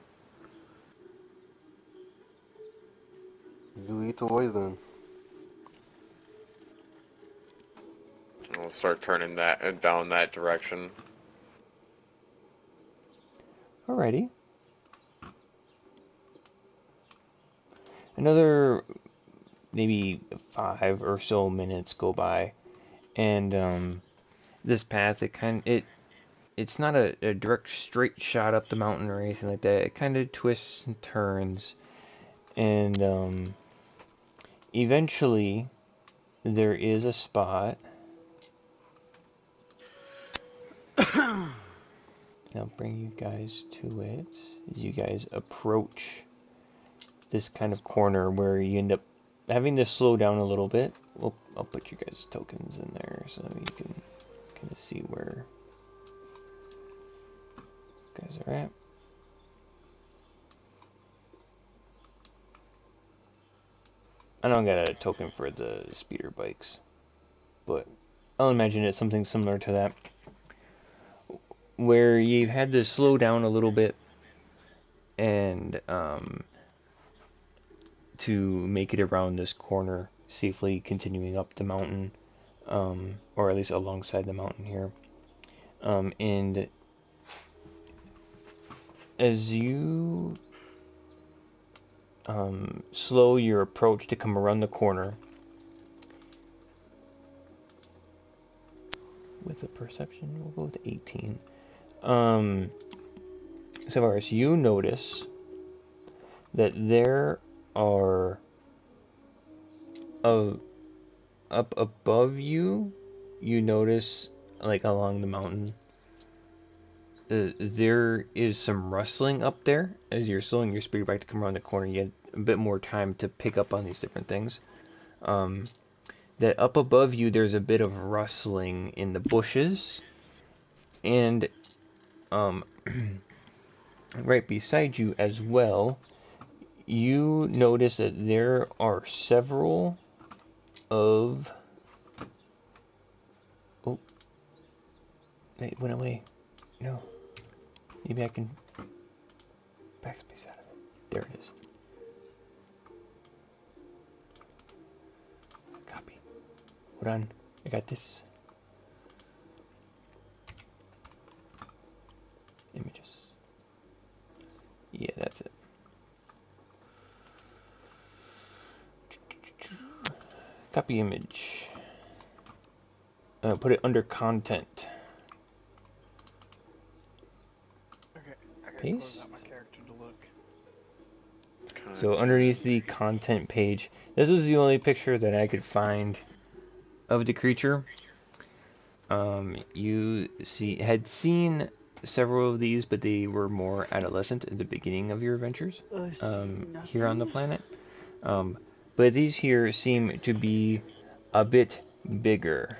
You lead the way then. We'll start turning that down that direction. Alrighty. Another maybe 5 or so minutes go by, and this path it's not a direct straight shot up the mountain or anything like that. It kind of twists and turns, and eventually there is a spot. And I'll bring you guys to it as you guys approach this kind of corner where you end up having to slow down a little bit. I'll put you guys' tokens in there so you can kind of see where you guys are at. I don't got a token for the speeder bikes, but I'll imagine it's something similar to that, where you had to slow down a little bit and to make it around this corner safely, continuing up the mountain, or at least alongside the mountain here. And as you slow your approach to come around the corner with a perception, we'll go with 18. So far as you notice that there are up above you, you notice like along the mountain, there is some rustling up there. As you're slowing your speed bike to come around the corner, you get a bit more time to pick up on these different things. That up above you, there's a bit of rustling in the bushes, and right beside you as well, you notice that there are several of... Oh, it went away. No. Maybe I can backspace out of it. There it is. Copy. Hold on. I got this. Images. Yeah, that's it. Copy image. Put it under content. Okay, I gotta Paste. close out my character to look. So underneath the content page, this was the only picture that I could find of the creature. You had seen several of these, but they were more adolescent at the beginning of your adventures here on the planet. But these here seem to be a bit bigger.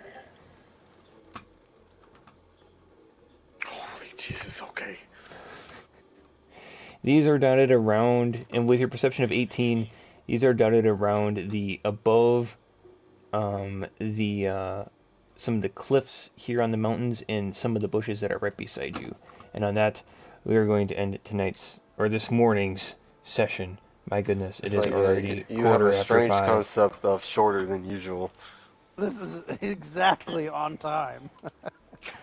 Holy Jesus, okay. These are dotted around, and with your perception of 18, these are dotted around the above some of the cliffs here on the mountains and some of the bushes that are right beside you. And on that, we are going to end tonight's, or this morning's, session My goodness, it It's is like already you have quarter a after strange 5. concept of shorter than usual. This is exactly on time.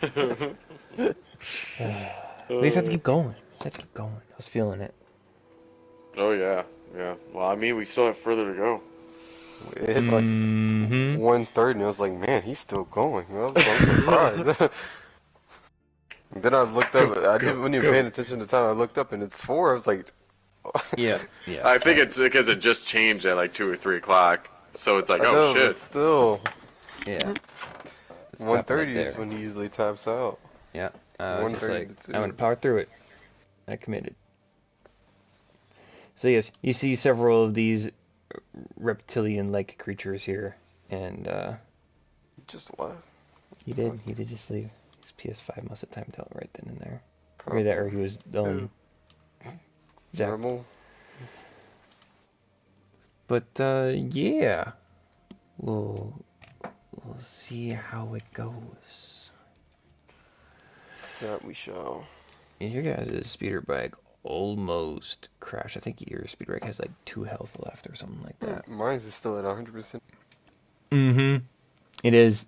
We just have to keep going. Just have to keep going. I was feeling it. Oh yeah, yeah. Well, I mean, we still have further to go. It hit like Mm-hmm. 1:30, and I was like, man, he's still going. I'm surprised. And then I looked up. I didn't wasn't even paying attention to the time. I looked up, and it's 4. I was like, Yeah, yeah. I think it's because it just changed at like 2 or 3 o'clock. So it's like, I oh know, shit. but still, Yeah. It's dropping it 1:30 is there. when he usually taps out. Yeah. I was just 1:30 like, to I'm 2. gonna power through it. I committed. So yes, you see several of these reptilian-like creatures here, and He just left. he did. He did just leave. His PS5 must have timed out right then and there. Or Probably. that, or he was Who? Zach. Normal. But yeah, we'll see how it goes. That we shall. And your guys' speeder bike almost crashed. I think your speeder bike has like 2 health left or something like that. Mine's is still at 100%. Mm-hmm. It is.